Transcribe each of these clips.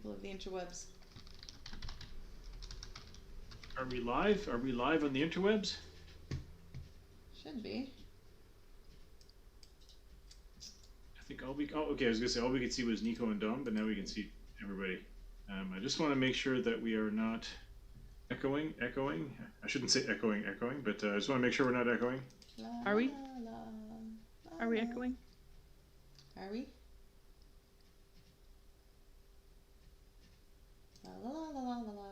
people of the interwebs. Are we live? Are we live on the interwebs? Should be. I think all we... Oh, okay, I was going to say all we could see was Nico and Dom, but now we can see everybody. I just want to make sure that we are not echoing. I shouldn't say echoing, but I just want to make sure we're not echoing. Are we? Are we echoing? Are we? La la la la la la.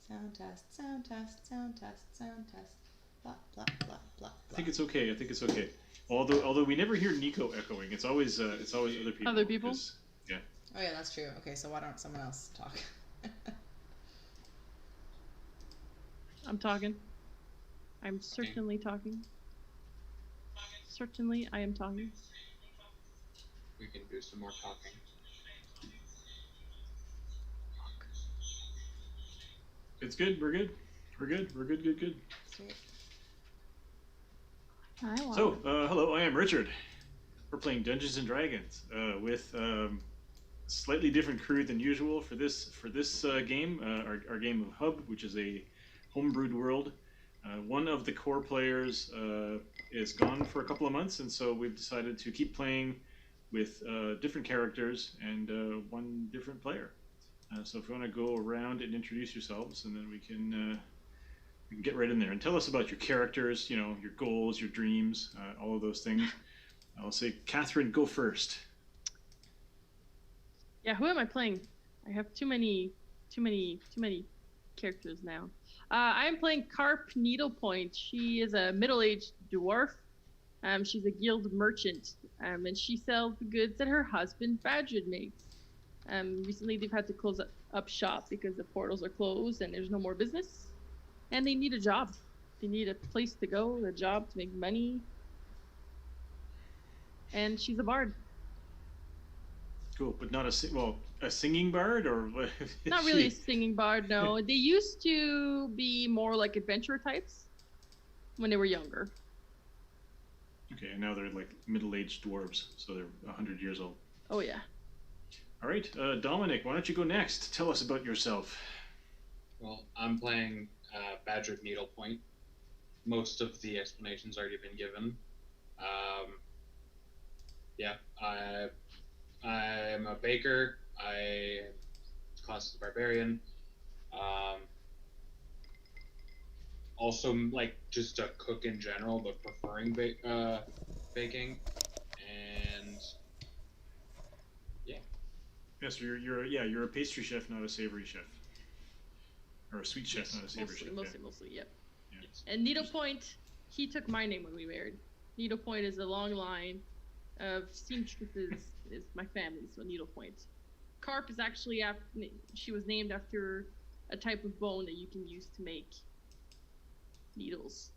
Sound test, sound test, sound test, sound test. Blah blah blah blah. Blah. I think it's okay. Although we never hear Nico echoing, it's always other people. Other people? Yeah. Oh yeah, that's true. Okay, so why don't someone else talk? I'm talking. I'm certainly talking. Certainly, I am talking. We can do some more talking. It's good. We're good. Good. Sweet. Hi, Juan. So, hello. I am Richard. We're playing Dungeons and Dragons with slightly different crew than usual for this game. Our game of Hub, which is a homebrewed world. One of the core players is gone for a couple of months, and so we've decided to keep playing with different characters and one different player. So if you want to go around and introduce yourselves, and then we can get right in there and tell us about your characters, your goals, your dreams, all of those things. I'll say, Catherine, go first. Yeah, who am I playing? I have too many characters now. I am playing Carp Needlepoint. She is a middle-aged dwarf. She's a guild merchant, and she sells the goods that her husband Badrid makes. Recently, they've had to close up shop because the portals are closed and there's no more business. And they need a job. They need a place to go, a job to make money. And she's a bard. Cool, but not a singing bard, or what? Not really a singing bard, no. They used to be more like adventurer types when they were younger. Okay, and now they're like middle-aged dwarves, so they're 100 years old. Oh, yeah. All right, Dominic, why don't you go next? Tell us about yourself. Well, I'm playing Badger Needlepoint. Most of the explanation's already been given. I'm a baker. I class as a barbarian. Also, like, just a cook in general, but preferring baking. And Yes, so you're a pastry chef, not a savory chef, or a sweet chef, not a savory chef. Mostly, yep. Yeah. And Needlepoint, he took my name when we married. Needlepoint is a long line of seamstresses. Is my family, so Needlepoint. Carp is actually she was named after a type of bone that you can use to make needles.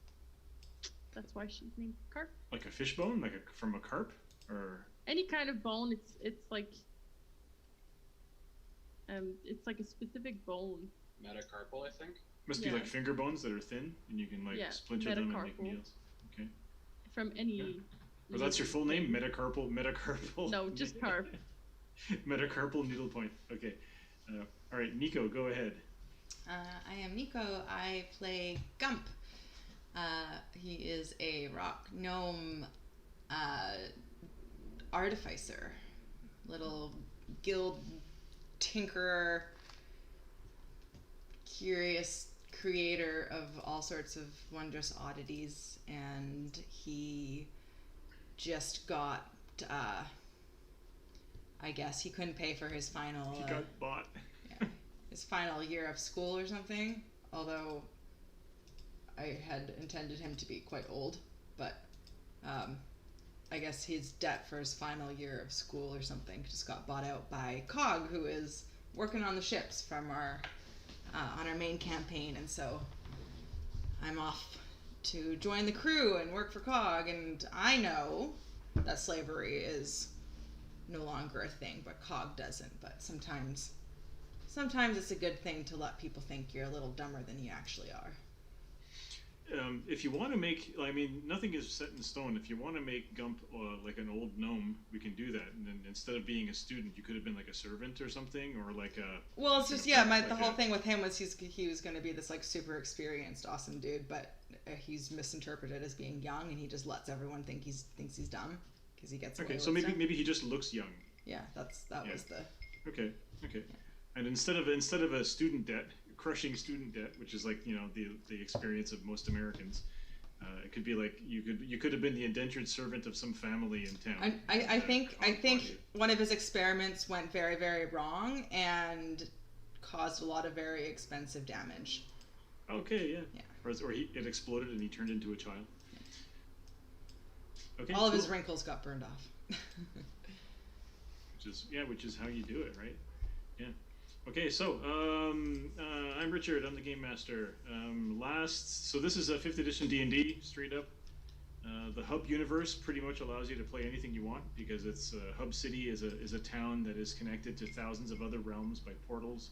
That's why she's named Carp. Like a fish bone, from a carp, or any kind of bone. It's like a specific bone. metacarpal, I think. must be like finger bones that are thin, and you can splinter them and make needles. Okay. From any. Yeah. Well, that's your full name, metacarpal. No, just carp. Metacarpal needlepoint. Okay. All right, Nico, go ahead. I am Nico. I play Gump. He is a rock gnome artificer, little guild tinkerer, curious creator of all sorts of wondrous oddities, and he just got I guess he couldn't pay for his final He got bought. his final year of school or something, although I had intended him to be quite old, but I guess his debt for his final year of school or something just got bought out by Cog, who is working on the ships from our on our main campaign, and so I'm off to join the crew and work for Cog, and I know that slavery is no longer a thing, but Cog doesn't. But sometimes it's a good thing to let people think you're a little dumber than you actually are. if you want to make, I mean, nothing is set in stone. If you want to make Gump like an old gnome, we can do that. And then instead of being a student, you could have been like a servant or something, or like a. Well, it's just the whole thing with him was he was going to be this like super experienced, awesome dude, but he's misinterpreted as being young, and he just lets everyone thinks he's dumb because he gets away Okay, with so stuff. maybe he just looks young. Yeah, that was the. Okay. And instead of a student debt, crushing student debt, which is like the experience of most Americans, it could be like you could have been the indentured servant of some family in town. I think one of his experiments went very, very wrong and caused a lot of very expensive damage. Okay, yeah. Or it exploded and he turned into a child. Okay. All of his wrinkles got burned off. which is how you do it, right? Yeah. Okay, so I'm Richard. I'm the game master. So this is a 5th edition D&D, straight up. The Hub universe pretty much allows you to play anything you want because it's Hub City is a town that is connected to thousands of other realms by portals,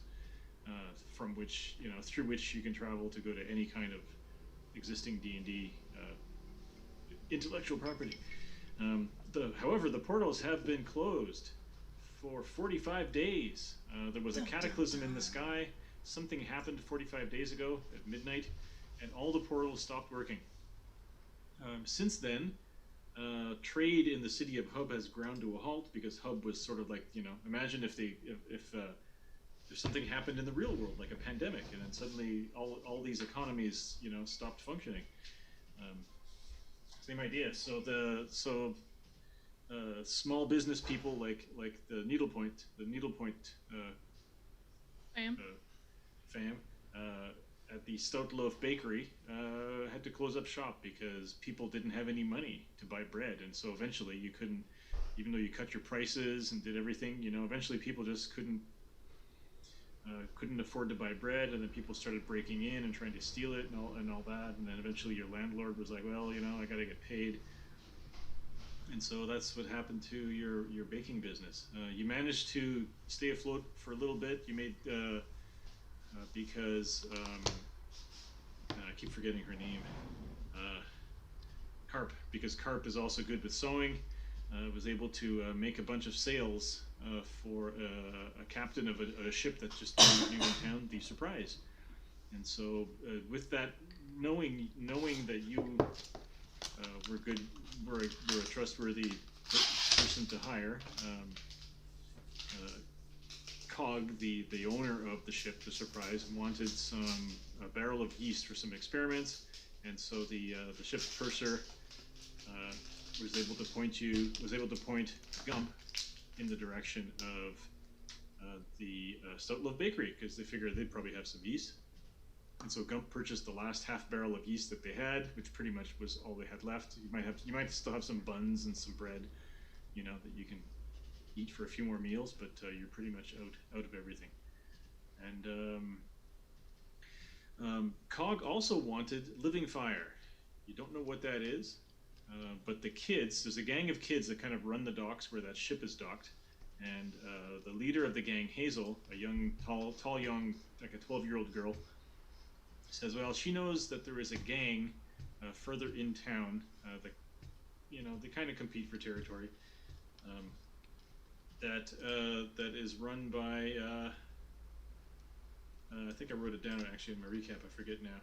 from which through which you can travel to go to any kind of existing D&D intellectual property. However, the portals have been closed for 45 days. There was a cataclysm in the sky. Something happened 45 days ago at midnight, and all the portals stopped working. Since then, trade in the city of Hub has ground to a halt because Hub was sort of like, imagine if something happened in the real world, like a pandemic, and then suddenly all these economies, stopped functioning. Same idea. So small business people like the Needlepoint fam at the Stout Loaf Bakery had to close up shop because people didn't have any money to buy bread, and so eventually you couldn't, even though you cut your prices and did everything, eventually people just couldn't afford to buy bread, and then people started breaking in and trying to steal it and all that, and then eventually your landlord was like, well, I gotta get paid. And so that's what happened to your baking business. You managed to stay afloat for a little bit. You made because I keep forgetting her name. Carp, because Carp is also good with sewing. Was able to make a bunch of sales for a captain of a ship that's just new in town, the Surprise. And so with that, knowing that you were a trustworthy person to hire. Cog, the owner of the ship, the Surprise, wanted a barrel of yeast for some experiments, and so the ship's purser was able to point Gump in the direction of the Stout Loaf Bakery because they figured they'd probably have some yeast. And so Gump purchased the last half barrel of yeast that they had, which pretty much was all they had left. You might still have some buns and some bread, that you can eat for a few more meals, but you're pretty much out of everything. And Cog also wanted Living Fire. You don't know what that is, but there's a gang of kids that kind of run the docks where that ship is docked, and the leader of the gang, Hazel, a young, tall young, like a 12-year-old girl, says, well, she knows that there is a gang further in town that, they kind of compete for territory, that is run by, I think I wrote it down actually in my recap, I forget now.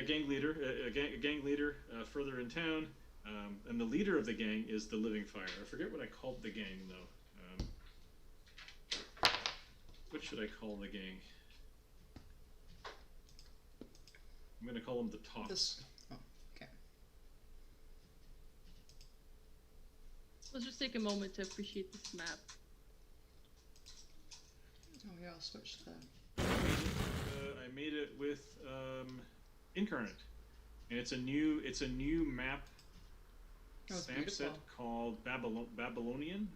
Gang leader, a gang leader further in town, and the leader of the gang is the Living Fire. I forget what I called the gang though. What should I call the gang? I'm going to call them the Tops. Okay. Let's just take a moment to appreciate this map. Oh yeah, I'll switch the. I made it with Incarnate, and it's a new map stamp set called Babylonian.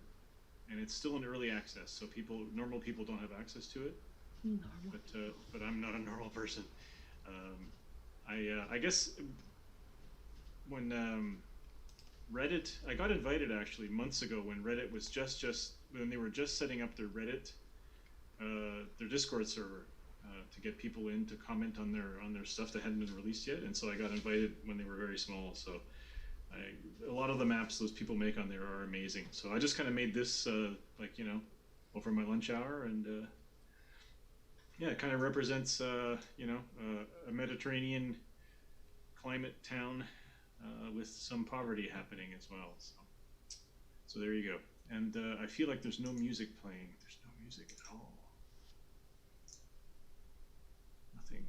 And it's still in early access, so normal people don't have access to it. Normal. But I'm not a normal person. I guess when Reddit, I got invited actually months ago when Reddit was when they were just setting up their Reddit, their Discord server, to get people in to comment on their stuff that hadn't been released yet, and so I got invited when they were very small. So a lot of the maps those people make on there are amazing. So I just kind of made this like over my lunch hour, and yeah, it kind of represents a Mediterranean climate town with some poverty happening as well. So there you go. And I feel like there's no music playing. There's no music at all. Nothing.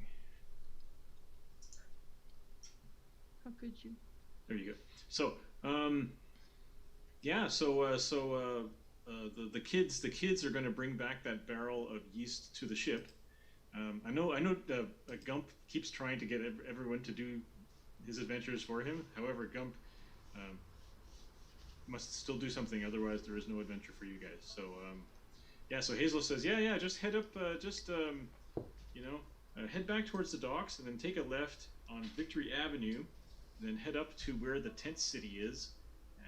How could you? There you go. So, yeah. So the kids are going to bring back that barrel of yeast to the ship. I know. Gump keeps trying to get everyone to do his adventures for him. However, Gump must still do something. Otherwise, there is no adventure for you guys. So, yeah. So Hazel says, yeah. Just head up. Head back towards the docks, and then take a left on Victory Avenue. Then head up to where the tent city is,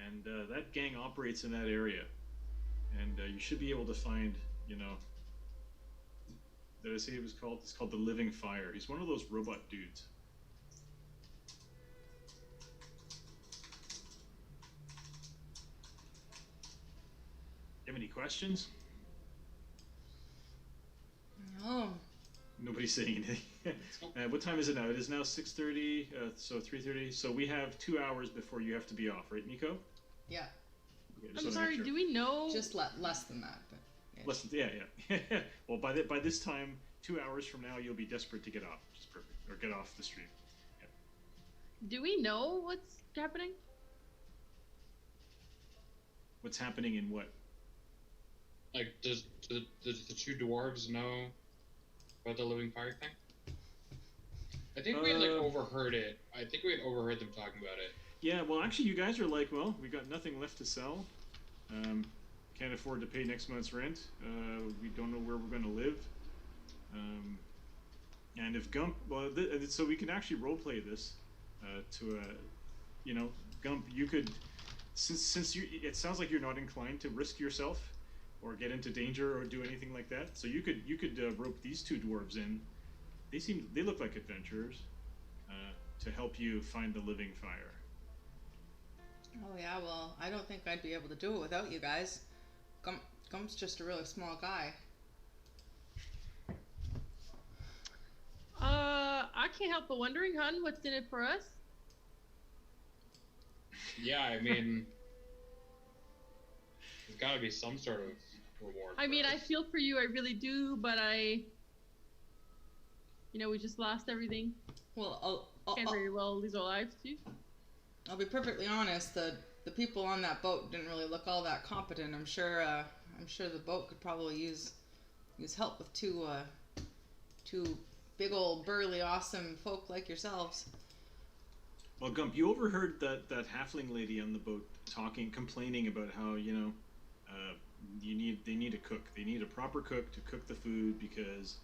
and that gang operates in that area. And you should be able to find, did I say it was called? It's called the Living Fire. He's one of those robot dudes. You have any questions? No. Nobody's saying anything. What time is it now? It is now 6:30, so 3:30. So we have 2 hours before you have to be off, right, Nico? Yeah. Okay, I'm sorry, do we know? Just less than that. But yeah. Less than, yeah. Well, by this time, 2 hours from now, you'll be desperate to get off, which is perfect, or get off the stream. Yeah. Do we know what's happening? What's happening in what? Like, does the two dwarves know about the living fire thing? I think we had overheard it. I think we had overheard them talking about it. Yeah, well, actually, you guys are like, well, we got nothing left to sell. Can't afford to pay next month's rent. We don't know where we're going to live. And if Gump, well, so we can actually roleplay this Gump, you could, since it sounds like you're not inclined to risk yourself or get into danger or do anything like that. So you could rope these two dwarves in. They look like adventurers to help you find the living fire. Oh yeah, well, I don't think I'd be able to do it without you guys. Gump's just a really small guy. I can't help but wondering, hon, what's in it for us? Yeah, I mean, there's got to be some sort of reward. I mean, us. I feel for you, I really do, but we just lost everything. Well, Can't very well lose our lives too. I'll be perfectly honest. The people on that boat didn't really look all that competent. I'm sure the boat could probably use help with two big old burly awesome folk like yourselves. Well, Gump, you overheard that halfling lady on the boat complaining about how they need a cook. They need a proper cook to cook the food because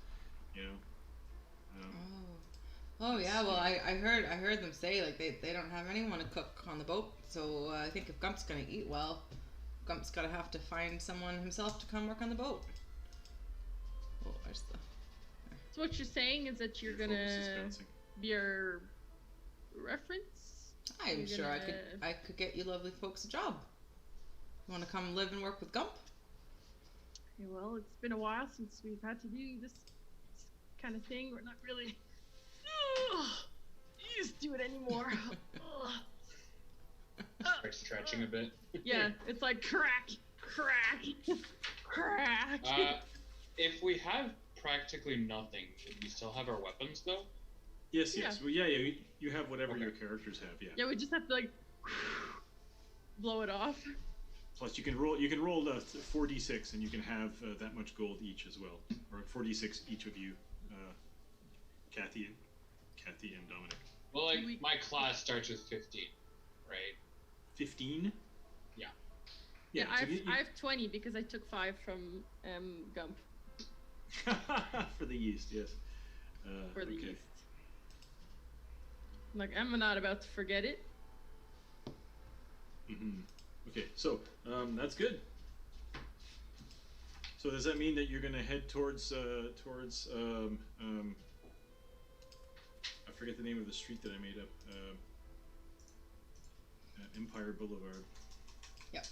Oh yeah. Well, I heard them say like they don't have anyone to cook on the boat. So I think if Gump's gonna eat well, Gump's gotta have to find someone himself to come work on the boat. Oh, where's the? So what you're saying is that you're gonna be our reference? I'm sure I could get you lovely folks a job. You want to come live and work with Gump? Okay, well, it's been a while since we've had to do this kind of thing. We're not really used to it anymore. Like stretching a bit. Yeah, it's like crack. If we have practically nothing, should we still have our weapons though? Yes. Yeah. Well, yeah. You have whatever your characters have. Yeah. Yeah, we just have to like blow it off. Plus, you can roll 4d6, and you can have that much gold each as well, or 4d6 each of you, Kathy and Dominic. Well, like my class starts with 15, right? 15? Yeah, Yeah. I So have 20 because I took 5 from Gump. for the yeast, yes. For the okay. yeast. Like, I'm not about to forget it. Mm-hmm. Okay, so that's good. So does that mean that you're going to head towards I forget the name of the street that I made up. Empire Boulevard. Yep.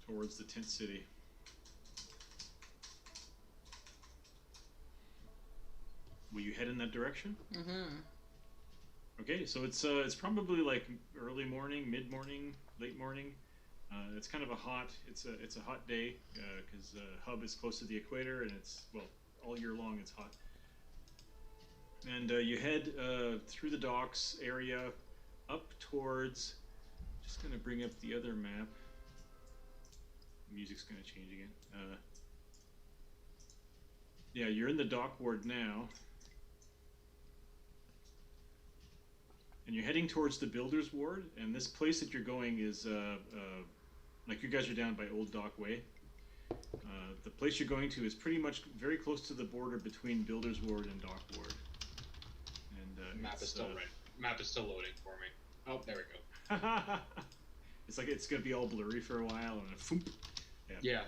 Towards the tent city. Will you head in that direction? Mm-hmm. Okay, so it's probably like early morning, mid morning, late morning. It's kind of a hot day because Hub is close to the equator and it's all year long it's hot. And you head through the docks area up towards. Just gonna bring up the other map. Music's gonna change again. Yeah, you're in the dock ward now. And you're heading towards the Builders Ward, and this place that you're going is, like you guys are down by Old Dock Way. The place you're going to is pretty much very close to the border between Builders Ward and Dock Ward. And Map is still Map is still loading for me. Oh, there we go. It's like it's gonna be all blurry for a while, and then, Yeah.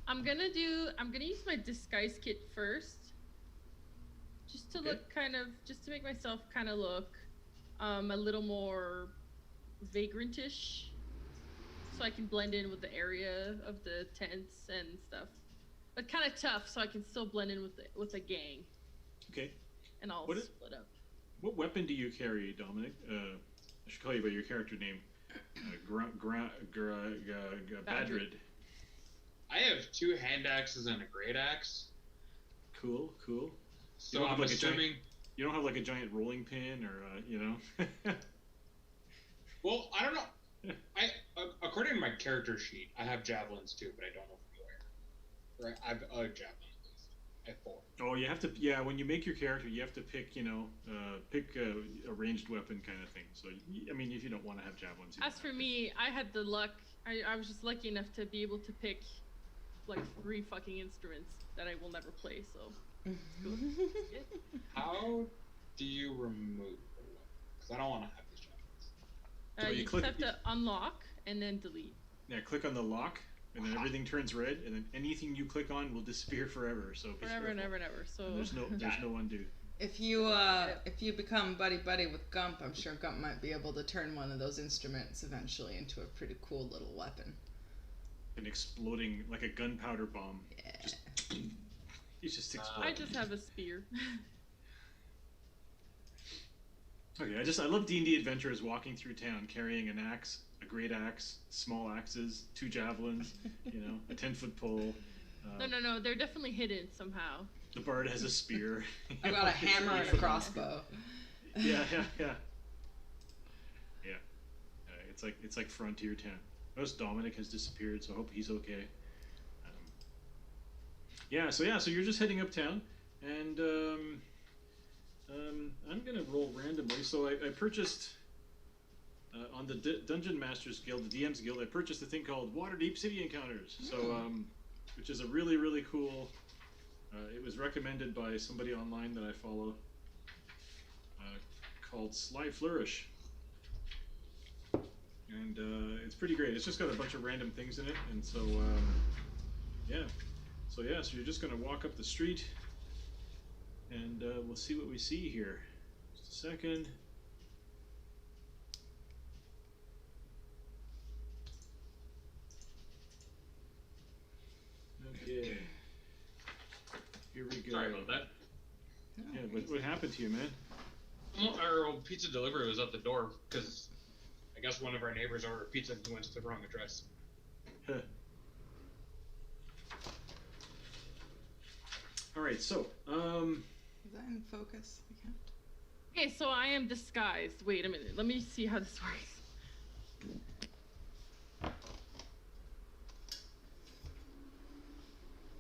I'm gonna use my disguise kit first, just to look just to make myself kind of look a little more vagrantish, so I can blend in with the area of the tents and stuff, but kind of tough, so I can still blend in with the gang. Okay. And I'll split up. What weapon do you carry, Dominic? I should call you by your character name. Badrid. I have 2 hand axes and a great axe. Cool. So I'm assuming you don't have like a giant rolling pin or Well, I don't know. According to my character sheet, I have javelins too, but I don't know from where. Right? I have a javelin at least. I have 4. Oh, you have to. Yeah, when you make your character, you have to pick. Pick a ranged weapon kind of thing. So, I mean, if you don't want to have javelins. As for me, I had the luck. I was just lucky enough to be able to pick like 3 fucking instruments that I will never play. So. How do you remove? Because I don't want to have these javelins. You just have to unlock and then delete. Yeah, click on the lock, and then everything turns red, and then anything you click on will disappear forever. So forever and ever and ever. So and there's no undo. If you become buddy with Gump, I'm sure Gump might be able to turn one of those instruments eventually into a pretty cool little weapon. An exploding like a gunpowder bomb. Yeah. He's just exploding. I just have a spear. Okay, I love D&D adventurers walking through town carrying an axe, a great axe, small axes, 2 javelins, a 10-foot pole. No, they're definitely hidden somehow. The bard has a spear. I've got a hammer and a crossbow. Yeah. It's like Frontier Town. Notice Dominic has disappeared, so I hope he's okay. So you're just heading uptown, and I'm gonna roll randomly. So I purchased on the Dungeon Masters Guild, the DM's Guild. I purchased a thing called Waterdeep City Encounters. So which is a really, really cool. It was recommended by somebody online that I follow, called Sly Flourish, and it's pretty great. It's just got a bunch of random things in it, and so so you're just gonna walk up the street, and we'll see what we see here. Just a second. Okay. Here we go. Sorry about that. Yeah, what happened to you, man? Well, our old pizza delivery was at the door because I guess one of our neighbors ordered pizza and he went to the wrong address. Huh. All right, so Is that in focus? I can't. Okay, so I am disguised. Wait a minute. Let me see how this works.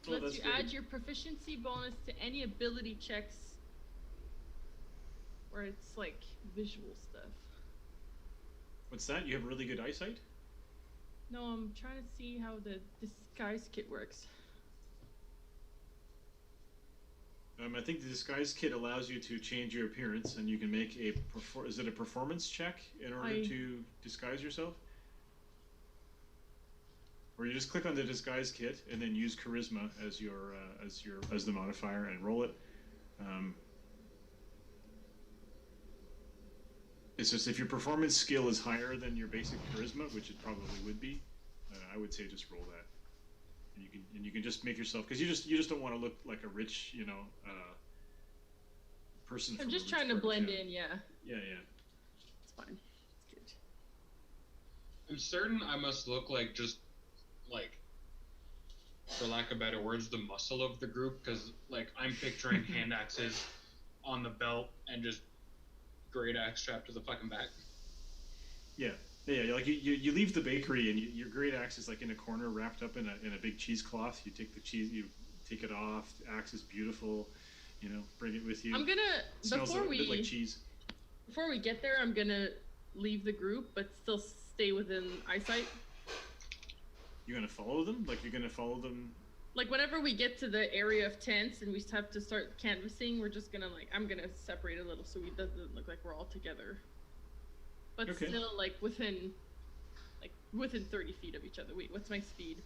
Lets you add your proficiency bonus to any ability checks where it's like visual stuff. What's that? You have really good eyesight? No, I'm trying to see how the disguise kit works. I think the disguise kit allows you to change your appearance, and you can make is it a performance check in order to disguise yourself? where you just click on the disguise kit and then use charisma as as the modifier and roll it. It's just if your performance skill is higher than your basic charisma, which it probably would be, I would say just roll that. And you can just make yourself, because you just don't want to look like a rich, person. I'm just trying to blend in, yeah. Yeah. It's fine. It's good. I'm certain I must look like just like, for lack of better words, the muscle of the group, because like I'm picturing hand axes on the belt and just great axe strapped to the fucking back. Yeah. Like you leave the bakery and your great axe is like in a corner wrapped up in a big cheesecloth. You take the cheese, you take it off. The axe is beautiful. Bring it with you. I'm gonna Smells a bit like cheese. Before we get there, I'm gonna leave the group, but still stay within eyesight. You're gonna follow them? Like you're gonna follow them? Like whenever we get to the area of tents and we have to start canvassing, we're just gonna I'm gonna separate a little so it doesn't look like we're all together. But okay. Still within 30 feet of each other. Wait, what's my speed?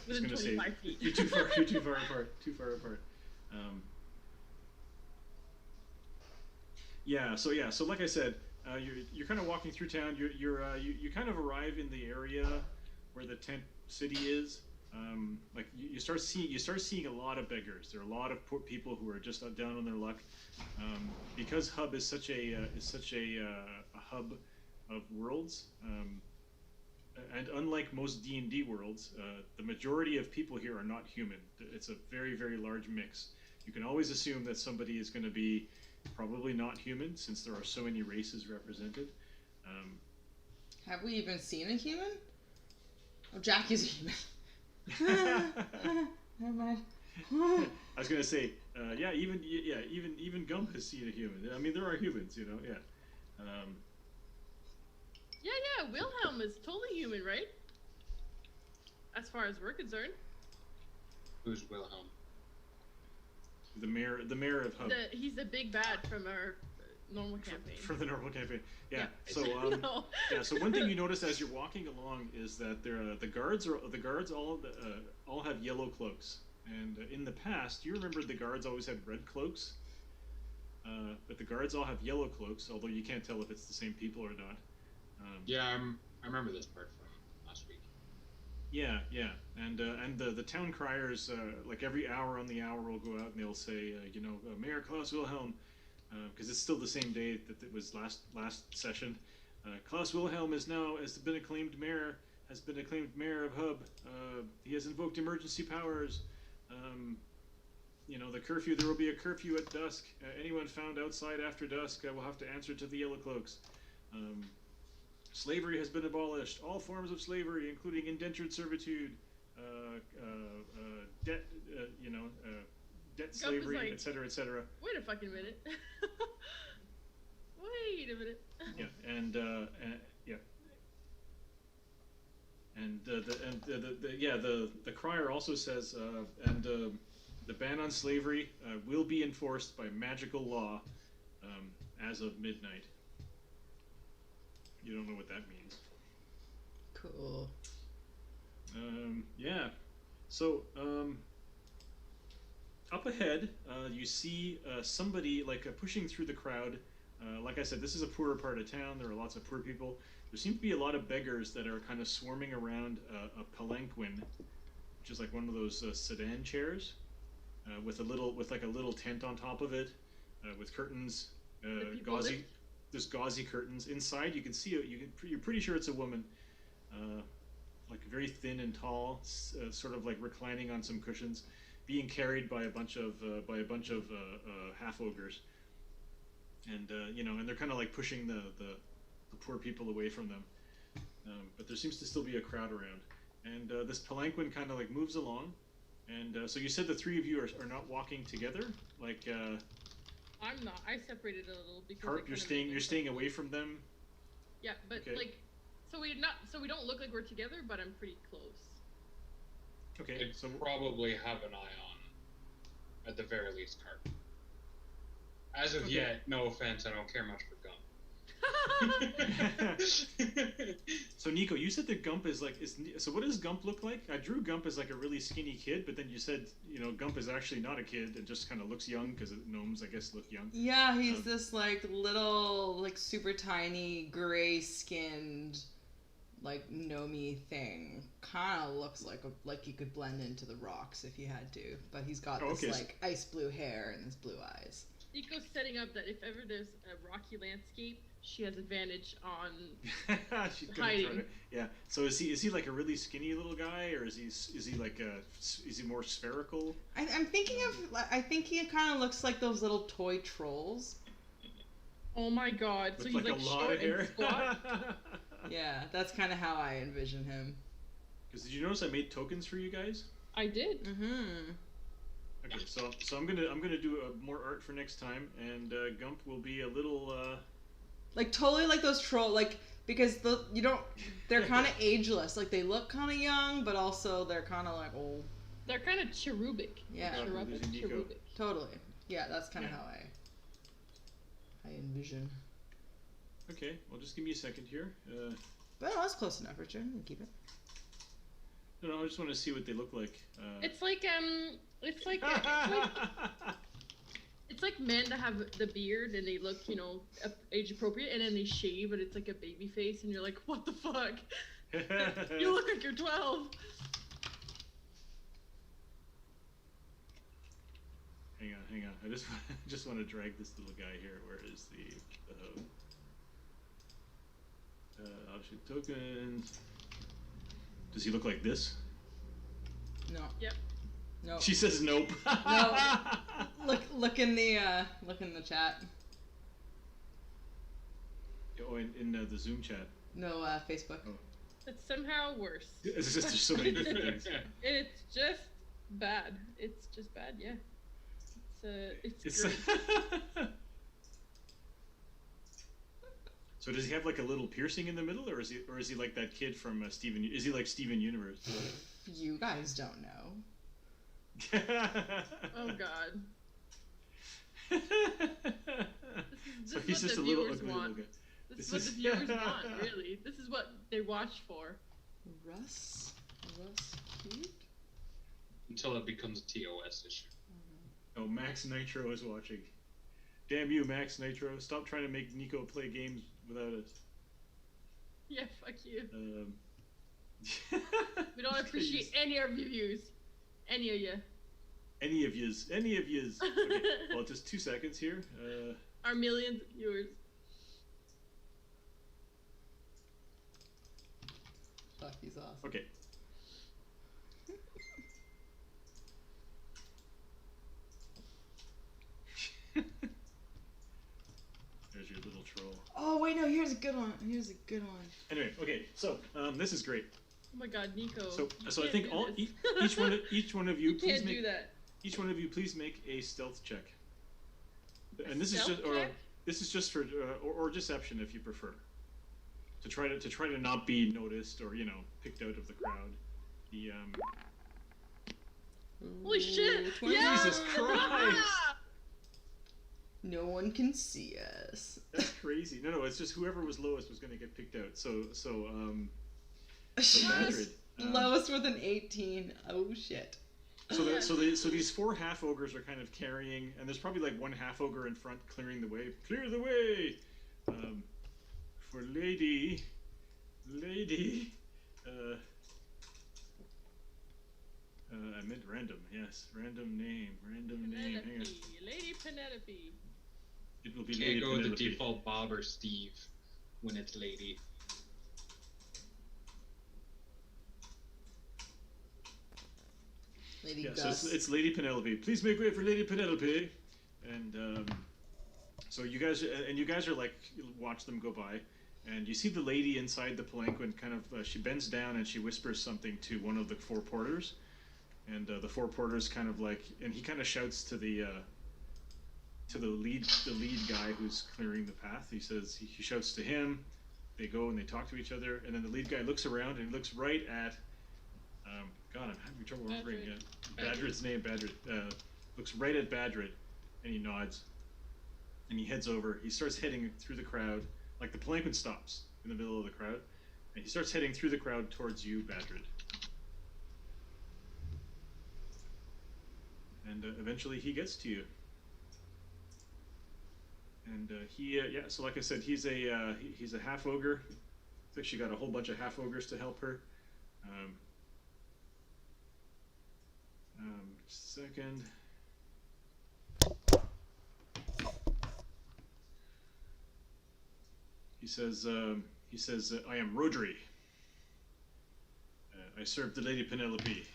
Within 25 feet. You're too far. You're too far apart. Too far apart. So like I said, you're kind of walking through town. You kind of arrive in the area where the tent city is. Like you start seeing a lot of beggars. There are a lot of poor people who are just down on their luck, because Hub is such a hub of worlds. And unlike most D&D worlds, the majority of people here are not human. It's a very, very large mix. You can always assume that somebody is going to be probably not human, since there are so many races represented. Have we even seen a human? Oh, Jack is a human. Never mind. I was going to say, even Gump has seen a human. I mean, there are humans, yeah. Yeah, Wilhelm is totally human, right? As far as we're concerned. Who's Wilhelm? The mayor of Hub. He's the big bad from our normal campaign. From the normal campaign. Yeah. So No. So one thing you notice as you're walking along is that the guards all have yellow cloaks. And in the past, you remember the guards always had red cloaks, but the guards all have yellow cloaks. Although you can't tell if it's the same people or not. I remember this part from last week. Yeah, and the town criers, like every hour on the hour, will go out and they'll say, Mayor Klaus Wilhelm, because it's still the same day that it was last session. Klaus Wilhelm has been acclaimed mayor of Hub. He has invoked emergency powers. The curfew. There will be a curfew at dusk. Anyone found outside after dusk will have to answer to the Yellow Cloaks. Slavery has been abolished. All forms of slavery, including indentured servitude, debt, debt slavery, like, etc., etc. Wait a fucking minute. Wait a minute. Yeah, and the crier also says, the ban on slavery will be enforced by magical law as of midnight. You don't know what that means. Cool. Yeah. So, up ahead, you see somebody pushing through the crowd. Like I said, this is a poorer part of town. There are lots of poor people. There seem to be a lot of beggars that are kind of swarming around a palanquin, which is like one of those sedan chairs, with a little tent on top of it, with curtains, gauzy. There's gauzy curtains. Inside, you can see you're pretty sure it's a woman, like very thin and tall, sort of like reclining on some cushions, being carried by a bunch of half ogres, and and they're kind of like pushing the poor people away from them. But there seems to still be a crowd around, and this palanquin kind of like moves along, and so you said the three of you are not walking together, like. I'm not. I separated a little because. Carp, you're staying away from them. Yeah, but okay. so we don't look like we're together, but I'm pretty close. Okay, I'd so probably have an eye on, at the very least, Carp. As of yet, no offense, I don't care much for Gump. So Nico, you said that Gump is like so. What does Gump look like? I drew Gump as like a really skinny kid, but then you said Gump is actually not a kid and just kind of looks young because gnomes, I guess, look young. Yeah, he's this like little, like super tiny, gray-skinned, like gnomey thing. Kind of looks like he could blend into the rocks if you had to, but he's got this like ice blue hair and his blue eyes. Nico's setting up that if ever there's a rocky landscape, she has advantage on She's hiding. Yeah. So is he like a really skinny little guy, or is he like is he more spherical? I'm thinking of. I think he kind of looks like those little toy trolls. Oh my god! With So he's like a lot short of hair. and squat. Yeah, that's kind of how I envision him. Because did you notice I made tokens for you guys? I did. Mm-hmm. Okay, so I'm gonna do more art for next time, and Gump will be a little. Like totally like those troll, like because they're kind of ageless. Like they look kind of young, but also they're kind of like old. They're kind of cherubic. Yeah, we're losing Nico. Cherubic. totally. Yeah, that's kind of Yeah. how I envision. Okay, well, just give me a second here. But no, that's close enough, Richard. You can keep it. No, I just want to see what they look like. It's like it's like men that have the beard and they look, age appropriate, and then they shave, but it's like a baby face, and you're like, what the fuck? You look like you're 12. Hang on. I just want to drag this little guy here. Where is the object tokens? Does he look like this? No. Yep. No. She says nope. No. Look in the chat. Oh, in the Zoom chat. No, Facebook. Oh. It's somehow worse. It's just there's so many different things. It's just bad. It's just bad, yeah. It's great. So does he have like a little piercing in the middle, or is he like that kid from Steven? Is he like Steven Universe? You guys don't know. Oh god. So This he's is just what a the little viewers ugly want. little guy. This is what the viewers want, really. This is what they watch for. Russ cute. Until it becomes a TOS issue. Oh, Max Nitro is watching. Damn you, Max Nitro! Stop trying to make Nico play games without us. Yeah, fuck you. We don't Jeez. appreciate any of your views. Any of you. Any of yous. Okay, well, just 2 seconds here. Our millions of viewers. Fuck, he's awesome. Okay. There's your little troll. Oh wait, no. Here's a good one. Anyway, okay, so this is great. Oh my god, Nico. So you I can't think do all this. each one of you, You please can't make do that. each one of you please make a stealth check. A And this is stealth just check? this is just for or deception if you prefer. To try to not be noticed or picked out of the crowd. The Holy shit! 20. Yeah! Jesus Christ! No one can see us. That's crazy. No, it's just whoever was lowest was going to get picked out. So Madrid. Lowest with an 18. Oh shit. So these 4 half ogres are kind of carrying, and there's probably like one half ogre in front clearing the way. Clear the way, for lady. I meant random. Yes, random name. Hang on. Penelope. Lady Penelope. It will be Can't Lady go with the Penelope. default Bob or Steve when it's lady. Lady Yeah, Gus. so it's Lady Penelope. Please make way for Lady Penelope. And so you guys are like, watch them go by, and you see the lady inside the palanquin kind of she bends down and she whispers something to one of the 4 porters, and the 4 porters kind of like, and he kind of shouts to the lead guy who's clearing the path. He says he shouts to him. They go and they talk to each other, and then the lead guy looks around and he looks right at God, I'm having trouble remembering Badrid's name. Badrid looks right at Badrid, and he nods, and he heads over. He starts heading through the crowd, like the palanquin stops in the middle of the crowd, And he starts heading through the crowd towards you, Badrid. And eventually he gets to you. And so like I said, he's a half ogre. Looks like she got a whole bunch of half ogres to help her. Just a second. He says, I am Rodri. I serve the Lady Penelope.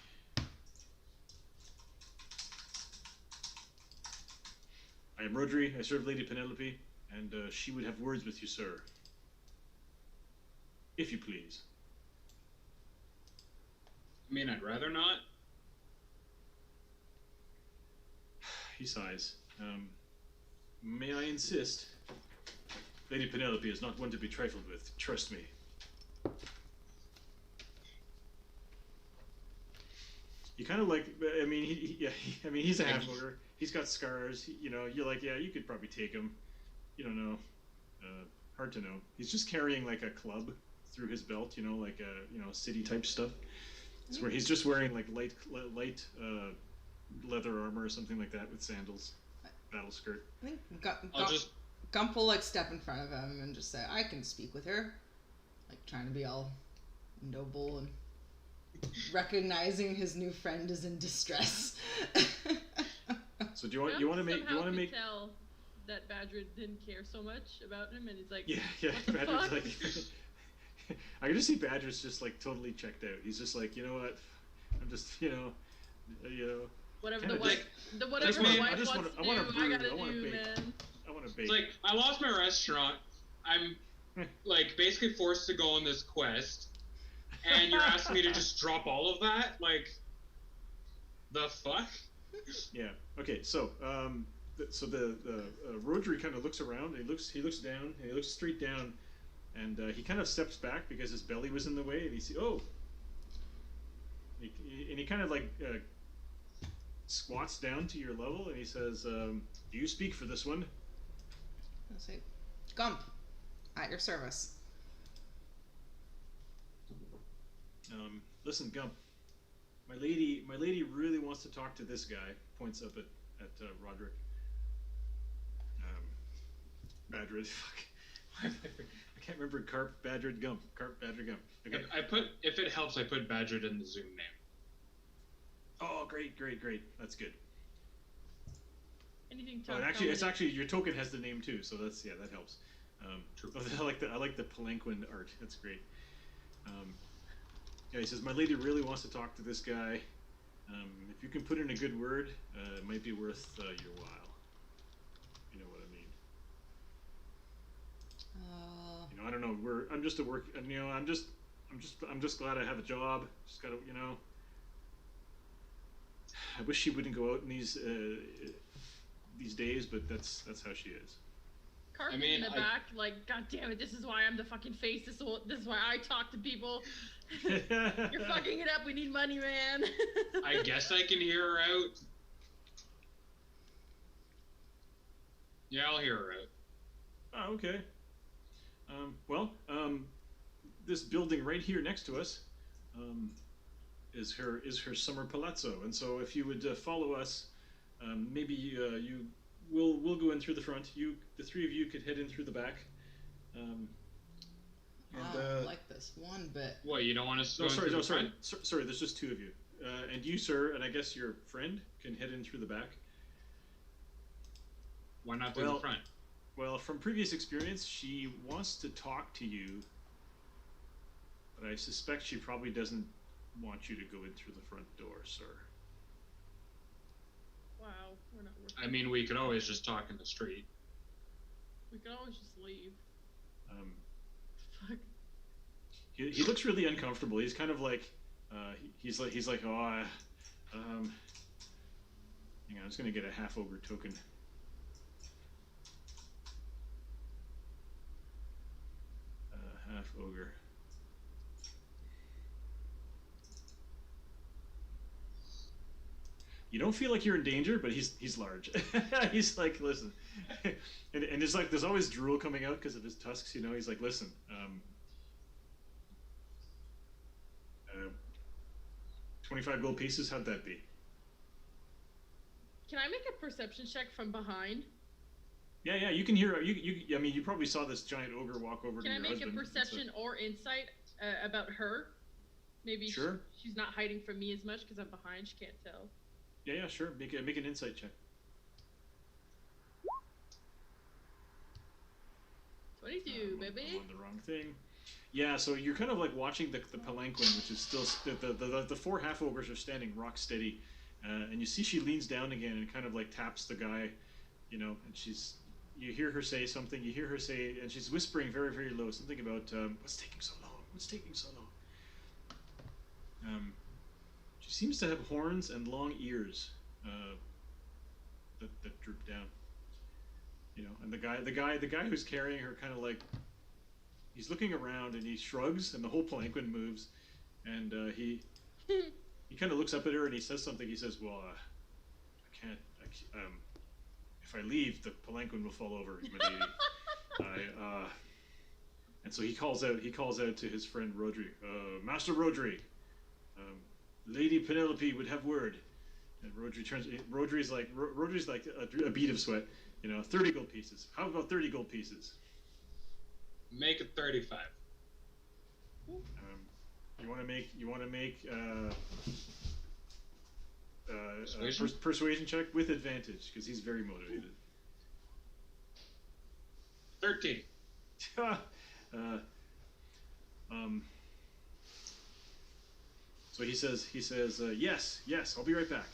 I am Rodri, I serve Lady Penelope, and she would have words with you, sir. If you please. I mean, I'd rather not. He sighs. May I insist? Lady Penelope is not one to be trifled with, trust me. You kind of like, I mean, he's a half ogre. He's got scars. You're like, yeah, you could probably take him. You don't know. Hard to know. He's just carrying like a club through his belt. Like a city type stuff. It's where he's just wearing like light leather armor or something like that with sandals, battle skirt. I think Gump will like step in front of him and just say, "I can speak with her," like trying to be all noble and recognizing his new friend is in distress. So do you want to make tell that Badrid didn't care so much about him, and he's like, yeah, Badrid's like, I can just see Badrid's just like totally checked out. He's just like, you know what, I'm just whatever kinda the wife wants to do, I gotta do, man. I want to bake. It's like, I lost my restaurant. I'm like basically forced to go on this quest, and you're asking me to just drop all of that? Like, the fuck? Yeah. Okay. So, the Rodri kind of looks around. He looks down. And he looks straight down, and he kind of steps back because his belly was in the way. And he kind of like squats down to your level, and he says, "Do you speak for this one?" I'll say, "Gump, at your service." Listen, Gump. My lady really wants to talk to this guy. Points up at Roderick. Badrid. Fuck. I can't remember. Carp, Badrid, Gump. Carp, Badrid, Gump. Okay. If it helps, I put Badrid in the Zoom name. Oh, great. That's good. Anything Oh, and actually, it's actually your token has the name too, so that helps. I like the palanquin art. That's great. Yeah, he says, my lady really wants to talk to this guy. If you can put in a good word, it might be worth your while. You know what I mean? I don't know. I'm just a work. I'm just glad I have a job. Just gotta, I wish she wouldn't go out in these days, but that's how she is. Carp in the back, like, God damn it, this is why I'm the fucking face. This is why I talk to people. You're fucking it up. We need money, man. I guess I can hear her out. Yeah, I'll hear her out. Oh, okay. This building right here next to us is her summer palazzo, and so if you would follow us, maybe we'll go in through the front. The three of you could head in through the back. I like this one bit. What, you don't want us to No, go sorry, into no, the sorry. front? Sorry, there's just two of you. And you, sir, and I guess your friend can head in through the back. Why not through the front? Well, from previous experience, she wants to talk to you, but I suspect she probably doesn't want you to go in through the front door, sir. Wow, we're not working. I mean, we could always just talk in the street. We could always just leave. Fuck. He looks really uncomfortable. He's kind of like, he's like, oh, hang on, I'm just gonna get a half ogre token. Half ogre. You don't feel like you're in danger, but he's large. He's like, listen, and it's like there's always drool coming out because of his tusks. He's like, listen, 25 gold pieces. How'd that be? Can I make a perception check from behind? Yeah, you can hear. I mean, you probably saw this giant ogre walk over to Can I your make husband. a perception or insight about her? Maybe Sure. she's not hiding from me as much because I'm behind. She can't tell. Yeah, sure. Make an insight check. 22, I'm baby. on the wrong thing. Yeah, so you're kind of like watching the palanquin, which is still the four half ogres are standing rock steady, and you see she leans down again and kind of like taps the guy, and you hear her say something. You hear her say, and she's whispering very very low something about what's taking so long? What's taking so long? She seems to have horns and long ears that droop down. And the guy who's carrying her kind of like he's looking around and he shrugs and the whole palanquin moves, and he kind of looks up at her and he says something. He says, "Well, I can't. If I leave, the palanquin will fall over, my lady." And so he calls out to his friend Rodri, Master Rodri, Lady Penelope would have word. And Rodri's like a bead of sweat. 30 gold pieces. How about 30 gold pieces? Make it 35. You want to make Persuasion? persuasion check with advantage because he's very motivated. 13. So he says, yes, I'll be right back.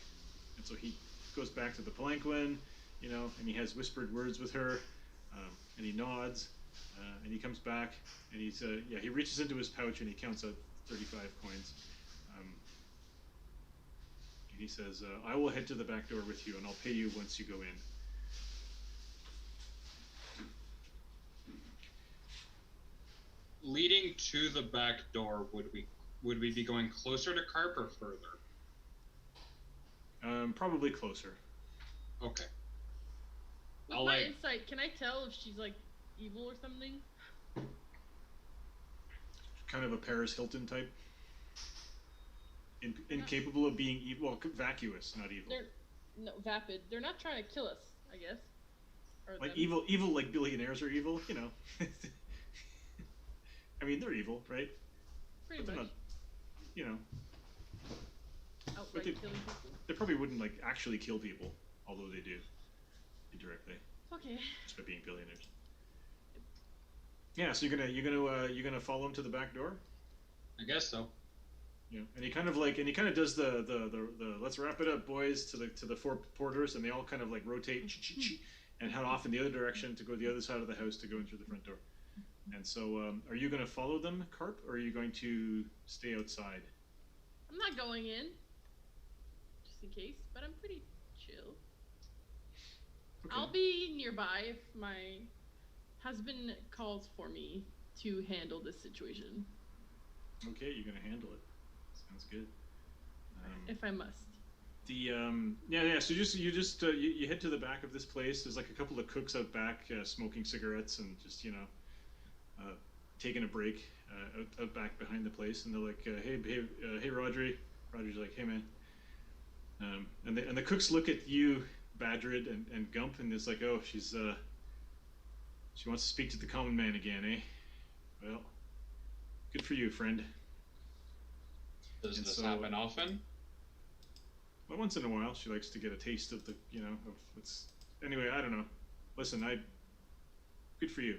And so he goes back to the palanquin, and he has whispered words with her, and he nods, and he comes back, and he reaches into his pouch and he counts out 35 coins. And he says, I will head to the back door with you, and I'll pay you once you go in. Leading to the back door, would we be going closer to Carp or further? Probably closer. Okay. With my insight, can I tell if she's like evil or something? Kind of a Paris Hilton type. Incapable of being evil. Well, vacuous, not evil. No, vapid. They're not trying to kill us, I guess. Or like them. evil like billionaires are evil, I mean, they're evil, right? Pretty but they're much. not, Outright killing people. they probably wouldn't like actually kill people, although they do indirectly, Okay. just by being billionaires. Yeah, so you're gonna follow him to the back door. I guess so. And he kind of does the let's wrap it up, boys, to the four porters, and they all kind of like rotate and head off in the other direction to go to the other side of the house to go in through the front door. And so, are you going to follow them, Carp, or are you going to stay outside? I'm not going in. Just in case, but I'm pretty chill. Okay. I'll be nearby if my husband calls for me to handle this situation. Okay, you're going to handle it. Sounds good. If I must. So you head to the back of this place. There's like a couple of cooks out back smoking cigarettes and just taking a break out back behind the place, and they're like, hey, Rodri. Rodri's like, hey, man. And the cooks look at you, Badred and Gump, and it's like, oh, she wants to speak to the common man again, eh? Well, good for you, friend. Does this happen often? Well, once in a while, she likes to get a taste of of what's. Anyway, I don't know. Listen, good for you.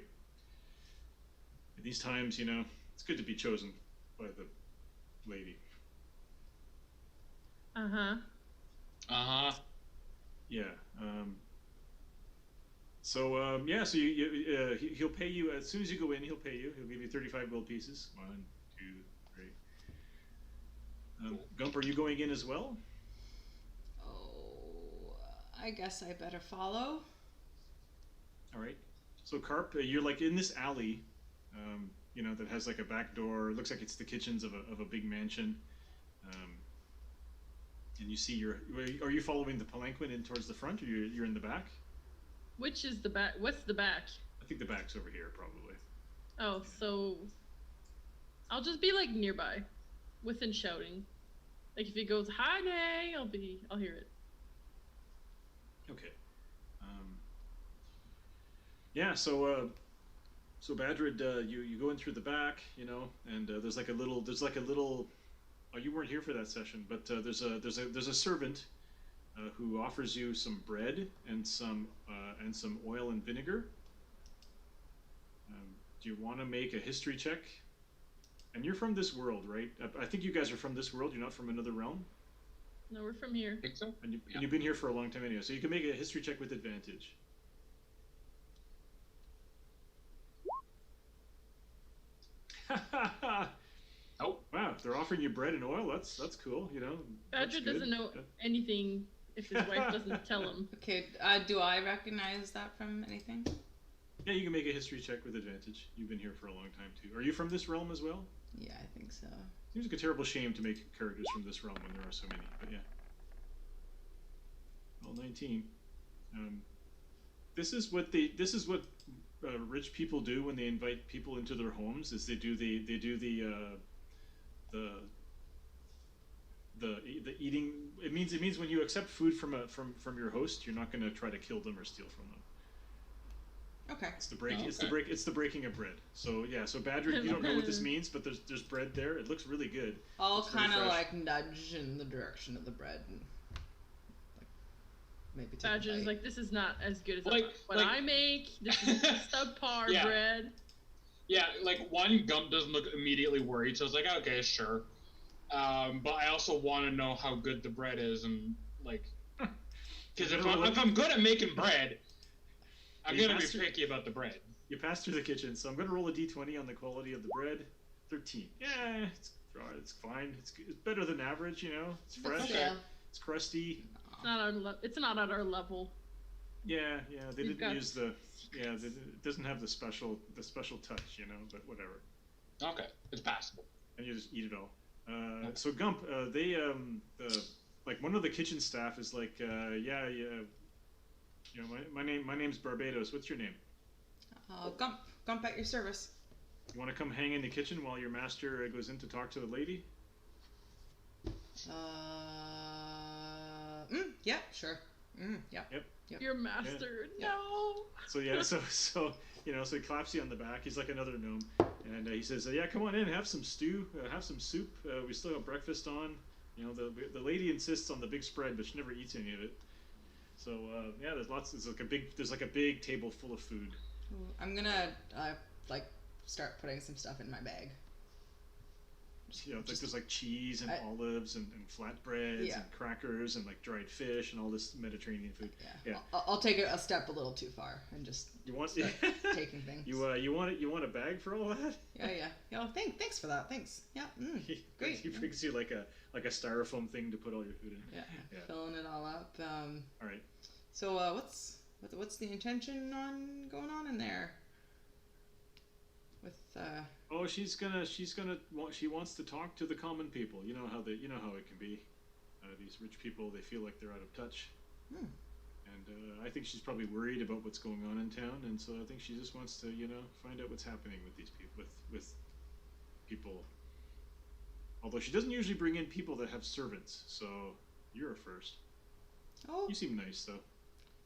At these times, it's good to be chosen by the lady. Uh-huh. Uh-huh. Yeah. So he'll pay you as soon as you go in. He'll pay you. He'll give you 35 gold pieces. 1, 2, 3. Gump, are you going in as well? Oh, I guess I better follow. All right. So Carp, you're like in this alley, that has like a back door. It looks like it's the kitchens of a big mansion. And you see are you following the palanquin in towards the front, or you're in the back? Which is the back? What's the back? I think the back's over here, probably. Oh, so I'll just be like nearby, within shouting Like if he goes honey, I'll hear it. Okay. Yeah. So Badrid, you go in through the back, and there's like a little. Oh, you weren't here for that session, but there's a servant who offers you some bread and some oil and vinegar. Do you want to make a history check? And you're from this world, right? I think you guys are from this world. You're not from another realm. No, we're from here. I think so. And you've been here for a long time anyway, so you can make a history check with advantage. Oh. Wow, they're offering you bread and oil. That's cool. Badger doesn't know anything if his wife doesn't tell him. Okay, do I recognize that from anything? Yeah, you can make a history check with advantage. You've been here for a long time too. Are you from this realm as well? Yeah, I think so. Seems like a terrible shame to make characters from this realm when there are so many, but yeah. Well, 19. This is what rich people do when they invite people into their homes. Is they do the eating. It means when you accept food from your host, you're not going to try to kill them or steal from them. Okay. It's the break. Oh, It's okay. it's the breaking of bread. So yeah. So Badger, you don't know what this means, but there's bread there. It looks really good. I'll It's very kind of fresh. like nudge in the direction of the bread and like maybe take Badger a is bite. like, this is not as good as Like- what like- I make. This is subpar Yeah. bread. Yeah, like one, Gump doesn't look immediately worried, so it's like, okay, sure. But I also want to know how good the bread is, and like, because if I'm good at making bread, I'm You gonna be bastard. picky about the bread. You pass through the kitchen, so I'm going to roll a d20 on the quality of the bread. 13. Yeah, it's fine. It's better than average, It's fresh. Yeah. It's crusty. It's not at our level. Yeah, they We've didn't got- use it doesn't have the special touch, but whatever. Okay, it's passable. And you just eat it all. So Gump, they like one of the kitchen staff is like, yeah. My name's Barbados. What's your name? Gump at your service. You want to come hang in the kitchen while your master goes in to talk to the lady? Yeah, sure. Yeah. Yep. Your master, Yeah. no. So yeah, so he claps you on the back. He's like another gnome, and he says, "Yeah, come on in, have some stew, have some soup. We still have breakfast on. The lady insists on the big spread, but she never eats any of it. So yeah, there's lots. There's like a big table full of food. I'm gonna start putting some stuff in my bag. There's like cheese and I- olives and flatbreads Yeah. and crackers and like dried fish and all this Mediterranean food. Yeah. I'll take it a step a little too far and just You want start taking things. you want a bag for all that? Yeah. Thanks for that. Thanks. Yeah. Great. He brings you like a styrofoam thing to put all your food in. Yeah. Yeah. Filling it all up. All right. So what's the intention on going on in there? With Oh, she wants to talk to the common people. You know how it can be. These rich people, they feel like they're out of touch. And I think she's probably worried about what's going on in town, and so I think she just wants to, find out what's happening with these people, with people. Although she doesn't usually bring in people that have servants, so you're a first. oh, You seem nice, though.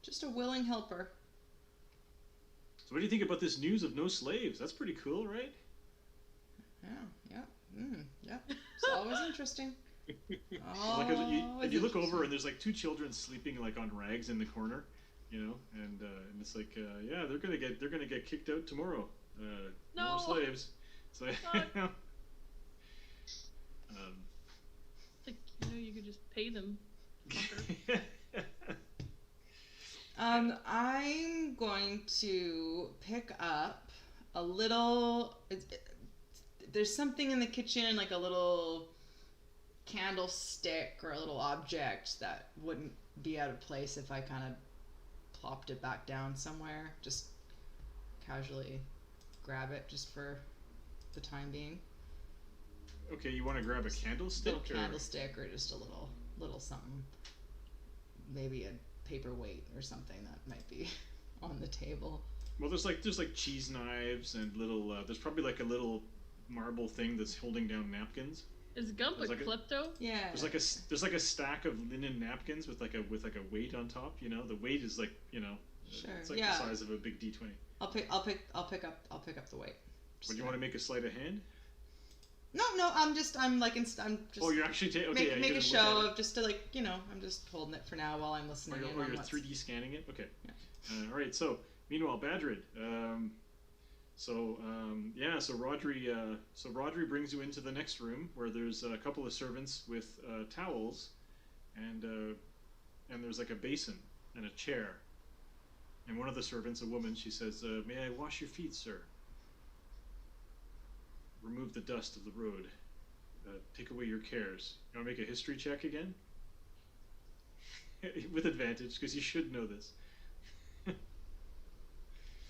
just a willing helper. So what do you think about this news of no slaves? That's pretty cool, right? Yeah. It's always interesting. You look over and there's like two children sleeping like on rags in the corner, and it's like they're gonna get kicked out tomorrow. No more No. slaves. So God. Like, you could just pay them. I'm going to pick up a little. There's something in the kitchen, like a little candlestick or a little object that wouldn't be out of place if I kind of plopped it back down somewhere. Just casually grab it just for the time being. Okay, you want to grab a candlestick? Little candlestick or just a little something. Maybe a paperweight or something that might be on the table. Well, there's like cheese knives and little. There's probably like a little marble thing that's holding down napkins. Is Gump a There's like a- klepto? Yeah. There's like a stack of linen napkins with like a weight on top. You know, the weight is like Sure. it's like Yeah. the size of a big D20. I'll pick up the weight. Would you want to make a sleight of hand? No, I'm just. Oh, you're actually okay. make yeah, a you're gonna show look at of just to I'm just holding it for now while I'm it. listening. in Or on you're what's- 3D scanning it. Okay. Yeah. All right. So meanwhile, Badrid. So Rodri brings you into the next room where there's a couple of servants with towels, and there's like a basin and a chair. And one of the servants, a woman, she says, "May I wash your feet, sir? Remove the dust of the road. Take away your cares." You want to make a history check again? With advantage, because you should know this.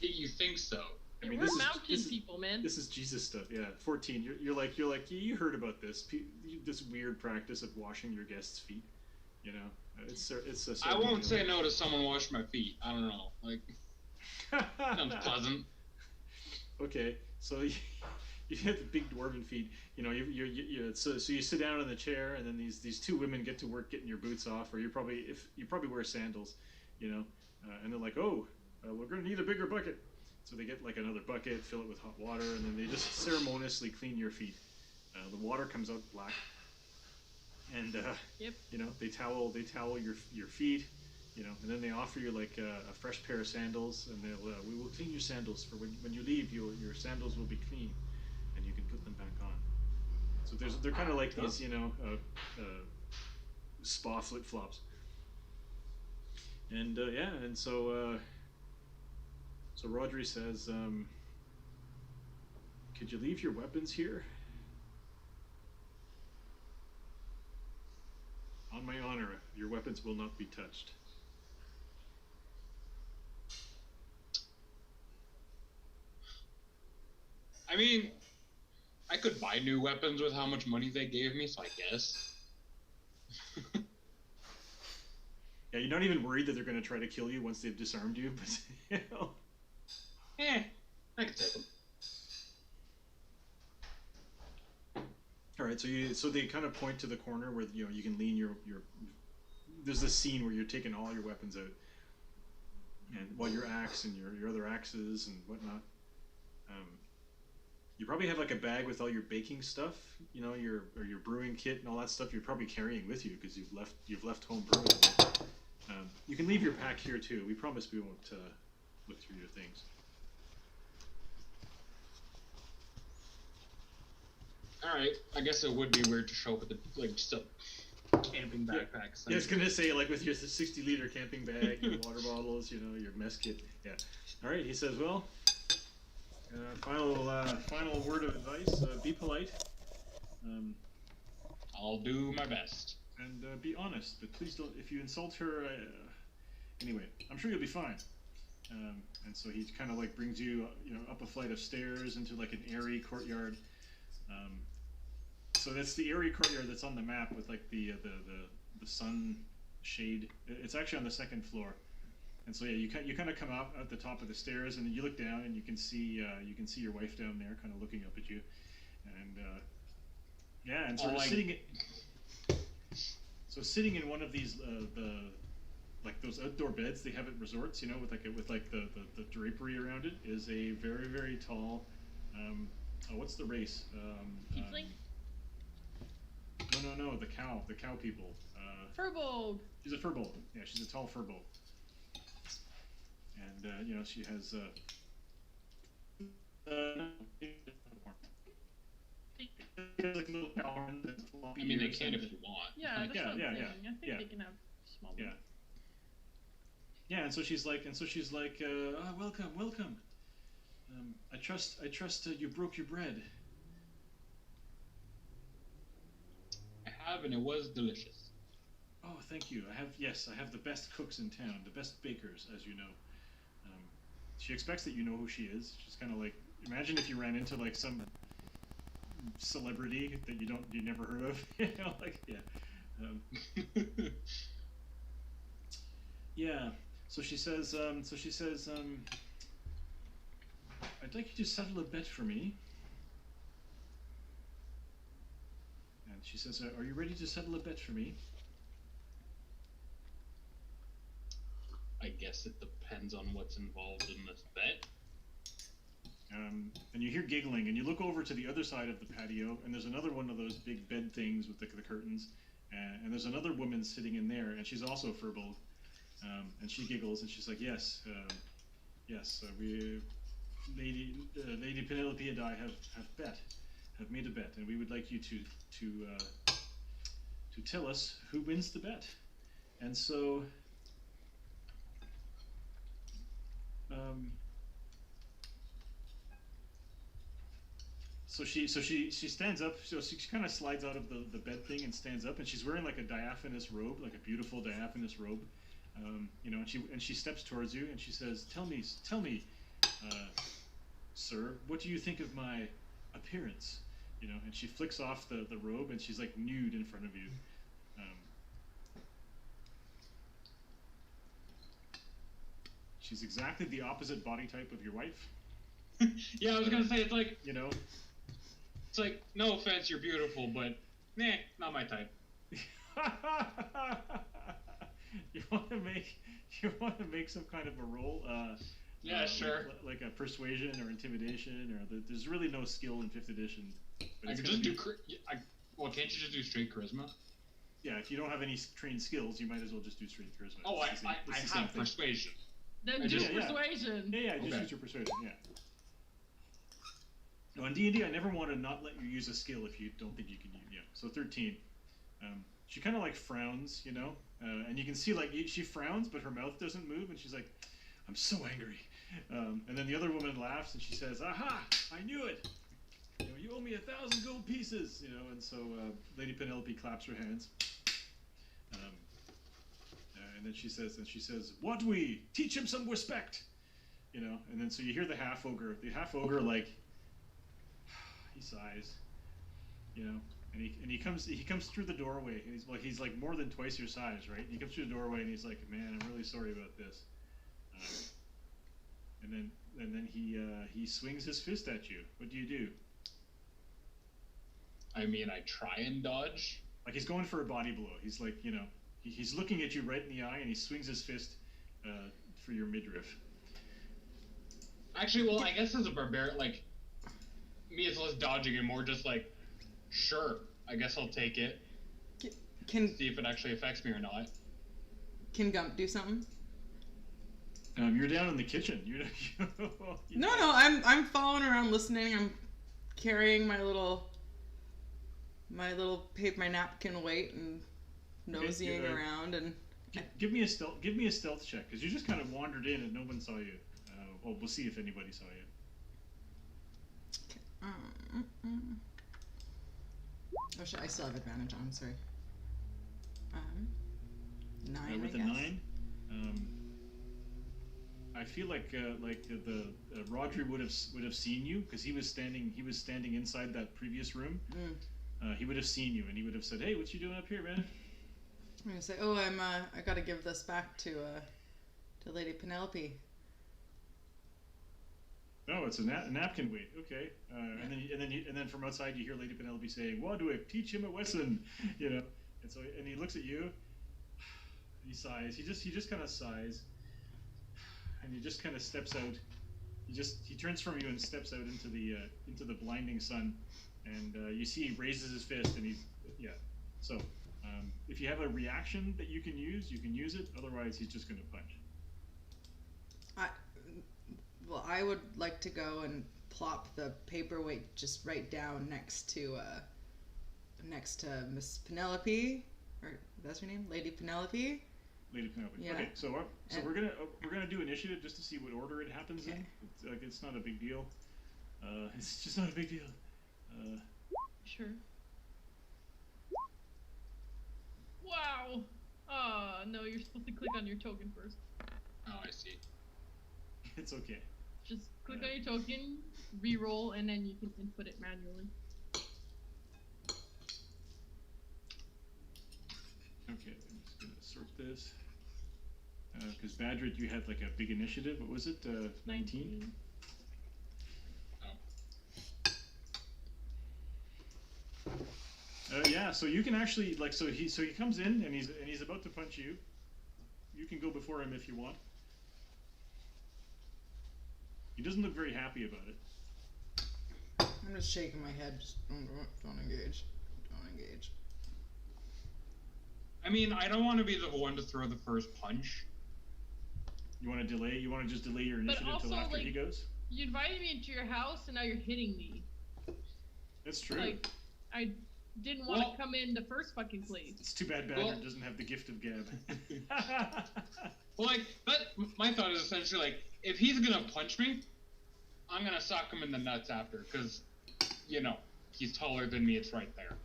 You think so? I mean, We're this mountain is people, man. this is Jesus stuff. Yeah, 14. You're like you heard about this this weird practice of washing your guests' feet. You know, it's a. I won't say no to someone washing my feet. I don't know. Like, sounds pleasant. Okay, so you have the big dwarven feet. You know, so you sit down in the chair, and then these two women get to work getting your boots off, or you probably wear sandals, you know, and they're like, "Oh, we're gonna need a bigger bucket." So they get like another bucket, fill it with hot water, and then they just ceremoniously clean your feet. The water comes out black, and Yep. you know, they towel your feet, you know, and then they offer you like a fresh pair of sandals, and we will clean your sandals for when you leave. Your sandals will be clean, and you can put them back on. So they're kind of like these, you know, spa flip flops. And and so Rodri says, "Could you leave your weapons here? On my honor, your weapons will not be touched." I mean, I could buy new weapons with how much money they gave me, so I guess. Yeah, you're not even worried that they're going to try to kill you once they've disarmed you, but you know. I could take them. All right, so they kind of point to the corner where you can lean your. There's this scene where you're taking all your weapons out, and your axe and your other axes and whatnot. You probably have like a bag with all your baking stuff, you know, your brewing kit and all that stuff. You're probably carrying with you because you've left home brewing. You can leave your pack here too. We promise we won't look through your things. All right, I guess it would be weird to show up with just a camping backpack. Yeah, I was gonna say like with your 60-liter camping bag, your water bottles, you know, your mess kit. Yeah. All right. He says, well, final word of advice: be polite. I'll do my best. And be honest, but please don't. If you insult her, anyway, I'm sure you'll be fine. And so he kind of like brings you, you know, up a flight of stairs into like an airy courtyard. So that's the airy courtyard that's on the map with like the sun shade. It's actually on the second floor. And so yeah, you kind of come up at the top of the stairs, and you look down, and you can see your wife down there, kind of looking up at you, and yeah, and sort of sitting in one of these like those outdoor beds they have at resorts, you know, with the drapery around it, is a very, very tall. What's the race? Tiefling? No, the cow people. Furbolg. She's a furbolg. Yeah, she's a tall furbolg. And you know, she has I mean, they can if you want. Yeah, that's Yeah, what I'm yeah, saying. yeah, I think yeah. they can have small Yeah. ones. Yeah, and so she's like, oh, welcome. I trust you broke your bread. I have, and it was delicious. Oh, thank you. I have the best cooks in town, the best bakers, as you know. She expects that you know who she is. She's kind of like, imagine if you ran into like some celebrity that you never heard of, you know, like yeah. Yeah. So she says, I'd like you to settle a bet for me. And says, "Are you ready to settle a bet for me?" I guess it depends on what's involved in this bet. And you hear giggling, and you look over to the other side of the patio, and there's another one of those big bed things with the curtains, and there's another woman sitting in there, and she's also Firbolg, and she giggles, and she's like, "Yes, Lady Penelope and I have made a bet, and we would like you to tell us who wins the bet." And so, So she stands up. So she kind of slides out of the bed thing and stands up, and she's wearing like a diaphanous robe, like a beautiful diaphanous robe, and she steps towards you and she says, "Tell me, sir, what do you think of my appearance?" And she flicks off the robe, and she's like nude in front of you. She's exactly the opposite body type of your wife. Yeah, I was gonna say it's like It's like no offense, you're beautiful, but not my type. You want to make some kind of a roll? Yeah, sure. Like a persuasion or intimidation, or there's really no skill in 5th edition. But I could just do. Well, can't you just do straight charisma? Yeah, if you don't have any trained skills, you might as well just do straight charisma. Oh, I have persuasion. Then do persuasion. Yeah, just use your persuasion. Yeah. No, in D&D, I never want to not let you use a skill if you don't think you can use. Yeah. So 13. She kind of like frowns, and you can see like she frowns, but her mouth doesn't move, and she's like, "I'm so angry." And then the other woman laughs, and she says, "Aha! I knew it. You owe me 1,000 gold pieces." And so Lady Penelope claps her hands. And then she says, "What we teach him some respect." And then so you hear the half ogre. The half ogre like he sighs, and he comes through the doorway, and he's like more than twice your size, right? And he comes through the doorway, and he's like, "Man, I'm really sorry about this." And then he swings his fist at you. What do you do? I mean, I try and dodge. Like he's going for a body blow. He's like, he's looking at you right in the eye, and he swings his fist for your midriff. Actually, well, I guess as a barbarian, like, me is less dodging and more just like, sure, I guess I'll take it. See if it actually affects me or not. Can Gump do something? You're down in the kitchen. No, I'm following around listening. I'm carrying my little paper napkin weight and nosying around and. Give me a stealth check, because you just kind of wandered in and no one saw you. Well, we'll see if anybody saw you. Oh shit! I still have advantage on. Sorry. 9. With I a guess. 9, I feel like the Rodri would have seen you, because he was standing inside that previous room. He would have seen you, and he would have said, "Hey, what you doing up here, man?" I'm gonna say, "Oh, I gotta give this back to Lady Penelope." Oh, it's a napkin weight. Okay. And then from outside you hear Lady Penelope saying, "Wadwick, teach him a lesson," And so he looks at you. He sighs. He just kind of sighs, and he just kind of steps out. He turns from you and steps out into the blinding sun, and you see he raises his fist, and So, if you have a reaction that you can use it. Otherwise, he's just going to punch. Well, I would like to go and plop the paperweight just right down next to Miss Penelope, or that's her name, Lady Penelope. Lady Penelope. Yeah. Okay, so we're gonna do initiative just to see what order it happens in. It's not a big deal. It's just not a big deal. Sure. Wow. No, you're supposed to click on your token first. Oh, I see. It's okay. Just click on your token, re-roll, and then you can input it manually. Okay, I'm just gonna sort this. Because Badrid, you had like a big initiative. What was it? 19? Oh. Yeah, Yeah, so you can actually like so he comes in and he's about to punch you. You can go before him if you want. He doesn't look very happy about it. I'm just shaking my head. Just don't engage. Don't engage. I mean, I don't want to be the one to throw the first punch. You want to delay? You want to just delay your initiative till after he goes? You invited me into your house, and now you're hitting me. That's true. Like, I didn't want to come in the first fucking place. It's too bad Badger doesn't have the gift of gab. Well, like, my thought is essentially, like, if he's gonna punch me, I'm gonna sock him in the nuts after, because, you know, he's taller than me, it's right there.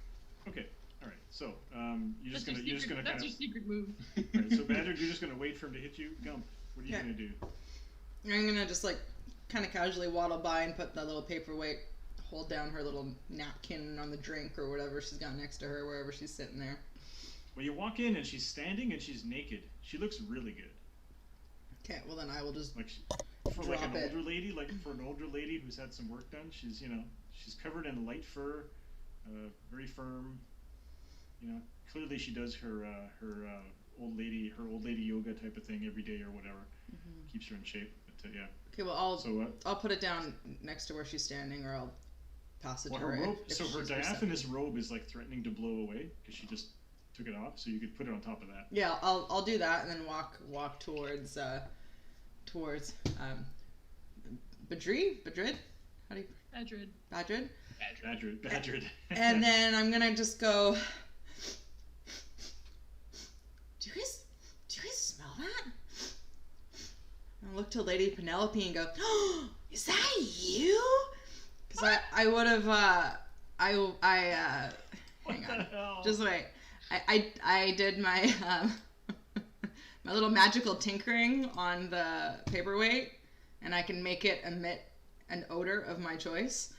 Okay, alright, so, you're just gonna kind of... That's your secret move. Right, so Badger, you're just gonna wait for him to hit you? Gump, what are you gonna do? I'm gonna just, like, kind of casually waddle by and put the little paperweight, hold down her little napkin on the drink or whatever she's got next to her, wherever she's sitting there. Well, you walk in and she's standing and she's naked. She looks really good. Okay, well then I will just like for like an older lady, like for an older lady who's had some work done. She's she's covered in light fur, very firm. You know, clearly she does her old lady yoga type of thing every day or whatever. Mm-hmm. Keeps her in shape. But yeah. Okay, well I'll put it down next to where she's standing, or I'll pass it to her. Her robe, so her diaphanous robe is like threatening to blow away because she just took it off. So you could put it on top of that. Yeah, I'll do that and then walk towards Badrid? How do you... Badrid. And then I'm gonna just go... Do you guys smell that? And I'll look to Lady Penelope and go, oh, is that you? Because I would have, hang on. Just wait. I did my, my little magical tinkering on the paperweight, and I can make it emit an odor of my choice.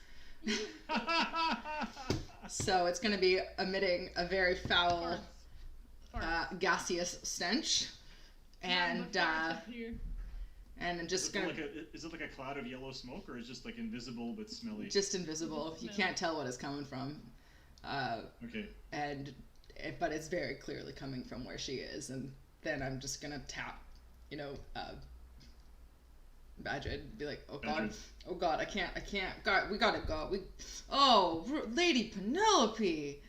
So it's going to be emitting a very foul, gaseous stench, and I'm just going to... Is it like a cloud of yellow smoke, or is it just like invisible but smelly? Just invisible. You can't tell what it's coming from. Okay. But it's very clearly coming from where she is, and then I'm just gonna tap, Badger, and be like, oh god, I can't, God, we gotta go, Lady Penelope.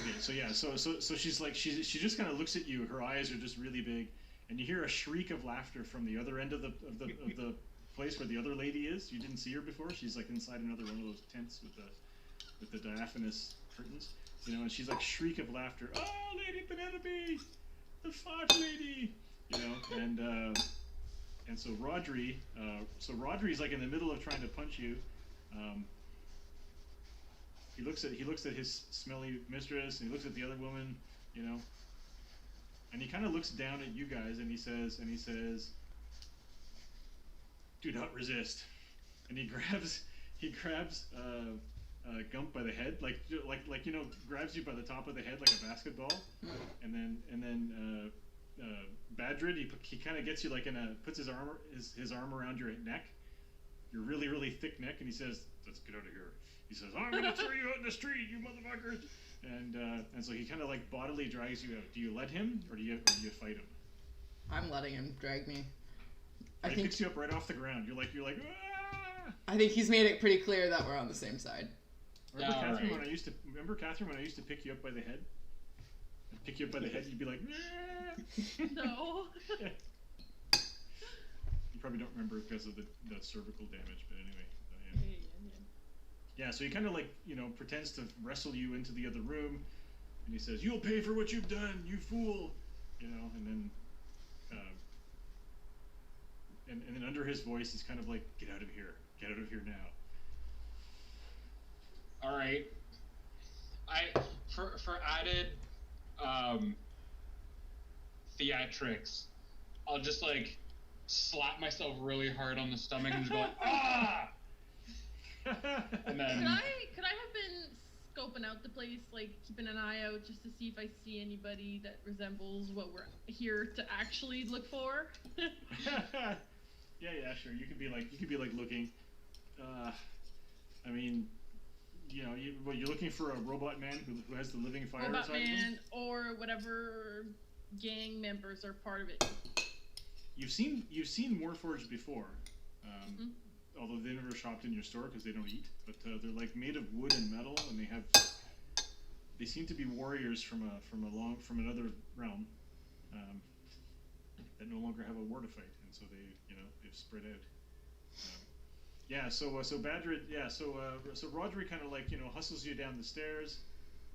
Okay, so yeah, so she's like, she just kind of looks at you. Her eyes are just really big, and you hear a shriek of laughter from the other end of the place where the other lady is. You didn't see her before. She's like inside another one of those tents with the diaphanous curtains. And she's like shriek of laughter. Oh, Lady Penelope, the fart lady. And so Rodri's like in the middle of trying to punch you. He looks at his smelly mistress, and he looks at the other woman, and he kind of looks down at you guys, and he says, "Do not resist." And he grabs Gump by the head, like grabs you by the top of the head like a basketball, and then Badrid, he kind of gets you like puts his arm around your neck, your really really thick neck, and he says, "Let's get out of here." He says, "I'm gonna throw you out in the street, you motherfuckers!" And so he kind of like bodily drags you out. Do you let him, or do you fight him? I'm letting him drag me. He picks you up right off the ground. You're like, ah! I think he's made it pretty clear that we're on the same side. Remember Catherine when I used to pick you up by the head? I'd pick you up by the head, you'd be like, ah! No. Yeah. You probably don't remember because of the cervical damage, but anyway. Yeah, so he kind of like, pretends to wrestle you into the other room, and he says, "You'll pay for what you've done, you fool!" And then, and then under his voice, he's kind of like, "Get out of here now." All right. For added theatrics, I'll just like slap myself really hard on the stomach and just go like, ah. And then could I have been scoping out the place, like keeping an eye out just to see if I see anybody that resembles what we're here to actually look for? Yeah, sure. You could be like looking. I mean, you're looking for a robot man who has the living fire Robot inside of him? Man or whatever gang members are part of it. You've seen Warforged before, Mhm. although they never shopped in your store because they don't eat. But they're like made of wood and metal, and they seem to be warriors from another realm that no longer have a war to fight, and so they've spread out. So Badrid, so Rodri kind of like hustles you down the stairs,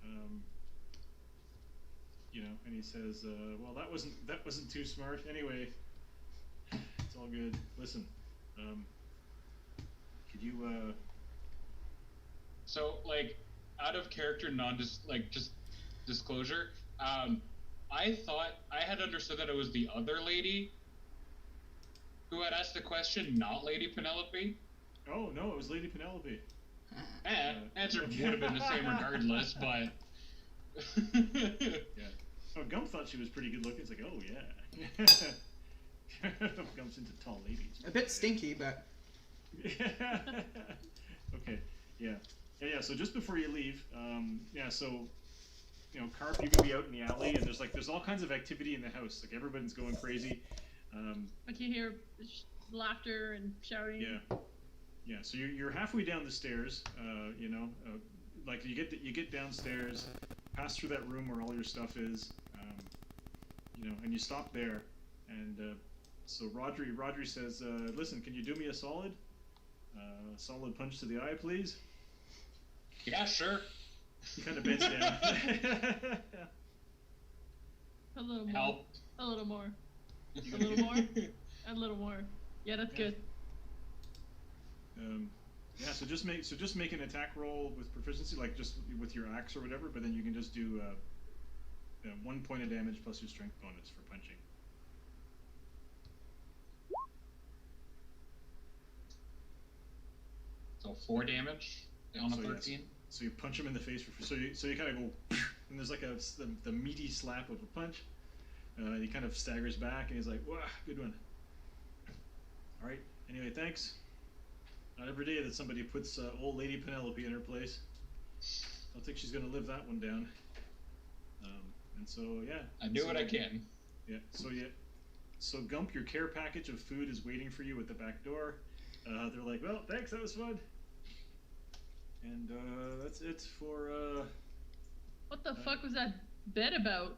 and he says, well, that wasn't too smart. Anyway, it's all good. Listen, could you So, like, out of character, just disclosure, I thought I had understood that it was the other lady who had asked the question, not Lady Penelope. Oh no, it was Lady Penelope. Answer would have been the same regardless, but. Yeah. Oh, Gump thought she was pretty good looking. It's like, oh yeah. Gump's into tall ladies. A bit stinky, but Okay. Yeah. So just before you leave, Carp, you can be out in the alley, and there's all kinds of activity in the house. Like everybody's going crazy. Like you hear laughter and shouting. Yeah. So you're halfway down the stairs. Like you get downstairs, pass through that room where all your stuff is, and you stop there, and so Rodri says, "Listen, can you do me a solid? Solid punch to the eye, please." Yeah, sure. He kind of bends down. A little more. Help. A little more. A little more. A little more. Yeah, that's good. So just make an attack roll with proficiency, like just with your axe or whatever. But then you can just do 1 point of damage plus your strength bonus for punching. So 4 damage on a 13. Yes. So you punch him in the face. So you kind of go, and there's like the meaty slap of a punch. He kind of staggers back, and he's like, "Wow, good one." All right. Anyway, thanks. Not every day that somebody puts old Lady Penelope in her place. I don't think she's gonna live that one down. And so yeah. I do what I can. Yeah. So Gump, your care package of food is waiting for you at the back door. They're like, "Well, thanks, that was fun." And that's it for. What the fuck was that bet about?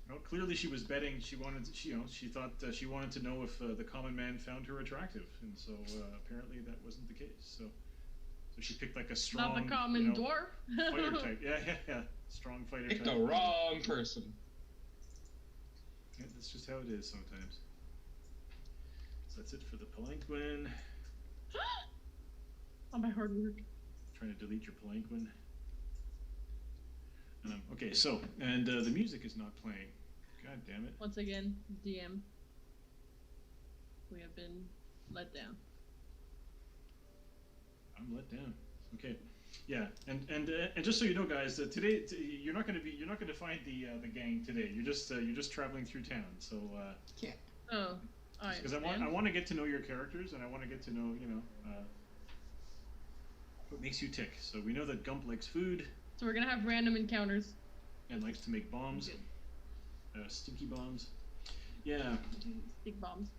Well, clearly she was betting. She thought she wanted to know if the common man found her attractive, and so apparently that wasn't the case. So she picked like a strong. Not the common dwarf. Fighter type. Yeah. Strong fighter Picked type. the wrong person. Yeah, that's just how it is sometimes. So that's it for the palanquin. All my hard work. Trying to delete your palanquin. Okay, so and the music is not playing. God damn it! Once again, DM. We have been let down. I'm let down. Okay, yeah, and just so you know, guys, today you're not going to find the gang today. You're just traveling through town. So yeah. Oh, because I want to get to know your characters, and I want to get to know what makes you tick. So we know that Gump likes food. So we're gonna have random encounters. And likes to make bombs. Stinky bombs. Yeah. Big bombs.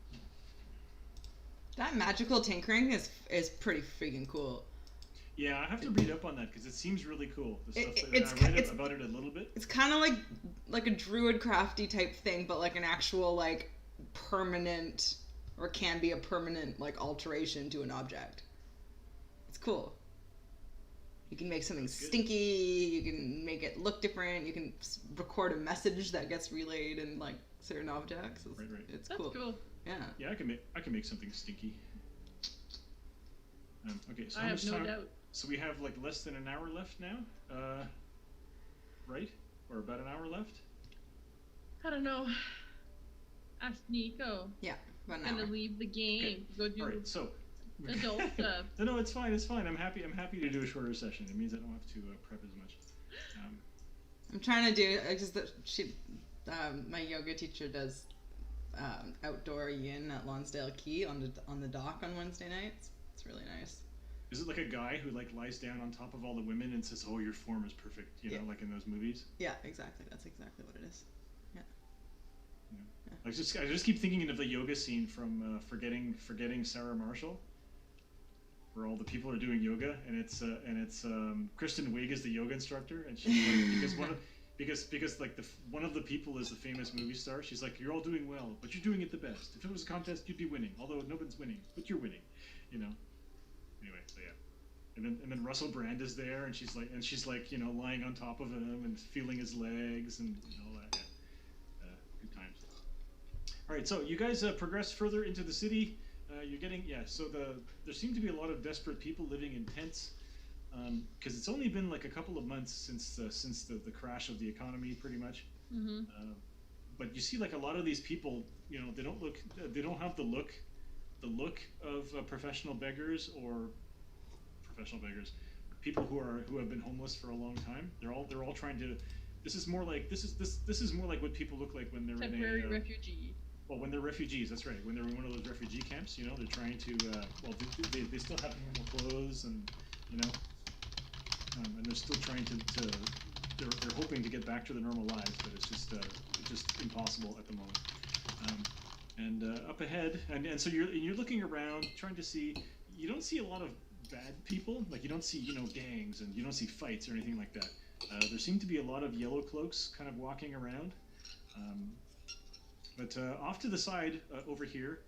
That magical tinkering is pretty freaking cool. Yeah, I have to read up on that because it seems really cool. The stuff It's- I read it's- about it a little bit. It's kind of like a druid crafty type thing, but like an actual like permanent, or can be a permanent like alteration to an object. It's cool. You can make something stinky. You can make it look different. You can record a message that gets relayed in like certain objects. It's, Right. It's That's cool. Yeah. Yeah, I can make something stinky. Okay, so I how have much no time? doubt. So we have like less than an hour left now, right? Or about an hour left? I don't know. Ask Nico. About an Gonna hour. leave the game. Go do All right, so. adult stuff. No, it's fine. It's fine. I'm happy to do a shorter session. It means I don't have to prep as much. I'm trying to do because my yoga teacher does outdoor yin at Lonsdale Quay on the dock on Wednesday nights. It's really nice. Is it like a guy who like lies down on top of all the women and says, "Oh, your form is perfect," you know, Yeah. like in those movies? Yeah, exactly. That's exactly what it is. I just keep thinking of the yoga scene from Forgetting Sarah Marshall, where all the people are doing yoga, and it's Kristen Wiig is the yoga instructor, and she's like, because like one of the people is the famous movie star. She's like, "You're all doing well, but you're doing it the best. If it was a contest, you'd be winning. Although nobody's winning, but you're winning, you know." Anyway, so yeah. And then Russell Brand is there, and she's like, you know, lying on top of him and feeling his legs and all that. Yeah. Good times. All right, so you guys progress further into the city. You're getting So there seem to be a lot of desperate people living in tents, because it's only been like a couple of months since the crash of the economy, pretty much. Mm-hmm. But you see, like a lot of these people, you know, they don't have the look of professional beggars or professional beggars, people who have been homeless for a long time. They're all trying to. This is more like what people look like when they're Temporary in a refugee. Well, when they're refugees, that's right. When they're in one of those refugee camps, you know, they're trying to. They still have normal clothes, and you know, and they're still trying to. They're hoping to get back to their normal lives, but it's just impossible at the moment. Up ahead, and so you're looking around, trying to see. You don't see a lot of bad people, like you don't see, you know, gangs, and you don't see fights or anything like that. There seem to be a lot of yellow cloaks kind of walking around. But off to the side over here,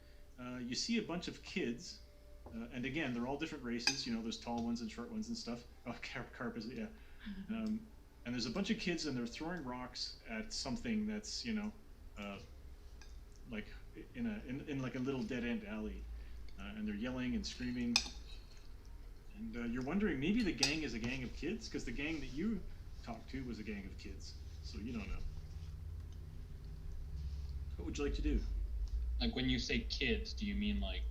you see a bunch of kids, and again, they're all different races. You know, there's tall ones and short ones and stuff. Oh, Carp is, yeah. And there's a bunch of kids, and they're throwing rocks at something that's, you know, like in like a little dead end alley, and they're yelling and screaming. And you're wondering, maybe the gang is a gang of kids, because the gang that you talked to was a gang of kids, so you don't know. What would you like to do? Like, when you say kids, do you mean like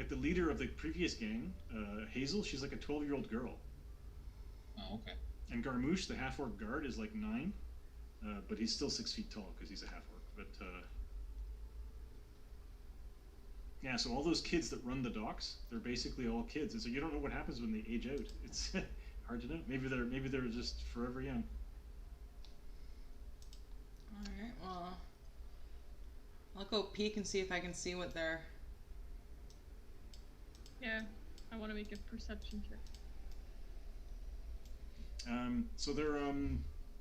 the leader of the previous gang, Hazel? She's like a 12-year-old girl. Oh, okay. And Garmouche, the half-orc guard, is like 9, but he's still 6 feet tall because he's a half-orc. But yeah, so all those kids that run the docks, they're basically all kids, and so you don't know what happens when they age out. It's hard to know. Maybe they're just forever young. All right. Well, I'll go peek and see if I can see what they're. Yeah, I want to make a perception check. So they're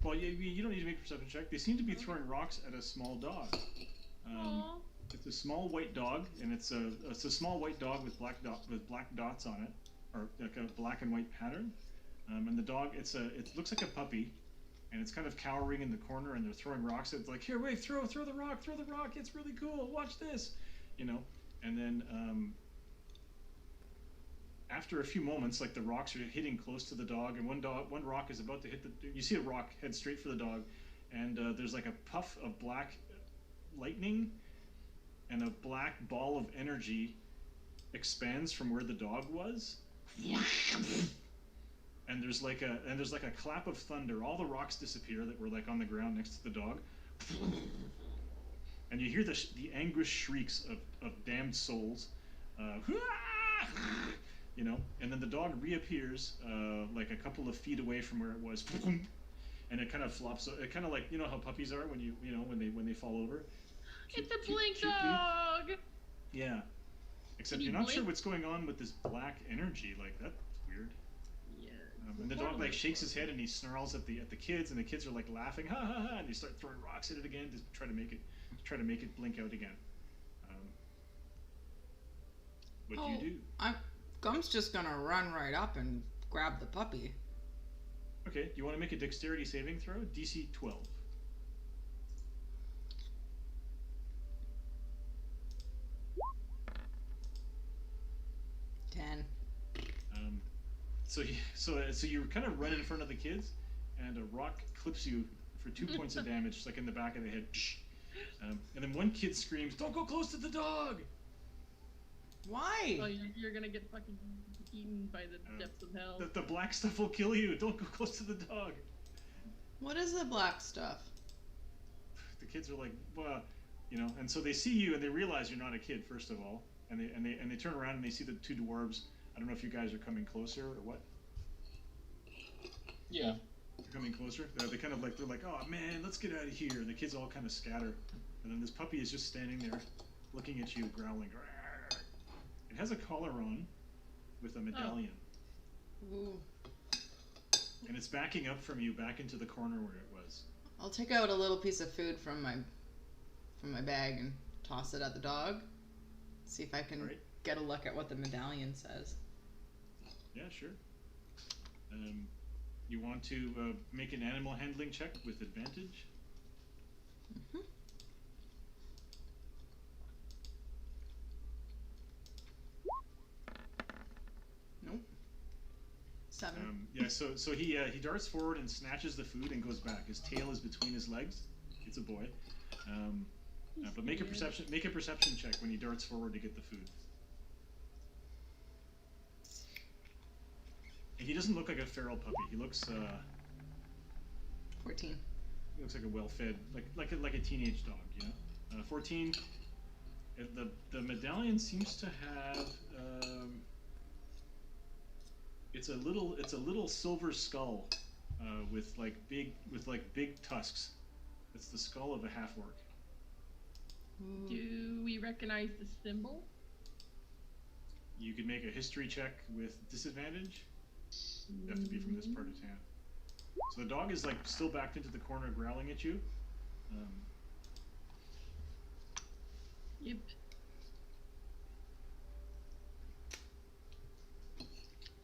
well, you don't need to make a perception check. They seem to be throwing rocks at a small dog. Aww. It's a small white dog, and it's a small white dog with black dots on it, or like a black and white pattern. And the dog, it looks like a puppy, and it's kind of cowering in the corner, and they're throwing rocks. It's like, here, wait, throw the rock, it's really cool. Watch this, you know. And then after a few moments, like the rocks are hitting close to the dog, and one rock is about to hit you see a rock head straight for the dog, and there's like a puff of black lightning, and a black ball of energy expands from where the dog was. And there's like a clap of thunder. All the rocks disappear that were like on the ground next to the dog. And you hear the anguished shrieks of damned souls. You know, and then the dog reappears like a couple of feet away from where it was. And it kind of flops. It kind of like, you know how puppies are when they fall over. It's a blink dog! Yeah. Except Can you you're not sure blink? what's going on with this black energy. Like, that's weird. Yeah. And the dog like shakes his head and he snarls at the kids, and the kids are like laughing, ha ha ha, and they start throwing rocks at it again to try to make it blink out again. What do you do? Gum's just gonna run right up and grab the puppy. Okay, do you want to make a dexterity saving throw? DC 12. So you kind of run in front of the kids, and a rock clips you for 2 points of damage, just like in the back of the head. And then one kid screams, "Don't go close to the dog!" Why? Oh, you're gonna get fucking eaten by the depths of hell. The black stuff will kill you. Don't go close to the dog. What is the black stuff? The kids are like, well, you know, and so they see you and they realize you're not a kid, first of all. and they turn around and they see the two dwarves. I don't know if you guys are coming closer or what. Yeah. They're coming closer. They kind of like, they're like, oh man, let's get out of here. And the kids all kind of scatter, and then this puppy is just standing there, looking at you, growling. It has a collar on, with a medallion, Ooh. and it's backing up from you back into the corner where it was. I'll take out a little piece of food from my bag and toss it at the dog. See if I can Alright. get a look at what the medallion says. Yeah, sure. You want to make an animal handling check with advantage? Hmm. Nope. 7. Yeah, so he darts forward and snatches the food and goes back. His tail is between his legs. It's a boy. But make a perception check when he darts forward to get the food. And he doesn't look like a feral puppy. He looks 14. he looks like a well-fed, like a teenage dog. You know, 14. The medallion seems to have. It's a little silver skull, with big tusks. It's the skull of a half-orc. Ooh. Do we recognize the symbol? You can make a history check with disadvantage. You have to be from this part of town. So the dog is still backed into the corner, growling at you. Yep.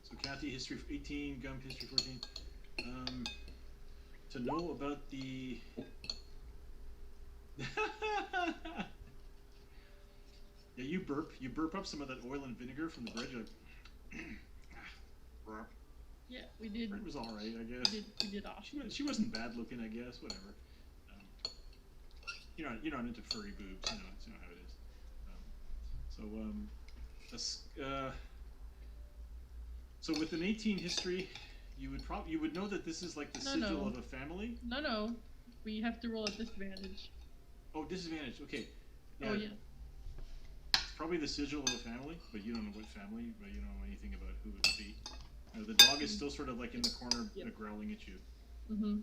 So Kathy, history 18, Gump, history 14. To know about the. Yeah, you burp up some of that oil and vinegar from the bread. You're like, Yeah, we did. bread was all right, I guess. We did awesome. She wasn't bad looking, I guess. Whatever. You're not into furry boobs, you know how it is. So with an 18 history, you would know that this is like the sigil of a family. No. We have to roll at disadvantage. Oh, disadvantage. Okay. Oh yeah. It's probably the sigil of a family, but you don't know what family, but you don't know anything about who it would be. The dog is still sort of like in the corner, growling at you. Mm-hmm.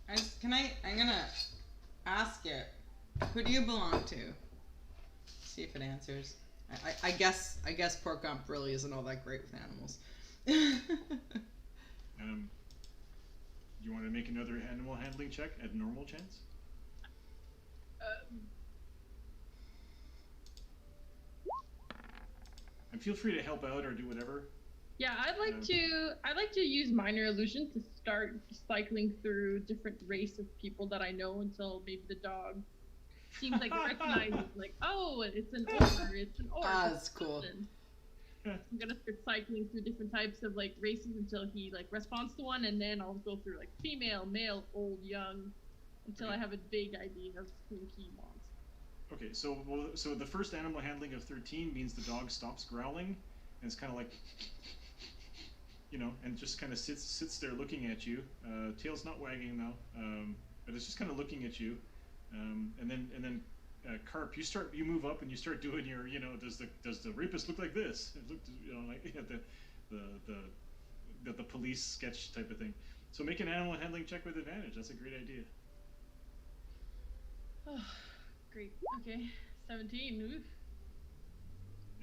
I'm gonna ask it. Who do you belong to? See if it answers. I guess Pork Gump really isn't all that great with animals. You want to make another animal handling check at normal chance? And feel free to help out or do whatever. Yeah, I'd like to use minor illusion to start cycling through different race of people that I know until maybe the dog seems like it recognizes, like, oh, it's an ogre, it's an orc. Ah, that's cool. I'm gonna start cycling through different types of races until he responds to one, and then I'll go through female, male, old, young, until I have a big idea of who he wants. Okay, so the first animal handling of 13 means the dog stops growling, and it's kind of like, and just kind of sits there looking at you. Tail's not wagging though, but it's just kind of looking at you. And then Carp, you move up and you start doing your, does the rapist look like this? It looked, the police sketch type of thing. So make an animal handling check with advantage. That's a great idea. Oh, great. Okay, 17.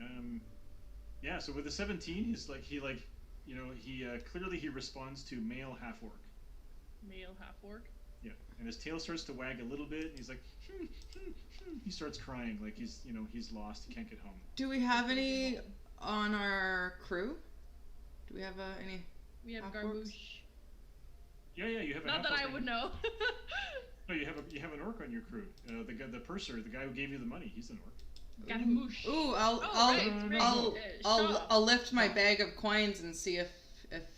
Oof. Yeah. So with the 17, he clearly responds to male half orc. Male half orc. Yeah, and his tail starts to wag a little bit, and he's like, he starts crying like he's lost, he can't get home. Do we have any on our crew? Do we have any? We have half-orcs? Garbouche. Yeah, you have a Not that I would know. No, you have an orc on your crew. The purser, the guy who gave you the money, he's an orc. Garmouche. Ooh, I'll lift my bag of coins and see if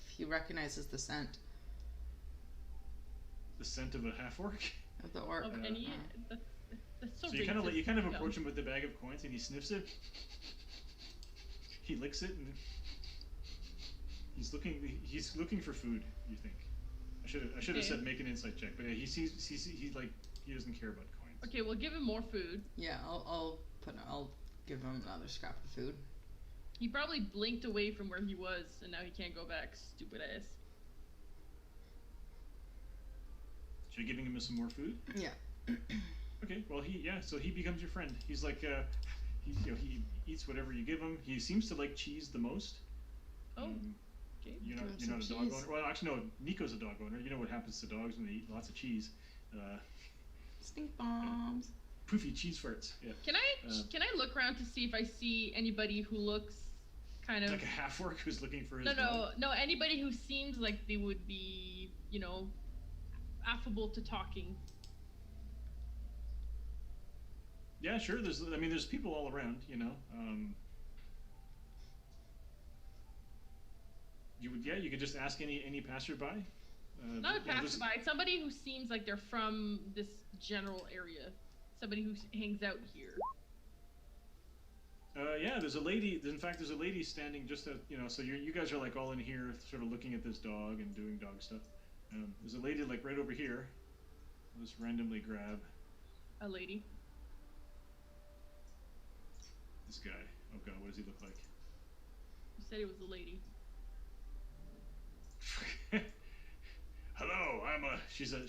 he recognizes the scent The scent of a half orc. of the orc. Of any. That's so So you kind of racist. approach him with the bag of coins, and he sniffs it. He licks it, and he's looking for food. You think? I should have said make an insight check, but yeah, he doesn't care about coins. Okay, we'll give him more food. Yeah, I'll give him another scrap of food. He probably blinked away from where he was, and now he can't go back. Stupid ass. Should I giving him some more food? Yeah. Okay, well so he becomes your friend. He's like he eats whatever you give him. He seems to like cheese the most. Oh, okay. You're Give him not some a dog cheese. owner. Well, actually no, Nico's a dog owner. You know what happens to dogs when they eat lots of cheese. Stink bombs. Poofy cheese farts. Yeah. Can I look around to see if I see anybody who looks kind of Like a half orc who's looking for his dog. no, anybody who seems like they would be, affable to talking. Yeah, sure. There's people all around, you could just ask any passerby. Not a there's- passerby, somebody who seems like they're from this general area. Somebody who hangs out here. Yeah, there's a lady. In fact, there's a lady standing just at So you guys are like all in here, sort of looking at this dog and doing dog stuff. There's a lady like right over here. I'll just randomly grab A lady. this guy. Oh god, what does he look like? You said it was a lady. Hello, she's a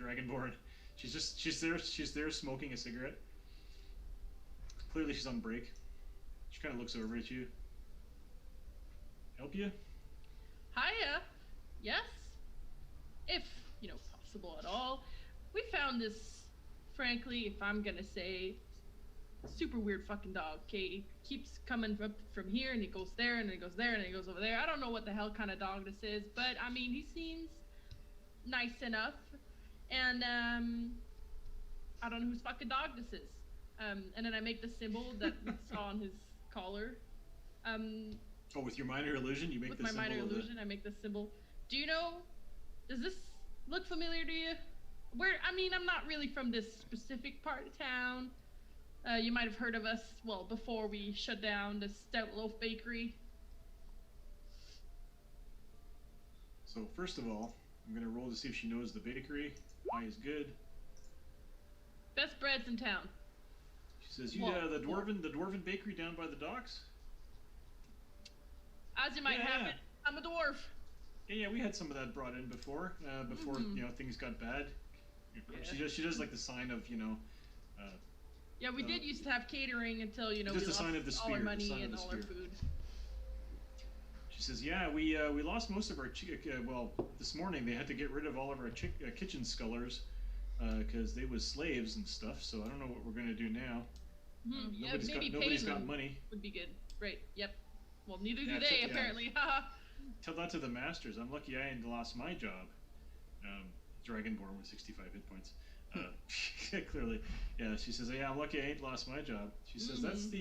dragonborn. She's there smoking a cigarette. Clearly she's on break. She kind of looks over at you. Help you? Hiya. Yes? If, possible at all. We found this, frankly, if I'm gonna say, super weird fucking dog, okay? He keeps coming up from here, and he goes there, and he goes there, and he goes over there. I don't know what the hell kind of dog this is, but, he seems nice enough. And, I don't know whose fucking dog this is. And then I make the symbol that we saw on his collar. Oh, with your minor illusion, you make With the my symbol minor of the- illusion, I make this symbol. Do you know? Does this look familiar to you? I'm not really from this specific part of town. You might have heard of us, before we shut down the Stout Loaf Bakery. So first of all, I'm gonna roll to see if she knows the bakery. High is good. Best breads in town. She says, Well, the dwarven bakery down by the docks? As you might Yeah. have it, I'm a dwarf. Yeah, we had some of that brought in before things got bad. Yeah. She does like the sign of, Yeah, we did used to have catering until, we Just the lost sign of the all spear, our the money sign of and the all our spear. food. She says, yeah, we lost most of our this morning they had to get rid of all of our kitchen scullers because they was slaves and stuff, so I don't know what we're going to do now. Yeah, Nobody's maybe nobody's pay got them money. would be good. Right, yep. Well, neither Yeah, do they, yeah. apparently. Haha. Tell that to the masters. I'm lucky I ain't lost my job. Dragonborn with 65 hit points. Clearly. Yeah, she says, yeah, I'm lucky I ain't lost my job. She says, that's the,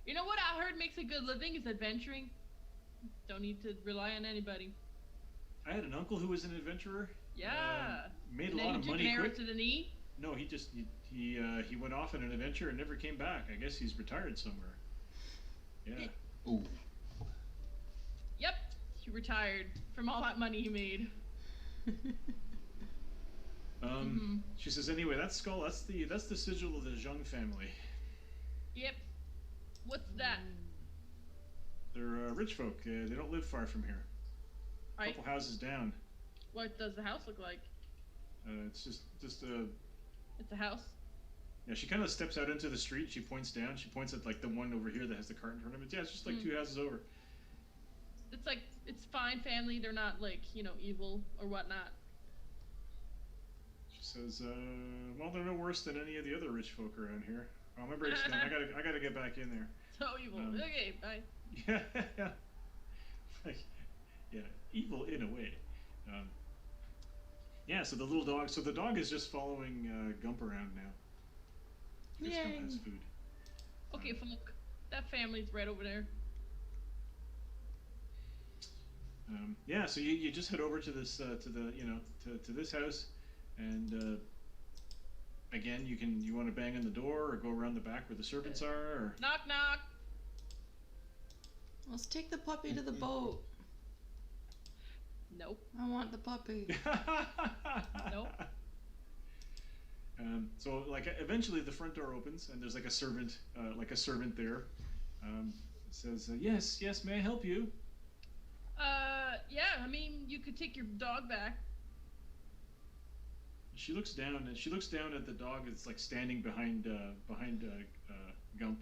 You know what I heard makes a good living is adventuring. Don't need to rely on anybody. I had an uncle who was an adventurer. Yeah. Made And a then lot he of took money an arrow quick. to the knee. No, he went off on an adventure and never came back. I guess he's retired somewhere. Yeah. Ooh. Yep. He retired from all that money he made. She says, anyway, that skull, that's the sigil of the Zheng family. Yep. What's that? They're rich folk. They don't live far from here. A Right. couple houses down. What does the house look like? It's just It's a house. yeah. She kind of steps out into the street. She points down. She points at like the one over here that has the cart in front of it. Yeah, it's just like two houses over. It's fine family. They're not like, evil or whatnot. She says, well, they're no worse than any of the other rich folk around here. Oh, my break's done. I gotta get back in there. So evil. Okay, bye. Yeah. Like, yeah, evil in a way. Yeah, so the little dog. So the dog is just following Gump around now. Because Gump has food. Okay, folk. That family's right over there. Yeah, so you just head over to this to this house, and again you want to bang on the door or go around the back where the servants are, or Knock knock. Let's take the puppy to the boat. Nope. I want the puppy. Nope. So like eventually the front door opens and there's like a servant there. Says, yes, may I help you? Yeah, I mean, you could take your dog back. She looks down at the dog that's like standing behind Gump,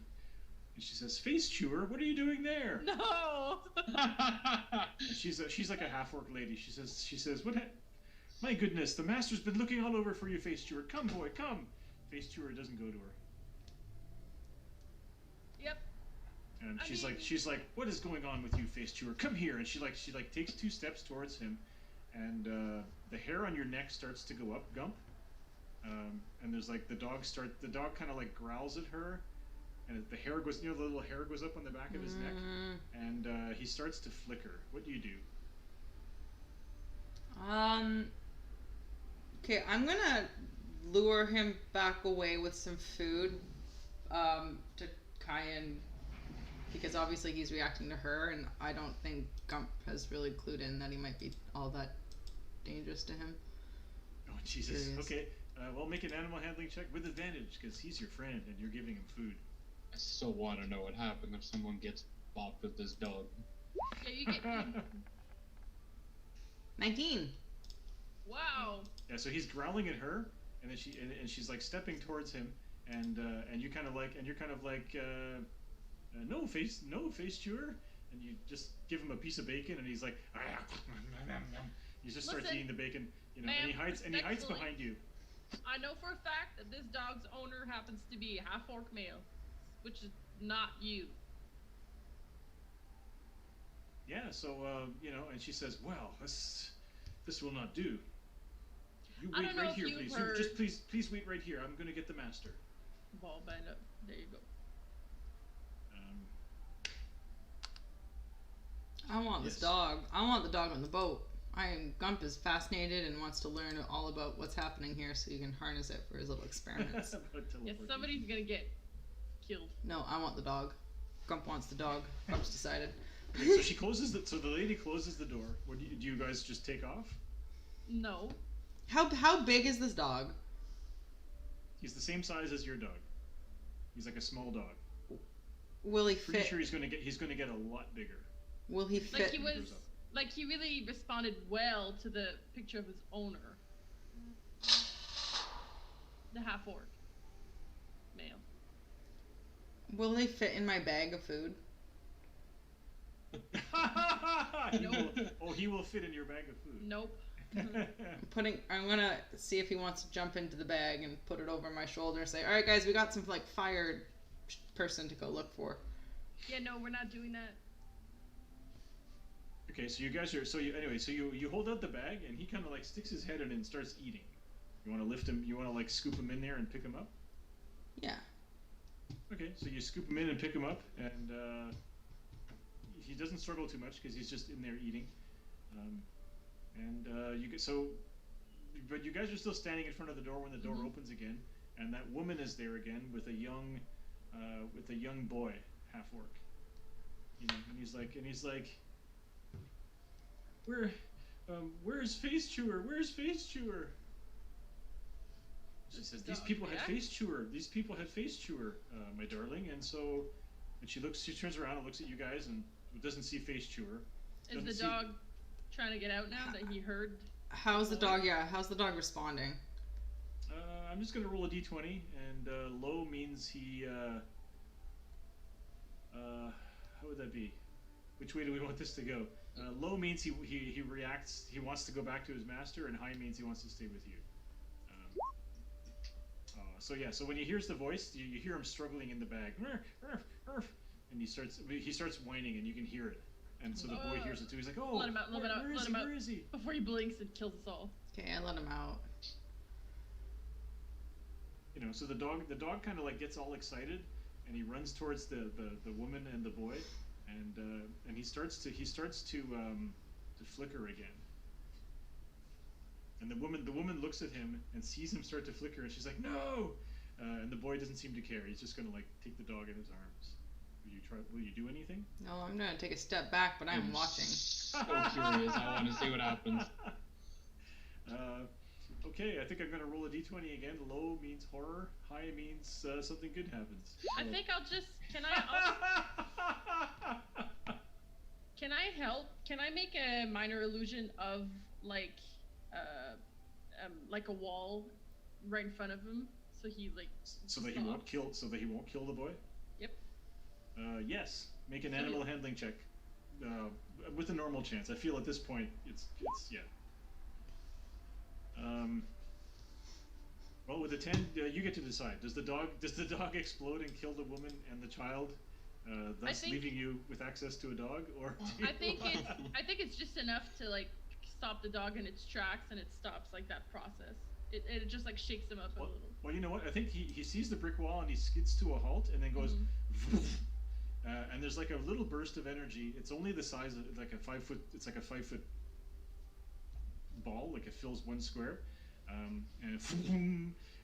and she says, "Face chewer, what are you doing there?" No! And she's like a half orc lady. She says, "What? My goodness, the master's been looking all over for you, face chewer. Come, boy, come." Face chewer doesn't go to her. Yep. And she's like, "What is going on with you, face chewer? Come here." And she takes 2 steps towards him, and the hair on your neck starts to go up, Gump. And there's like the dog kind of like growls at her, and the hair goes, the little hair goes up on the back of his neck, and he starts to flicker. What do you do? Okay, I'm gonna lure him back away with some food, to Kyan, because obviously he's reacting to her, and I don't think Gump has really clued in that he might be all that dangerous to him. Oh, Jesus. Curious. Okay. Well, make an animal handling check with advantage, because he's your friend and you're giving him food. I so want to know what happened if someone gets bopped with this dog. Yeah, you get... 19. Wow. Yeah, so he's growling at her, and then she's like stepping towards him, and you're kind of like, no face chewer, and you just give him a piece of bacon, and he's like, he just starts Listen, eating the bacon, and ma'am, he hides behind you. I know for a fact that this dog's owner happens to be a half-orc male, which is not you. Yeah, so and she says, "Well, this will not do. You I wait don't know right if here, you've please. heard- You just please wait right here. I'm going to get the master." Ball band up. There you go. I want this Yes. dog. I want the dog on the boat. Gump is fascinated and wants to learn all about what's happening here, so you can harness it for his little experiments. About Yeah, teleportation. somebody's gonna get killed. No, I want the dog. Gump wants the dog. Gump's decided. Okay, so she closes so the lady closes the door. What do you guys just take off? No. How big is this dog? He's the same size as your dog. He's like a small dog. Will he Pretty fit? sure he's gonna get a lot bigger. Will he Like fit? he was, like he really responded well to the picture of his owner. The half-orc male. Will they fit in my bag of food? He will fit in your bag of food. Nope. I'm gonna see if he wants to jump into the bag and put it over my shoulder and say, "All right, guys, we got some like fired person to go look for." Yeah, no, we're not doing that. Okay, so you guys are you hold out the bag and he kind of like sticks his head in and starts eating. You want to lift him? You want to like scoop him in there and pick him up? Yeah. Okay, so you scoop him in and pick him up, and he doesn't struggle too much because he's just in there eating. But you guys are still standing in front of the door when the door opens again, and that woman is there again with a young boy, half orc. And he's like, where's Face Chewer? Where's Face Chewer? She says, "These people had Face Chewer. These people had Face Chewer, my darling." And she turns around and looks at you guys and doesn't see Face Chewer. Is the dog trying to get out now that he heard? How's the dog? Yeah, how's the dog responding? I'm just gonna roll a d20, and low means he. How would that be? Which way do we want this to go? Low means he reacts. He wants to go back to his master, and high means he wants to stay with you. So when he hears the voice, you hear him struggling in the bag, and he starts whining, and you can hear it. And so the boy hears it too. He's like, "Oh, let him out, where is he? Before he blinks and kills us all. Okay, I let him out. So the dog kind of like gets all excited, and he runs towards the woman and the boy, and he starts to flicker again. And the woman looks at him and sees him start to flicker, and she's like, "No!" And the boy doesn't seem to care. He's just gonna like take the dog in his arms. Will you do anything? No, I'm gonna take a step back, but I'm watching. So curious. I want to see what happens. Okay, I think I'm gonna roll a d20 again. Low means horror. High means something good happens. I think I'll just. Can I help? Can I make a minor illusion of like a wall right in front of him, so he like. So that he won't kill. So that he won't kill the boy. Yep. Yes. Make an animal handling check. With a normal chance. I feel at this point it's yeah. Well, with a 10, you get to decide. Does the dog explode and kill the woman and the child, thus leaving you with access to a dog, or? I think it's just enough to like stop the dog in its tracks, and it stops like that process. It just like shakes him up a little. Well, you know what? I think he sees the brick wall and he skids to a halt and then goes. And there's like a little burst of energy. It's only the size of like a 5 foot. It's like a 5 foot ball. Like it fills one square, and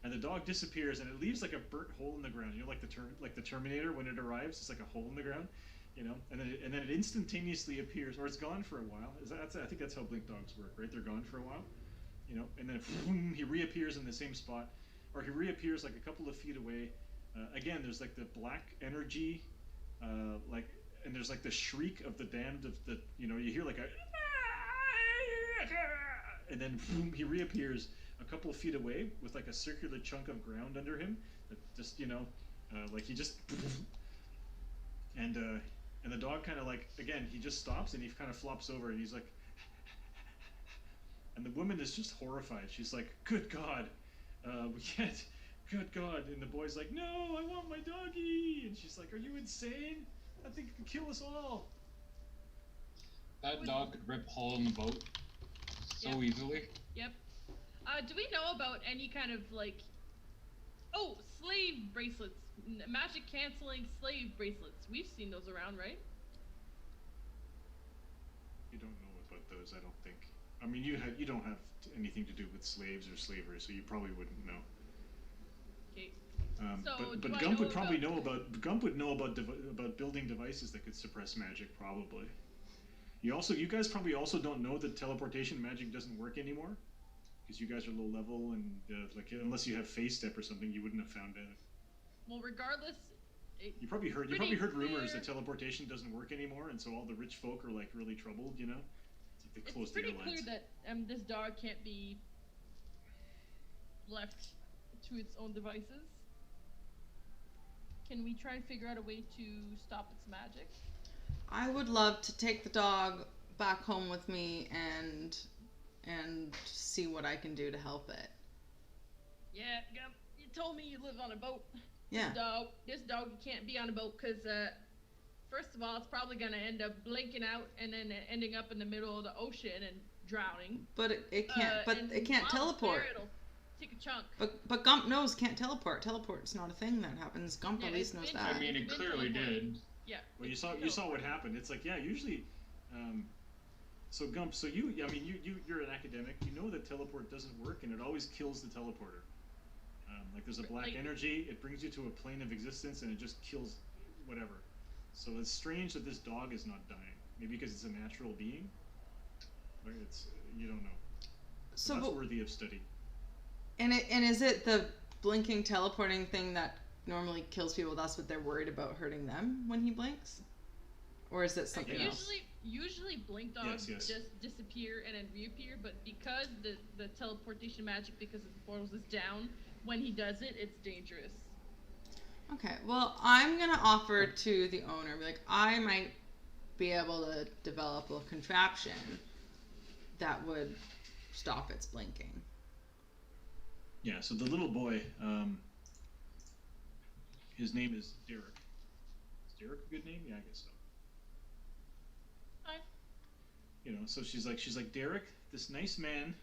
the dog disappears and it leaves like a burnt hole in the ground. You know, like the Terminator when it arrives, it's like a hole in the ground. You know, and then it instantaneously appears, or it's gone for a while. I think that's how blink dogs work, right? They're gone for a while. You know, and then he reappears in the same spot, or he reappears like a couple of feet away. Again, there's like the black energy. And there's like the shriek of the damned of the, you know, you hear like a, and then he reappears a couple of feet away with like a circular chunk of ground under him that just, you know, like he just, and the dog kind of like, again, he just stops and he kind of flops over and he's like, and the woman is just horrified. She's like, good God, we can't. Good God. And the boy's like, no, I want my doggy. And she's like, are you insane? I think it could kill us all. That dog could rip a hole in the boat so easily. Yep. Do we know about any kind of like... Oh, slave bracelets. Magic canceling slave bracelets. We've seen those around, right? You don't know about those, I don't think. I mean, you don't have anything to do with slaves or slavery, so you probably wouldn't know. But Gump would probably know about about building devices that could suppress magic. Probably. You guys probably also don't know that teleportation magic doesn't work anymore, because you guys are low level and like unless you have phase step or something, you wouldn't have found out. Well, regardless. You probably heard rumors that teleportation doesn't work anymore, and so all the rich folk are like really troubled. You know, it's like they close the airlines. It's pretty clear that this dog can't be left to its own devices. Can we try and figure out a way to stop its magic? I would love to take the dog back home with me and see what I can do to help it. Yeah, Gump, you told me you live on a boat. Yeah. This dog can't be on a boat because, first of all, it's probably going to end up blinking out and then ending up in the middle of the ocean and drowning. But it can't. It can't teleport. It'll take a chunk. But Gump knows can't teleport. Teleport's not a thing that happens. Gump at least knows that. I mean, it clearly did. Yeah. Well, you saw what happened. It's like, yeah, usually. So Gump, you're an academic. You know that teleport doesn't work, and it always kills the teleporter. Like there's a black energy. It brings you to a plane of existence, and it just kills whatever. So it's strange that this dog is not dying. Maybe because it's a natural being. Or it's you don't know. So that's worthy of study. And is it the blinking teleporting thing that normally kills people? That's what they're worried about hurting them when he blinks, or is it something else? Usually blink dogs just disappear and then reappear, but because the teleportation magic because of the portals is down, when he does it, it's dangerous. Okay, well, I'm gonna offer to the owner, be like, I might be able to develop a contraption that would stop its blinking. Yeah, so the little boy, his name is Derek. Is Derek a good name? Yeah, I guess so. Hi. You know, so she's like, Derek, this nice man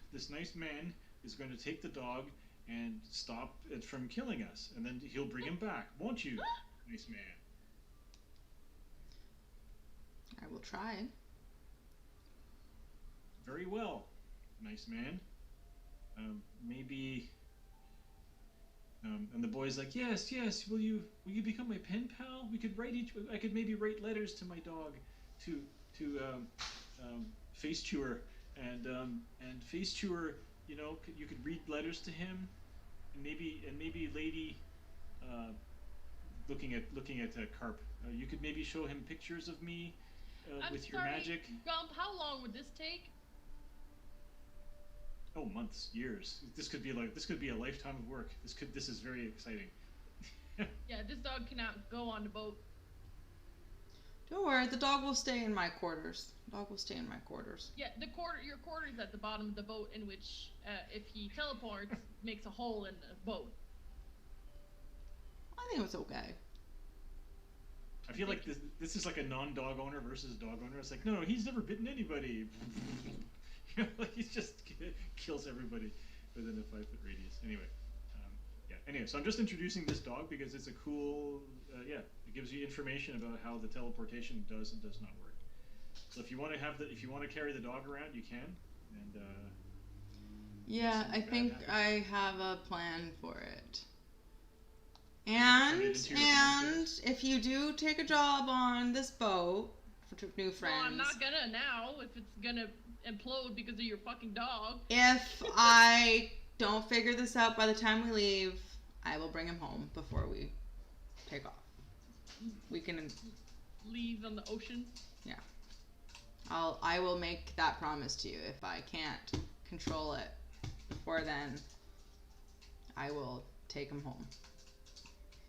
is going to take the dog and stop it from killing us, and then he'll bring him back, won't you, nice man? I will try. Very well, nice man. Maybe. And the boy's like, yes. Will you become my pen pal? I could maybe write letters to my dog, to Face Chewer, and Face Chewer you know, you could read letters to him, and maybe Lady, uh, looking at Carp. You could maybe show him pictures of me I'm with your sorry, magic. Gump, how long would this take? Oh, months, years. This could be a lifetime of work. This is very exciting. Yeah, this dog cannot go on the boat. Don't worry, the dog will stay in my quarters. Dog will stay in my quarters. Yeah, your quarters at the bottom of the boat, in which, if he teleports, makes a hole in the boat. I think it was okay. I feel like this is like a non-dog owner versus dog owner. It's like, no, he's never bitten anybody. Like he just kills everybody within a 5-foot radius. Anyway, yeah. Anyway, so I'm just introducing this dog because it's a cool, yeah. It gives you information about how the teleportation does and does not work. So if you want to carry the dog around, you can. And yeah, I think habits. I have a plan for it. Turn it And into your own if you do take a job on this boat for new friends, No, I'm not gonna now, if it's gonna implode because of your fucking dog. if I don't figure this out by the time we leave, I will bring him home before we take off. We can. Leave on the ocean. I will make that promise to you. If I can't control it before then, I will take him home.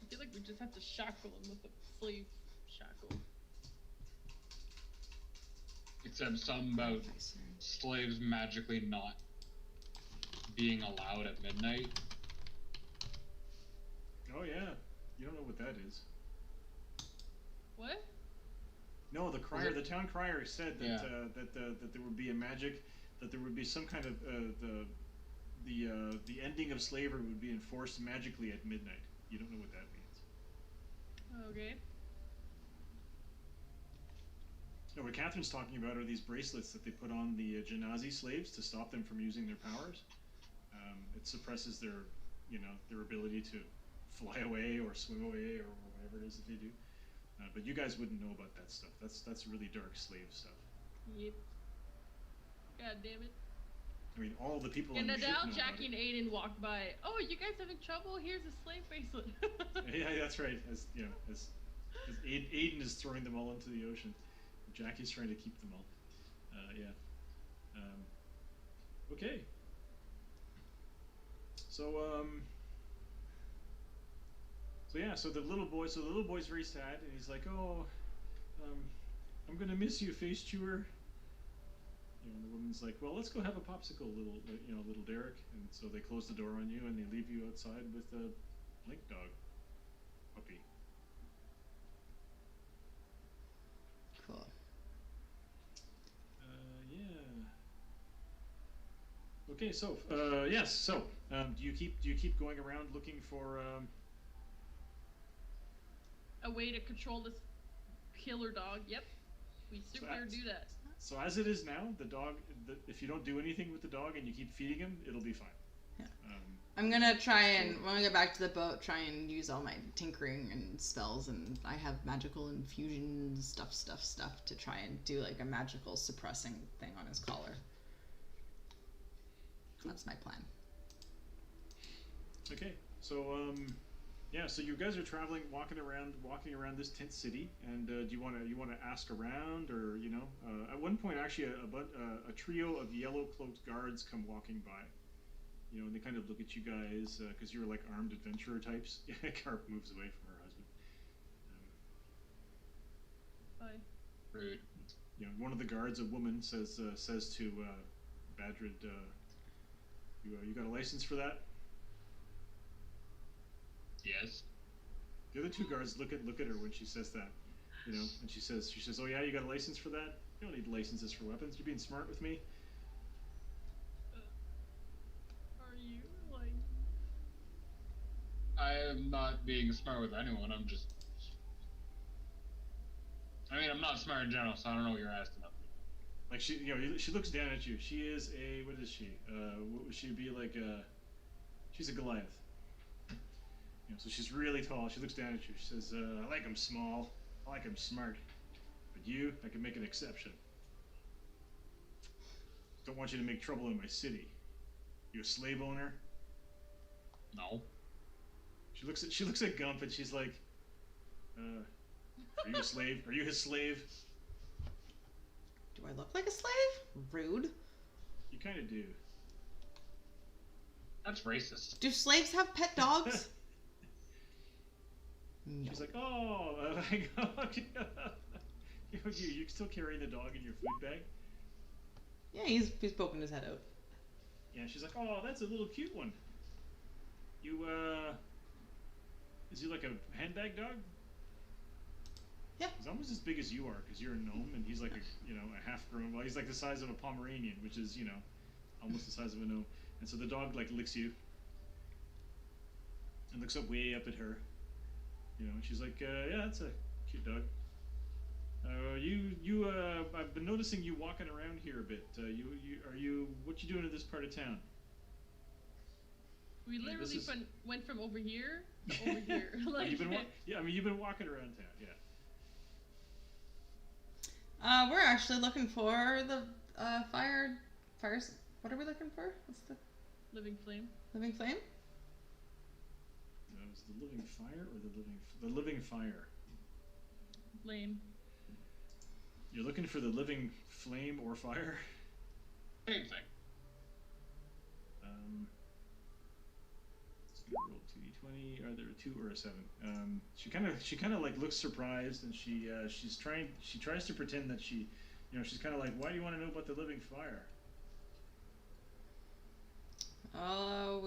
I feel like we just have to shackle him with a slave shackle. Except something about slaves magically not being allowed at midnight. oh yeah, you don't know what that is. What? No, the town crier said that Yeah. that there would be a magic, that there would be some kind of the ending of slavery would be enforced magically at midnight. You don't know what that means. Okay. No, what Catherine's talking about are these bracelets that they put on the Genazi slaves to stop them from using their powers. It suppresses their ability to fly away or swim away or whatever it is that they do. But you guys wouldn't know about that stuff. That's really dark slave stuff. Yep. God damn it. I mean, all the people on And your ship now know Jackie about and Aiden walk by. Oh, you guys having trouble? Here's a slave bracelet. it. Yeah, that's right. As Aiden is throwing them all into the ocean, Jackie's trying to keep them all. Yeah. Okay. So the little boy's very sad, and he's like, "Oh, I'm gonna miss you, face chewer." And the woman's like, "Well, let's go have a popsicle, little Derek." And so they close the door on you, and they leave you outside with a Link dog puppy. Cool. Yeah. Okay, so yes. So, do you keep going around looking for? A way to control this killer dog. Yep. We super that's- do that. So as it is now, the dog. If you don't do anything with the dog and you keep feeding him, it'll be fine. Yeah. Um, I'm gonna try and, when we get back to the boat, try and use all my tinkering and spells, and I have magical infusion stuff to try and do like a magical suppressing thing on his collar. That's my plan. Okay, so yeah, so you guys are traveling, walking around this tent city, and do you want to ask around, or at one point actually a trio of yellow cloaked guards come walking by, and they kind of look at you guys because you're like armed adventurer types. Carp moves away from her husband. Bye. Rude. One of the guards, a woman, says to Badrid, you got a license for that? Yes. The other two guards look at her when she says that, and she says, "Oh yeah, you got a license for that? You don't need licenses for weapons. You're being smart with me." Are you like? I am not being smart with anyone. I'm just. I mean, I'm not smart in general, so I don't know what you're asking of me. Like she looks down at you. She is what is she? What would she be like? She's a Goliath. So she's really tall. She looks down at you. She says, "I like him small. I like him smart. But you, I can make an exception. Don't want you to make trouble in my city. You a slave owner? No. She looks at Gump and she's like, are you a slave? Are you his slave? Do I look like a slave? Rude. You kind of do. That's racist. Do slaves have pet dogs? No. She's like, oh, my God. You still carrying the dog in your food bag? Yeah, he's poking his head out. Yeah, she's like, oh, that's a little cute one. You, is he like a handbag dog? Yeah. He's almost as big as you are, because you're a gnome, and he's like a half-grown. Well, he's like the size of a Pomeranian, which is, almost the size of a gnome. And so the dog like licks you, and looks up way up at her. And she's like, yeah, that's a cute dog. I've been noticing you walking around here a bit. What you doing in this part of town? We Like, literally this is- went from over here to over here. Like, You've been you've been walking around town, yeah. We're actually looking for the fires. What are we looking for? What's the living flame. living flame? Was the living fire or the living fire? Flame. You're looking for the living flame or fire? Same thing. Let's go roll 2d20. Are there a 2 or a 7? She kind of like looks surprised, and she tries to pretend that she's kind of like, why do you want to know about the living fire? I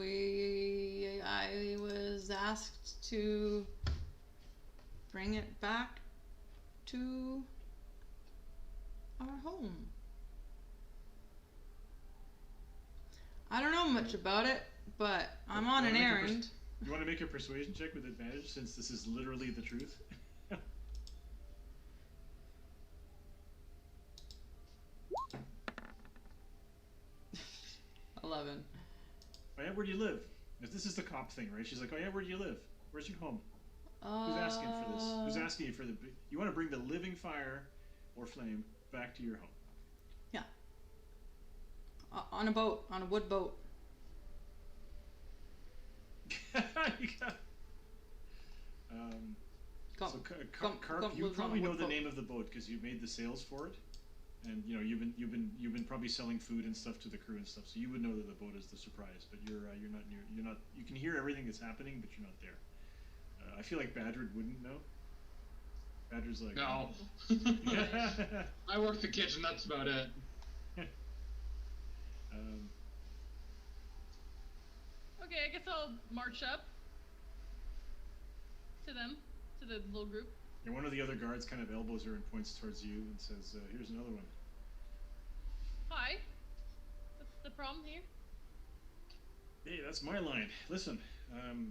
was asked to bring it back to our home. I don't know much about it, but I'm on an errand. You want to make a persuasion check with advantage, since this is literally the truth? 11. Oh yeah, where do you live? If this is the cop thing, right? She's like, oh yeah, where do you live? Where's your home? Who's asking for this? Who's asking you for the? You want to bring the living fire or flame back to your home? Yeah. On a boat, on a wood boat. So Carp, you probably know the name of the boat because you made the sales for it, and you've been probably selling food and stuff to the crew and stuff. So you would know that the boat is the surprise, but you're not near. You're not. You can hear everything that's happening, but you're not there. I feel like Badred wouldn't know. Badger's like, No. Yeah. I work the kitchen, that's about it. Okay, I guess I'll march up to them, to the little group. And one of the other guards kind of elbows her and points towards you and says, here's another one. Hi. What's the problem here? Hey, that's my line. Listen,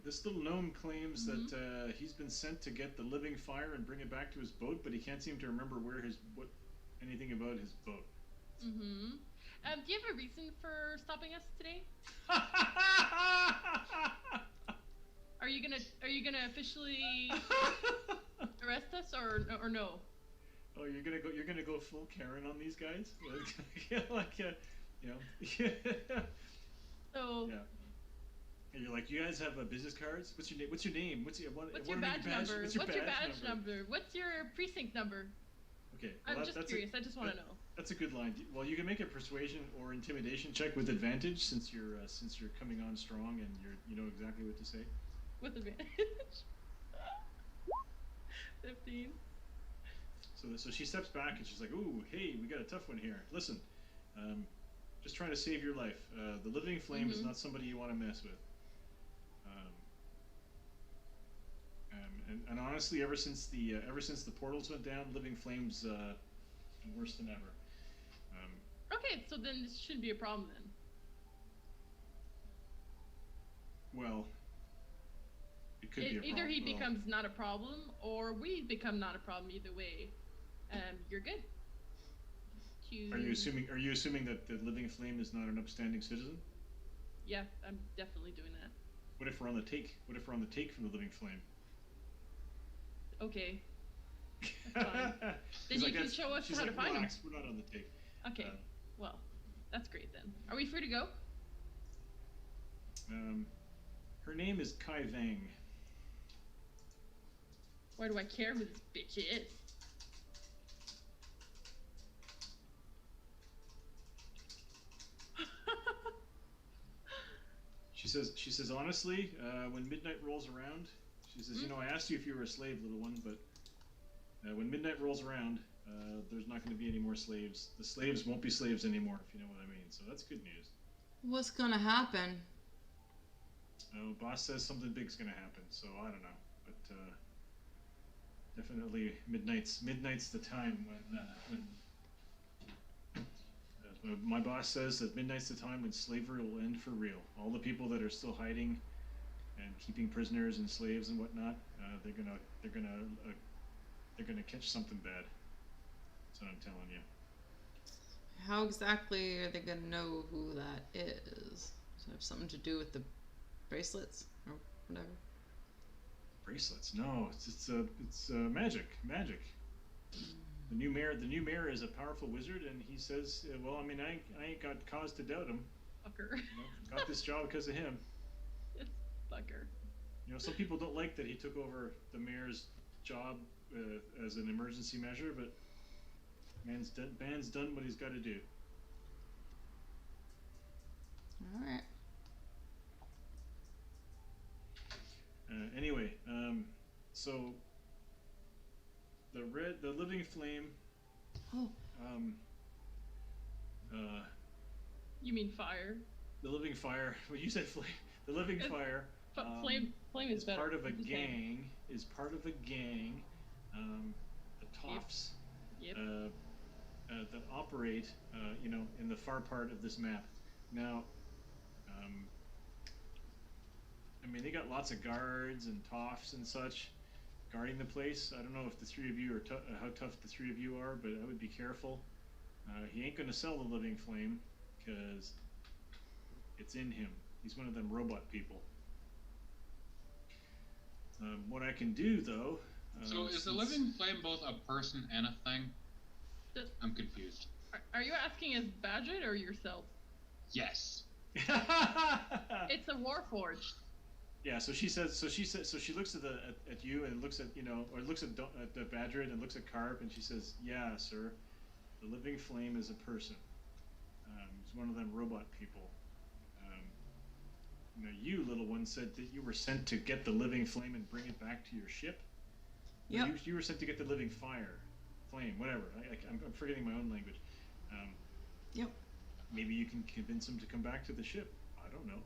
this little gnome claims that he's been sent to get the living fire and bring it back to his boat, but he can't seem to remember anything about his boat. Mm-hmm. Do you have a reason for stopping us today? Are you gonna officially arrest us or no? Oh, you're gonna go full Karen on these guys? So. Yeah. And you're like, you guys have business cards? What's your name? What's your name? What's your badge number? What's your badge number? What's your precinct number? Okay. Well, I'm just curious. I just want to know. That's a good line. Well, you can make a persuasion or intimidation check with advantage since you're coming on strong and you know exactly what to say. With advantage. 15. So she steps back and she's like, "Ooh, hey, we got a tough one here. Listen, just trying to save your life. The living flame is not somebody you want to mess with. And honestly, ever since the portals went down, living flames been worse than ever. Okay, so then this shouldn't be a problem then. Well, it could be a problem. Either he becomes not a problem, or we become not a problem. Either way, you're good. Are you assuming that the living flame is not an upstanding citizen? Yeah, I'm definitely doing that. What if we're on the take? What if we're on the take from the living flame? Okay. That's fine. Then you can show us how to find them. We're not on the take. Okay. Well, that's great then. Are we free to go? Her name is Kai Vang. Why do I care who this bitch is? She says honestly, when midnight rolls around, she says, you know, I asked you if you were a slave, little one, but when midnight rolls around, there's not going to be any more slaves. The slaves won't be slaves anymore, if you know what I mean. So that's good news. What's gonna happen? Oh, boss says something big's going to happen, so I don't know, but definitely midnight's the time when my boss says that midnight's the time when slavery will end for real. All the people that are still hiding and keeping prisoners and slaves and whatnot, they're gonna catch something bad. That's what I'm telling you. How exactly are they gonna know who that is? Does it have something to do with the bracelets or whatever? Bracelets? No, it's magic. The new mayor is a powerful wizard, and he says, well, I mean, I ain't got cause to doubt him. Fucker. You know, got this job because of him. This fucker. You know, some people don't like that he took over the mayor's job as an emergency measure, but man's done what he's got to do. All right. Anyway, so the living flame. Oh. You mean fire? The living fire. Well, you said flame. The living fire. Flame is better. Part of a gang. Is part of a gang. The Toffs. Yep. That operate, you know, in the far part of this map. Now, I mean, they got lots of guards and Toffs and such guarding the place. I don't know if the three of you are how tough the three of you are, but I would be careful. He ain't gonna sell the living flame because it's in him. He's one of them robot people. What I can do though. So is the living flame both a person and a thing? I'm confused. Are you asking as Badget or yourself? Yes. It's a Warforged. Yeah, so she looks at you and looks at, you know, or looks at the Badger and looks at Carp, and she says, "Yeah, sir, the living flame is a person. It's one of them robot people. You know, you little one said that you were sent to get the living flame and bring it back to your ship. Yep. You were sent to get the living flame, whatever. I'm forgetting my own language. Yep. Maybe you can convince him to come back to the ship. I don't know.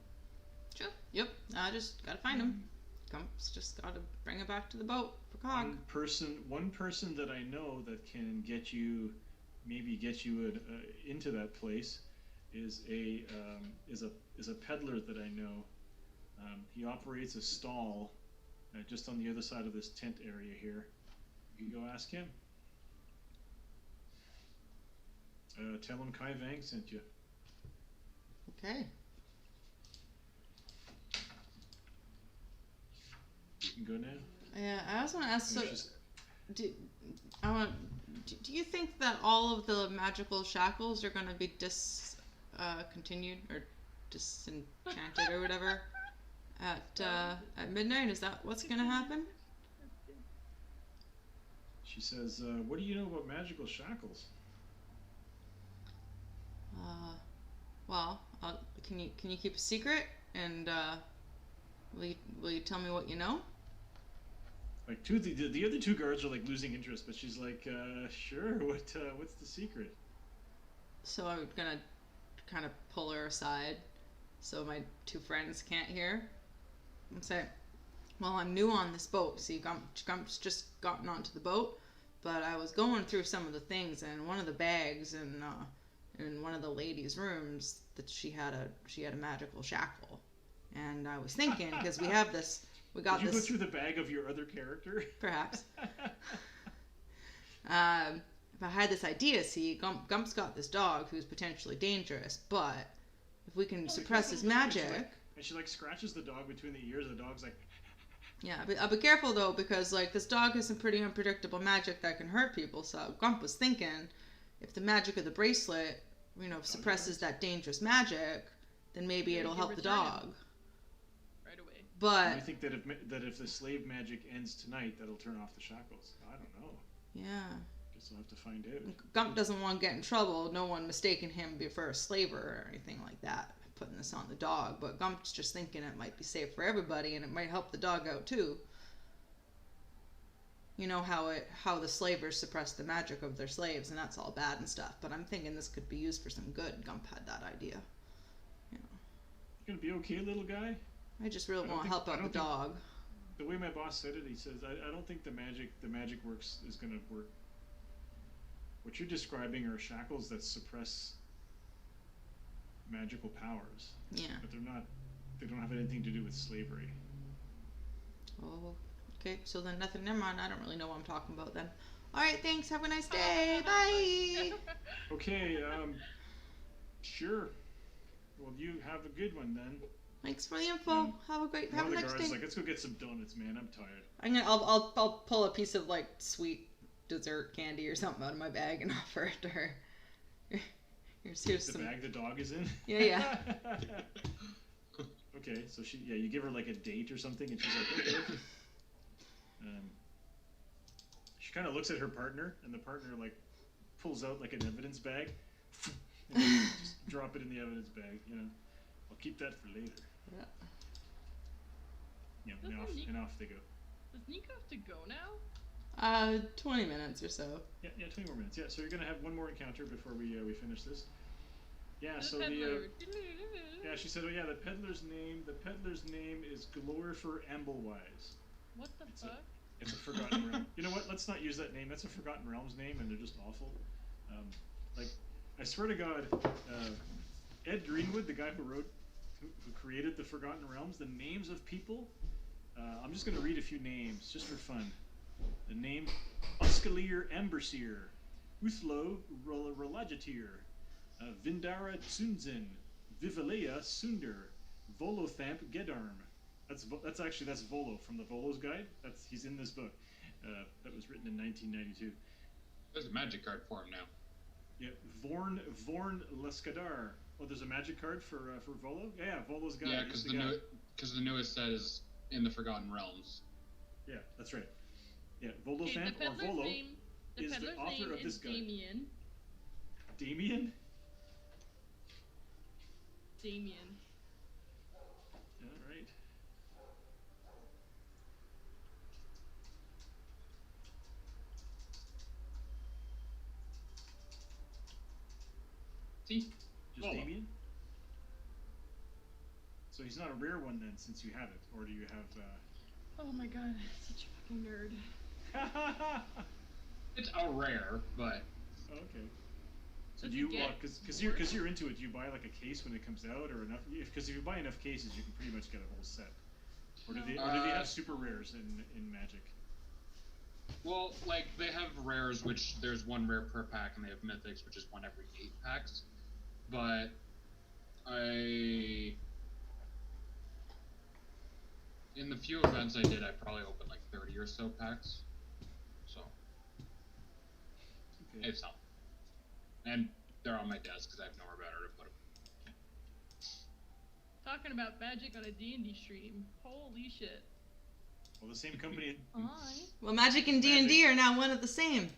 Sure. Yep. I just gotta find him. Gump's just gotta bring it back to the boat for Cog. One person that I know that can get you into that place is a peddler that I know. He operates a stall just on the other side of this tent area here. You can go ask him. Tell him Kai Vang sent you. Okay. You can go now. Yeah, I also want to ask. So, do you think that all of the magical shackles are going to be discontinued or disenchanted or whatever at midnight? Is that what's going to happen? She says, "What do you know about magical shackles?" Well, can you keep a secret, and will you tell me what you know? Like the other two guards are like losing interest, but she's like, "Sure. What's the secret?" So I'm gonna kind of pull her aside, so my two friends can't hear, and say, "Well, I'm new on this boat. See, Gump's just gotten onto the boat, but I was going through some of the things, and one of the bags in one of the ladies' rooms that she had a magical shackle, and I was thinking because we got Did you this go through the bag of your other character? perhaps. If I had this idea, see, Gump's got this dog who's potentially dangerous, but if we can suppress his magic, and she like scratches the dog between the ears. The dog's like, yeah, but I'll be careful though, because like this dog has some pretty unpredictable magic that can hurt people. So Gump was thinking, if the magic of the bracelet, suppresses that dangerous magic, then maybe it'll help the dog. But I think that if the slave magic ends tonight, that'll turn off the shackles. I don't know. yeah, Guess we'll have to find out. Gump doesn't want to get in trouble. No one mistaking him for a slaver or anything like that. Putting this on the dog, but Gump's just thinking it might be safe for everybody, and it might help the dog out too. You know how the slavers suppress the magic of their slaves, and that's all bad and stuff. But I'm thinking this could be used for some good. Gump had that idea. You gonna be okay, little guy? I just really want to help out the dog. The way my boss said it, he says, I don't think the magic works is gonna work. What you're describing are shackles that suppress magical powers. Yeah. But they don't have anything to do with slavery. Oh, okay. So then nothing. Never mind. I don't really know what I'm talking about then. All right. Thanks. Have a nice day. Bye. Okay. Sure. Well, you have a good one then. Thanks for the info. Yeah. Have a great. One Have of a the next guards day. like, let's go get some donuts, man. I'm tired. I'll pull a piece of like sweet dessert candy or something out of my bag and offer it to her. Here's The some. bag the dog is in. Yeah. Okay, so you give her like a date or something, and she's like, okay. She kind of looks at her partner, and the partner like pulls out like an evidence bag, and just drop it in the evidence bag. You know, I'll keep that for later. Yeah. Yeah, and off they go. Does Nico have to go now? 20 minutes or so. Yeah, 20 more minutes. Yeah, so you're gonna have one more encounter before we finish this. Yeah, so peddler. yeah, she said, oh yeah, the peddler's name is Glorifer Amblewise. What the fuck? It's a Forgotten Realm. You know what? Let's not use that name. That's a Forgotten Realms name, and they're just awful. Like, I swear to God, Ed Greenwood, the guy who created the Forgotten Realms, the names of people. I'm just gonna read a few names just for fun. The name Uskalier Amberseer, Uthlo Relagitir, Vindara Tsunzin, Vivalea Sunder, Volothamp Gedarm. That's Volo from the Volo's Guide. He's in this book. That was written in 1992. There's a magic card for him now. Yeah, Vorn Leskadar. Oh, there's a magic card for Volo. Yeah, Volo's Guide. Yeah, because the newest set is in the Forgotten Realms. Yeah, that's right. Yeah, Volothamp or Volo is the author of this guide. Damien. Damien? Damien. All right. See? Just Volo. Damien? So he's not a rare one then, since you have it, or do you have? Oh my god, such a fucking nerd. It's a rare, but Okay. So Does do you, it get because you're into it, do you buy like a case when it comes out, or enough? Because if you buy enough cases, you can pretty much get a whole set. Or do they have super rares in Magic? well, like they have rares, which there's one rare per pack, and they have mythics, which is one every 8 packs. But in the few events I did, I probably opened like 30 or so packs. So Okay. it's not, and they're on my desk because I have nowhere better to put them. Talking about magic on a D&D stream. Holy shit. Well, the same company. Well, Magic and D&D are now one of the same.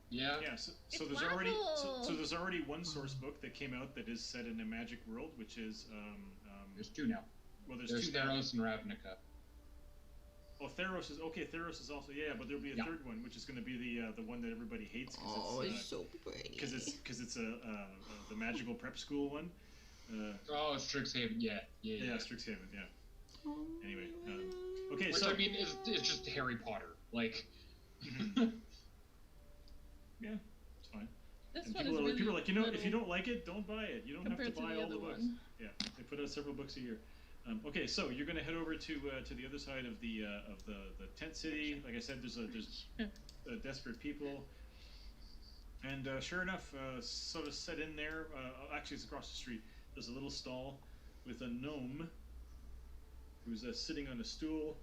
Yeah. Yeah. So It's there's already Waffle! so there's already one source book that came out that is set in a Magic world, which is There's 2 now. well, there's There's 2 now. Theros and Ravnica. Oh, Theros is okay. Theros is also but there'll be a third one, which is going to be the one that everybody hates because it's so pretty. because it's the magical prep school one. Oh, Strixhaven. Yeah. Strixhaven. Yeah. Anyway, okay. Which So I mean, it's just Harry Potter. Like. yeah, it's fine. This And one people is are, really people are like, if you little don't like it, don't buy it. You don't have to compared to buy the all the other books. one. Yeah, they put out several books a year. Okay, so you're going to head over to the other side of the tent city. Like I said, there's desperate people, and sure enough, sort of set in there. Actually, it's across the street. There's a little stall with a gnome who's sitting on a stool,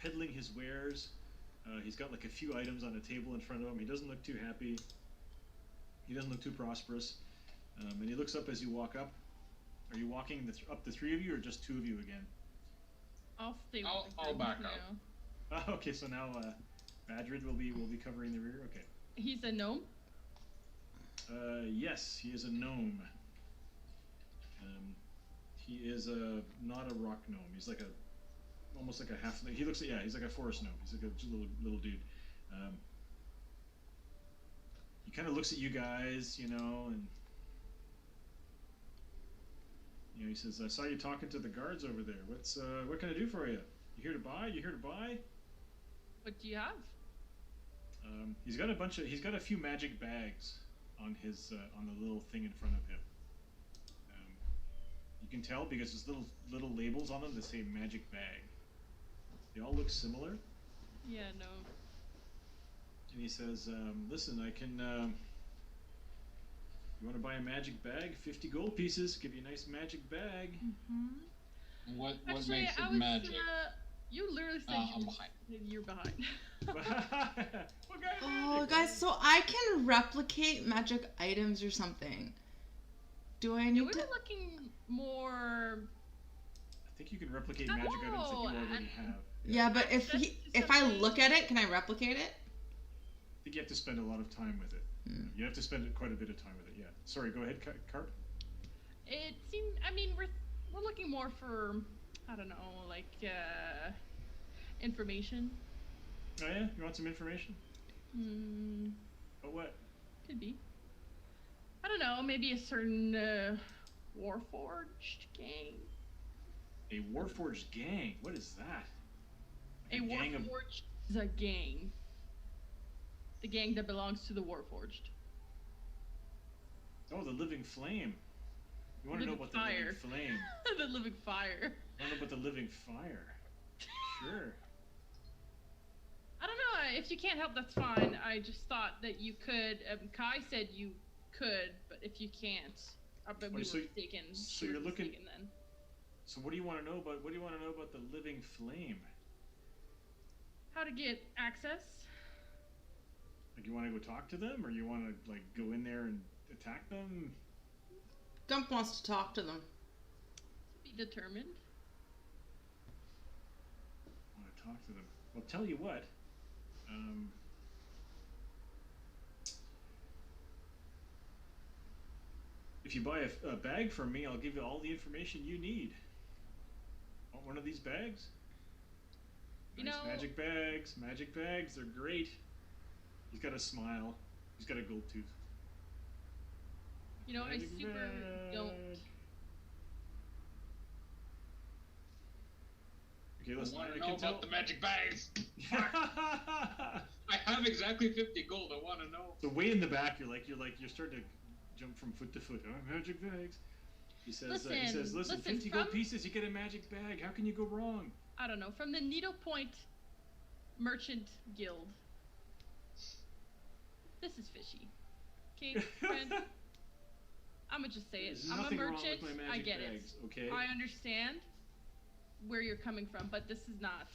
peddling his wares. He's got like a few items on a table in front of him. He doesn't look too happy. He doesn't look too prosperous, and he looks up as you walk up. Are you walking up the 3 of you, or just 2 of you again? I'll stay with I'll the back group up. now. Okay, so now Madrid will be covering the rear. Okay. He's a gnome. Yes, he is a gnome. He is not a rock gnome. He's like almost like a half. He looks, yeah, he's like a forest gnome. He's like a little dude. He kind of looks at you guys, you know, and you know, he says, "I saw you talking to the guards over there. What can I do for you? You here to buy? You here to buy?" What do you have? He's got a few magic bags on his on the little thing in front of him. You can tell because there's little labels on them that say magic bag. They all look similar. Yeah, no. And he says, "Listen, I can. You want to buy a magic bag? 50 gold pieces. Give you a nice magic bag." Mm-hmm. What Actually, makes I it was, magic? You literally said I'm behind. you're behind. What kind of Oh, magic? guys, so I can replicate magic items or something. Do I Yeah, need we were to? looking more. I think you can replicate magic items that you already have. Yeah, but Access to if I something. look at it, can I replicate it? I think you have to spend a lot of time with it. Hmm. You have to spend quite a bit of time with it. Yeah. Sorry. Go ahead, Carp. It seemed. I mean, we're looking more for. I don't know, like information. Oh yeah. You want some information? Hmm. Oh what? Could be. I don't know. Maybe a certain Warforged gang. A Warforged gang. What is that? A gang of- Warforged is a gang. The gang that belongs to the Warforged. Oh, the Living Flame. You want to know Living about the fire. Living Flame? The living fire. You want to know about the Living Fire? Sure. I don't know. If you can't help, that's fine. I just thought that you could. Kai said you could, but if you can't, but we Wait, so- were mistaken. so We were you're looking- mistaken then. So what do you want to know about? What do you want to know about the Living Flame? How to get access? Like you want to go talk to them, or you want to like go in there and attack them? Gump wants to talk to them. Be determined. Want to talk to them? Well, tell you what. If you buy a bag from me, I'll give you all the information you need. Want one of these bags? You Nice know- magic bags. Magic bags. They're great. He's got a smile. He's got a gold tooth. You know, I Magic super don't. bag. Okay, listen. I want I to can know tell. about the magic bags. I have exactly 50 gold. I want to know. So way in the back, you're starting to jump from foot to foot. Oh, magic bags. He says, listen, 50 gold from- pieces, you get a magic bag. How can you go wrong? I don't know. From the Needlepoint Merchant Guild. This is fishy. Okay, friend. I'ma just say it. There's I'm a nothing wrong merchant. with my I magic get bags, okay? it. I understand where you're coming from, but this is not.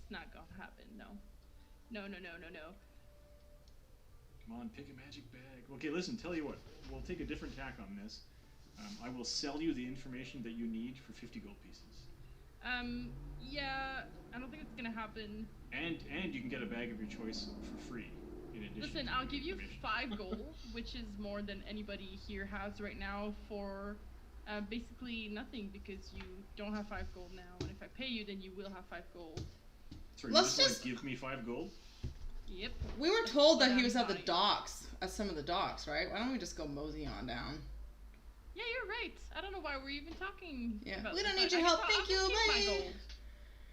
It's not gonna happen. No. No. Come on, pick a magic bag. Okay, listen, tell you what. We'll take a different tack on this. I will sell you the information that you need for 50 gold pieces. Yeah. I don't think it's gonna happen. And you can get a bag of your choice for free. In addition Listen, to I'll the give you information. 5 gold, which is more than anybody here has right now for basically nothing because you don't have 5 gold now. And if I pay you, then you will have 5 gold. Sorry, Let's you just just- want to give me 5 gold? Yep. We were told that Yeah, he was at the fine. docks, at some of the docks, right? Why don't we just go mosey on down? Yeah, you're right. I don't know why we're even talking Yeah. about We don't this. need your I help. I'll Thank just you. keep my Bye. gold.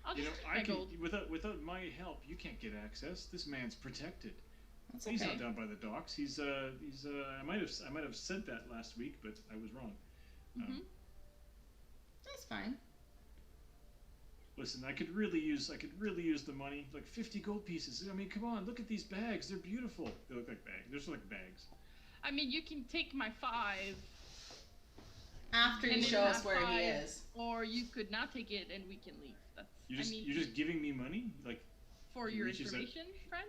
I'll You just know, keep my gold. without my help, you can't get access. This man's protected. That's He's okay. not down by the docks. He's I might have said that last week, but I was wrong. hmm That's fine. Listen, I could really use the money. Like 50 gold pieces. I mean, come on, look at these bags. They're beautiful. They look like bags. They're just like bags. I mean, you can take my 5, After you And then show you us have where he 5. is. or you could not take it and we can leave. That's. You're just giving me money? Like for he your reaches that- information, friend.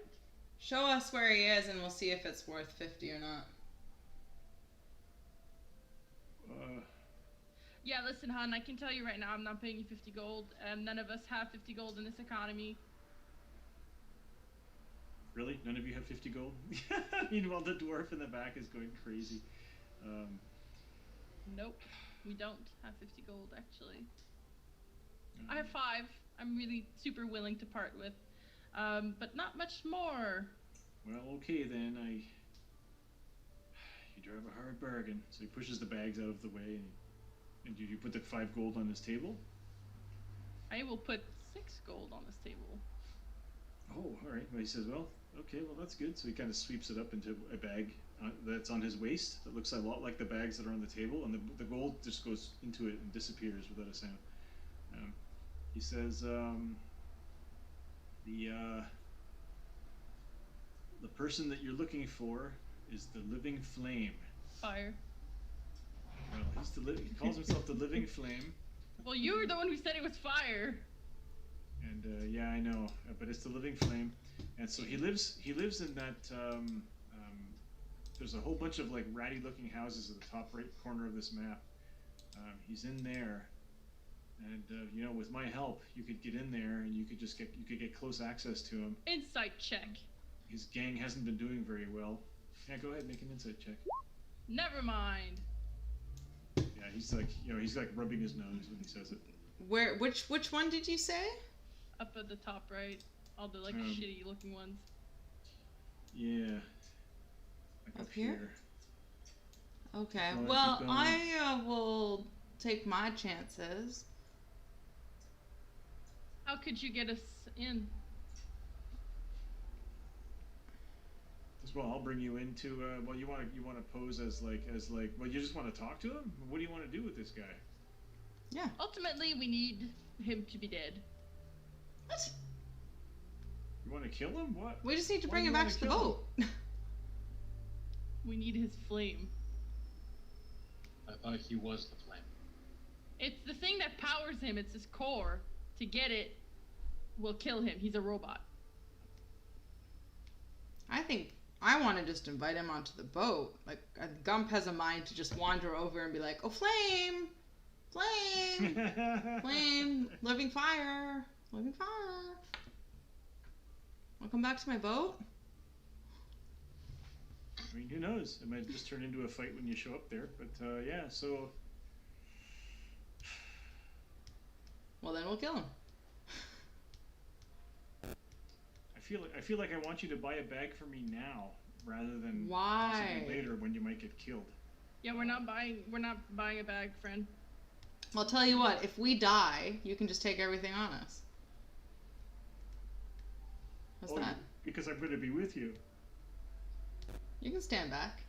Show us where he is, and we'll see if it's worth 50 or not. Yeah, listen, hon, I can tell you right now, I'm not paying you 50 gold. None of us have 50 gold in this economy. Really? None of you have 50 gold? Meanwhile, the dwarf in the back is going crazy. Nope, we don't have 50 gold, actually. I have 5. I'm really super willing to part with, but not much more. Well, okay then. You drive a hard bargain. So he pushes the bags out of the way, and you put the 5 gold on this table. I will put 6 gold on this table. Oh, all right. Well, he says, well, okay, well that's good. So he kind of sweeps it up into a bag that's on his waist. That looks a lot like the bags that are on the table, and the gold just goes into it and disappears without a sound. He says, the person that you're looking for is the Living Flame. Fire. Well, he calls himself the Living Flame. Well, you were the one who said it was fire. And yeah, I know, but it's the Living Flame, and so he lives in that. There's a whole bunch of like ratty-looking houses at the top right corner of this map. He's in there, and you know, with my help, you could get in there, and you could get close access to him. Insight check. His gang hasn't been doing very well. Yeah, go ahead, make an insight check. Never mind. Yeah, he's like rubbing his nose when he says it. Which one did you say? Up at the top right. All the like shitty looking ones. Yeah. Like Up here? Okay. So Well, I will take my chances. How could you get us in? Well, I'll bring you into. Well, you want to pose as like. Well, you just want to talk to him. What do you want to do with this guy? Yeah. Ultimately, we need him to be dead. What? You want to kill him? What? We just need to Why bring do him you back wanna to the kill boat. We need his flame. I thought he was the flame. It's the thing that powers him. It's his core. To get it, will kill him. He's a robot. I think I want to just invite him onto the boat. Like, Gump has a mind to just wander over and be like, oh, flame! Flame! Flame! Living fire! Living fire! Wanna come back to my boat? I mean, who knows? It might just turn into a fight when you show up there. But yeah, so. Well, then we'll kill him. I feel like I want you to buy a bag for me now, rather than Why? possibly later when you might get killed. Yeah, we're not buying a bag, friend. Well, I'll tell you what. If we die, you can just take everything on us. What's that? Because I'm going to be with you. You can stand back.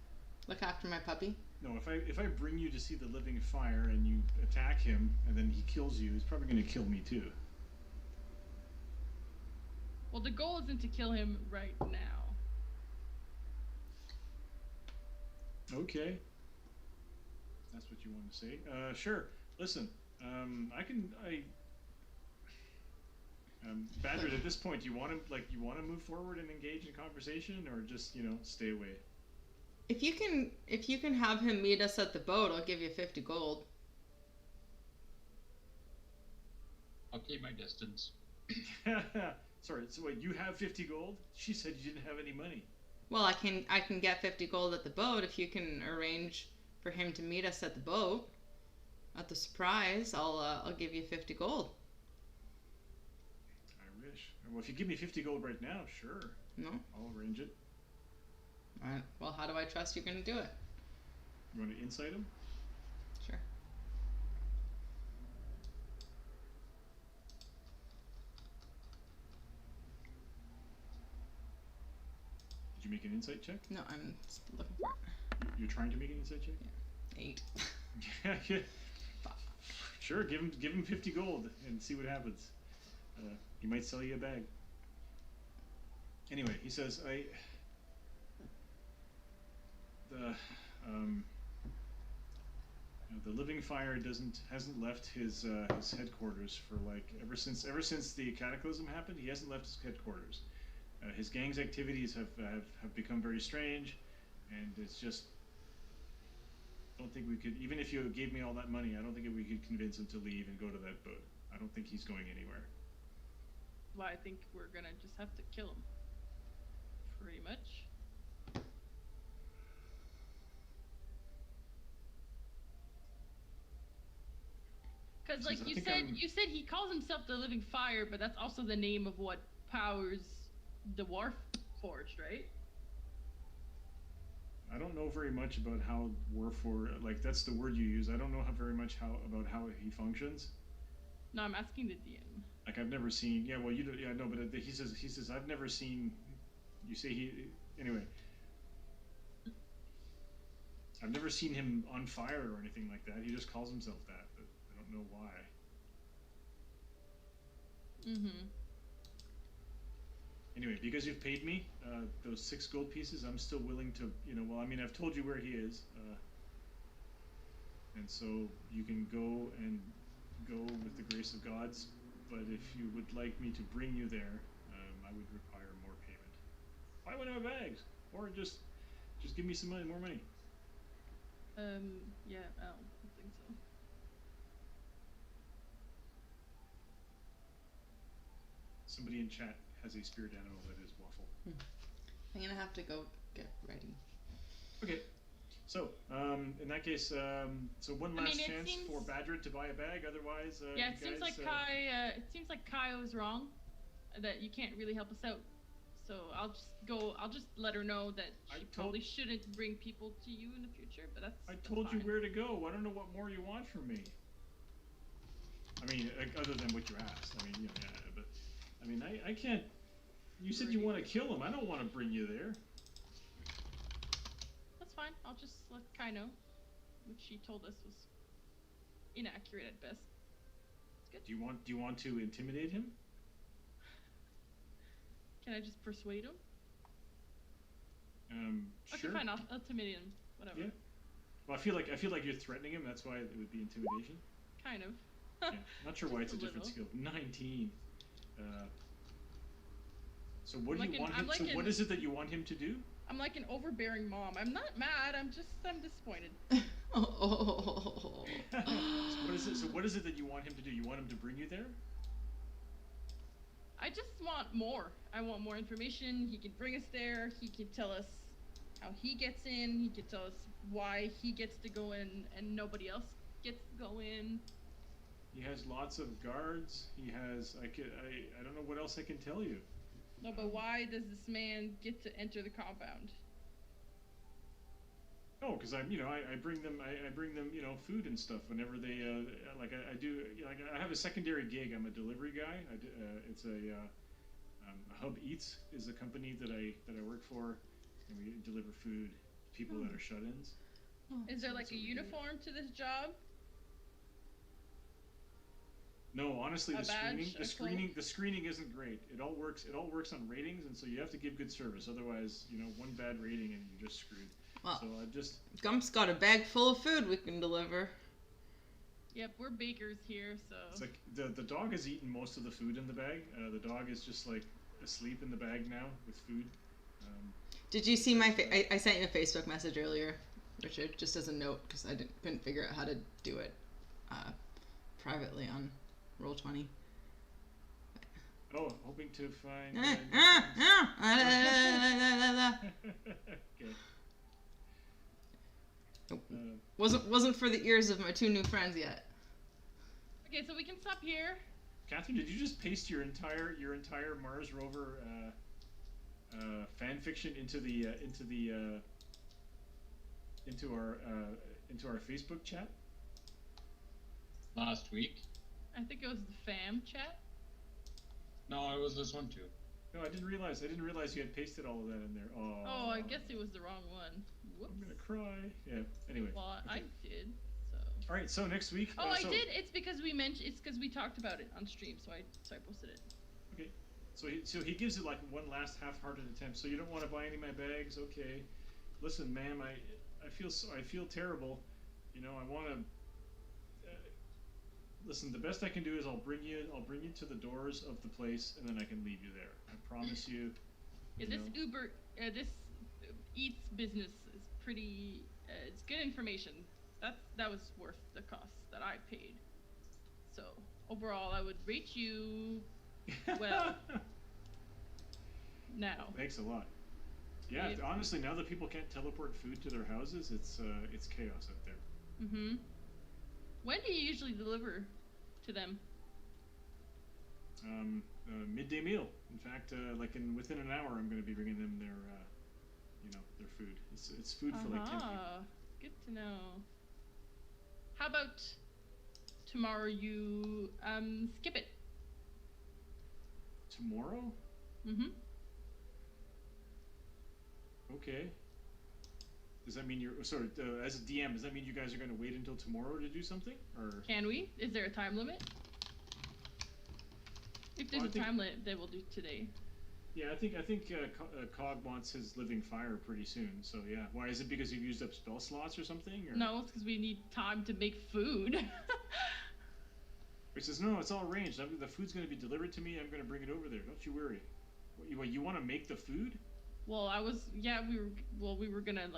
Look after my puppy. No, if I bring you to see the living fire and you attack him and then he kills you, he's probably going to kill me too. Well, the goal isn't to kill him right now. Okay. That's what you want to say. Sure. Listen, Badger, at this point, you want to move forward and engage in conversation, or just stay away? If you can have him meet us at the boat, I'll give you 50 gold. I'll keep my distance. Sorry, so wait, you have 50 gold? She said you didn't have any money. Well, I can get 50 gold at the boat if you can arrange for him to meet us at the boat. At the surprise, I'll give you 50 gold. I wish. Well, if you give me 50 gold right now, sure. No? I'll arrange it. Alright. Well, how do I trust you're going to do it? You want to insight him? Sure. Did you make an insight check? No, I'm looking for it. You're trying to make an insight check? 8. Yeah. Sure, give him 50 gold and see what happens. He might sell you a bag. Anyway, he says, the living fire hasn't left his headquarters for ever since the cataclysm happened. He hasn't left his headquarters. His gang's activities have become very strange, and it's just don't think we could. Even if you gave me all that money, I don't think we could convince him to leave and go to that boat. I don't think he's going anywhere. Well, I think we're gonna just have to kill him. Pretty much. Because, like you said he calls himself the Living Fire, but that's also the name of what powers the Dwarf Forge, right? I don't know very much about how Warforged, like that's the word you use. I don't know very much about how he functions. No, I'm asking the DM. Like I've never seen. Yeah, well, you do. Yeah, no, but he says I've never seen. You say he anyway. I've never seen him on fire or anything like that. He just calls himself that, but I don't know why. Mm-hmm. Anyway, because you've paid me those 6 gold pieces, I'm still willing to, well, I mean, I've told you where he is. And so you can go with the grace of gods. But if you would like me to bring you there, I would require more payment. Buy one of my bags, or just give me some money, more money. Yeah, I don't think so. Somebody in chat has a spirit animal that is waffle. I'm gonna have to go get ready. Okay. So, in that case, so one last chance for Badrid to buy a bag. Otherwise, yeah, it seems like Kai was wrong, that you can't really help us out. So I'll just let her know that she probably shouldn't bring people to you in the future. But I told you where to go. I don't know what more you want from me. I mean, other than what you asked. I mean, yeah, but I mean, I can't. You said you want to kill him. I don't want to bring you there. That's fine. I'll just let Kai know, which she told us was inaccurate at best. It's good. Do you want to intimidate him? Can I just persuade him? Sure. Okay, fine. I'll intimidate him. Whatever. Yeah. Well, I feel like you're threatening him. That's why it would be intimidation. Kind of. Yeah. Not sure why it's a Just a different skill. little. 19. So what do you want him? So what is it that you want him to do? I'm like an overbearing mom. I'm not mad. I'm disappointed. Oh. So what is it that you want him to do? You want him to bring you there? I just want more. I want more information. He can bring us there. He can tell us how he gets in. He can tell us why he gets to go in and nobody else gets to go in. He has lots of guards. He has. I don't know what else I can tell you. No, but why does this man get to enter the compound? Oh, because I bring them food and stuff whenever they I do I have a secondary gig. I'm a delivery guy. It's a Hub Eats is a company that I work for, and we deliver food to people that are shut-ins. Is there like a uniform to this job? No, honestly, the badge, screening isn't great. It all works on ratings, and so you have to give good service. Otherwise, one bad rating and you're just screwed. Well, so I just Gump's got a bag full of food we can deliver. Yep, we're bakers here, so. It's like the dog has eaten most of the food in the bag. The dog is just like asleep in the bag now with food. Did you see my? I sent you a Facebook message earlier, Richard, just as a note because I couldn't figure out how to do it privately on Roll20. Oh, hoping to find. Okay. Nope. Wasn't for the ears of my 2 new friends yet. Okay, so we can stop here. Catherine, did you just paste your entire Mars rover fan fiction into our Facebook chat? Last week? I think it was the fam chat. No, it was this one too. No, I didn't realize you had pasted all of that in there. Oh, I guess it was the wrong one. Whoops. I'm gonna cry. Yeah. Anyway. Well, okay. I did. So. All right. So next week. Oh, I did. It's because we talked about it on stream, so I posted it. Okay. So he gives it like one last half-hearted attempt. So you don't want to buy any of my bags, okay? Listen, ma'am, I feel terrible. I want to. Listen, the best I can do is I'll bring you to the doors of the place, and then I can leave you there. I promise you. Yeah, this Eats business is pretty. It's good information. that was worth the cost that I paid. So overall, I would rate you well. Now. Thanks a lot. Yeah, Yeah. honestly, now that people can't teleport food to their houses, it's chaos out there. Mhm. When do you usually deliver to them? Midday meal. In fact, within an hour, I'm going to be bringing them their, their food. It's food for like 10 people. Good to know. How about tomorrow you skip it? Tomorrow? Mhm. Okay. Does that mean as a DM, does that mean you guys are going to wait until tomorrow to do something, or? Can we? Is there a time limit? If there's Well, a time limit, they will do today. Yeah, I think Cog wants his living fire pretty soon. So yeah, why is it? Because you've used up spell slots or something? Or? No, it's because we need time to make food. He says, no, it's all arranged. The food's going to be delivered to me. I'm going to bring it over there. Don't you worry. You want to make the food? Well, we were gonna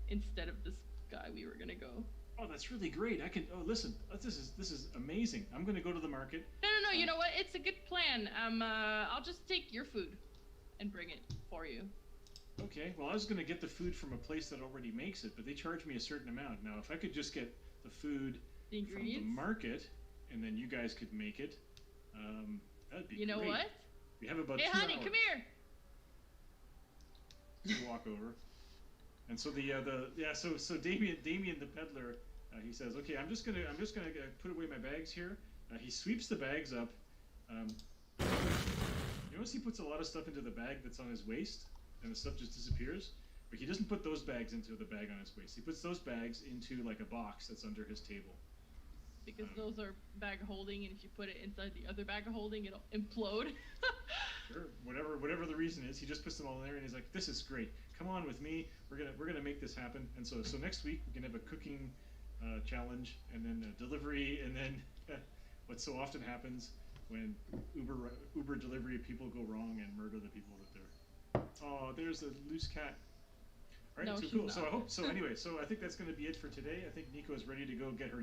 instead of this guy, we were gonna go. Oh, that's really great. Listen, this is amazing. I'm going to go to the market. No, you know what? It's a good plan. I'll just take your food and bring it for you. Okay, well, I was going to get the food from a place that already makes it, but they charge me a certain amount. Now, if I could just get the food The from the ingredients? market, and then you guys could make it, that'd be great. You know what? We have about Hey, 2 honey, hours come here! to walk over. And so so Damien the peddler, he says, okay, I'm just gonna put away my bags here. He sweeps the bags up. You notice he puts a lot of stuff into the bag that's on his waist, and the stuff just disappears. But he doesn't put those bags into the bag on his waist. He puts those bags into like a box that's under his table. Because those are bag of holding, and if you put it inside the other bag of holding, it'll implode. Sure, whatever the reason is, he just puts them all in there, and he's like, "This is great. Come on with me. We're gonna make this happen." And so next week we can have a cooking challenge, and then a delivery, and then what so often happens when Uber delivery people go wrong and murder the people that they're. Oh, there's a loose cat. All right, No, so she's cool. not. So I hope. So anyway, so I think that's going to be it for today. I think Nico is ready to go get her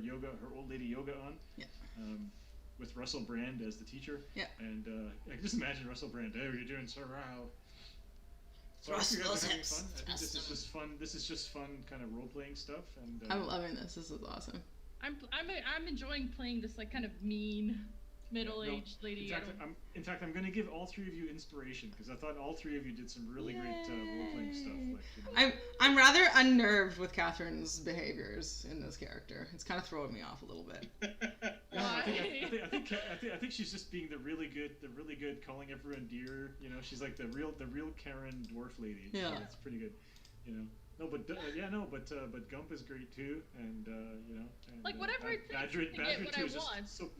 old lady yoga on. Yeah. With Russell Brand as the teacher. Yeah. And I can just imagine Russell Brand. Oh, you're doing so well. So I hope Thrust you guys those are having hips. fun. I think Thrust this is them. just fun. This is just fun, kind of role playing stuff. And I'm loving this. This is awesome. I'm enjoying playing this kind of mean middle-aged lady. In fact, I'm going to give all 3 of you inspiration because I thought all 3 of you did some really great role playing stuff. I'm rather unnerved with Catherine's behaviors in this character. It's kind of throwing me off a little bit. I think she's just being the really good, calling everyone dear. You know, she's like the real Karen dwarf lady. Yeah. So it's pretty good. You know. No, but Gump is great too, and and, whatever it takes to get what I want.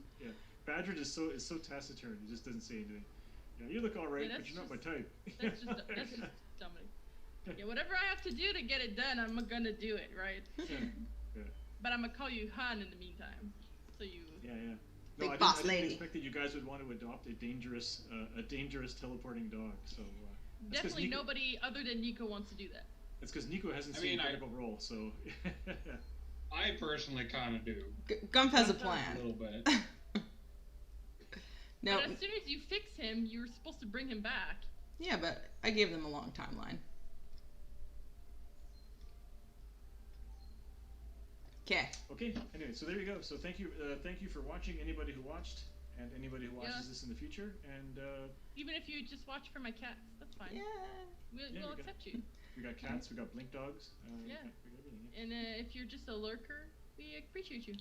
Badger is so taciturn. He just doesn't say anything. You look all right, but you're not my type. That's just dummy. Yeah, whatever I have to do to get it done, I'm gonna do it, right? Yeah. But I'm gonna call you Han in the meantime, so you. Yeah. No, Big boss I didn't lady. expect that you guys would want to adopt a dangerous teleporting dog. So that's 'cause Definitely Nico, nobody other than Nico wants to do that. It's because Nico hasn't I seen mean, Critical Role, so. I personally kind of do. Gump has a A plan. little bit. No. But as soon as you fix him, you're supposed to bring him back. Yeah, but I gave them a long timeline. Okay. Okay. Anyway, so there you go. So thank you for watching. Anybody who watched, and anybody who watches this in the future, and Even if you just watch for my cats, that's fine. Yeah. We'll accept you. we got cats, we got blink dogs. Yeah. We got everything. And if you're just a lurker, we appreciate you.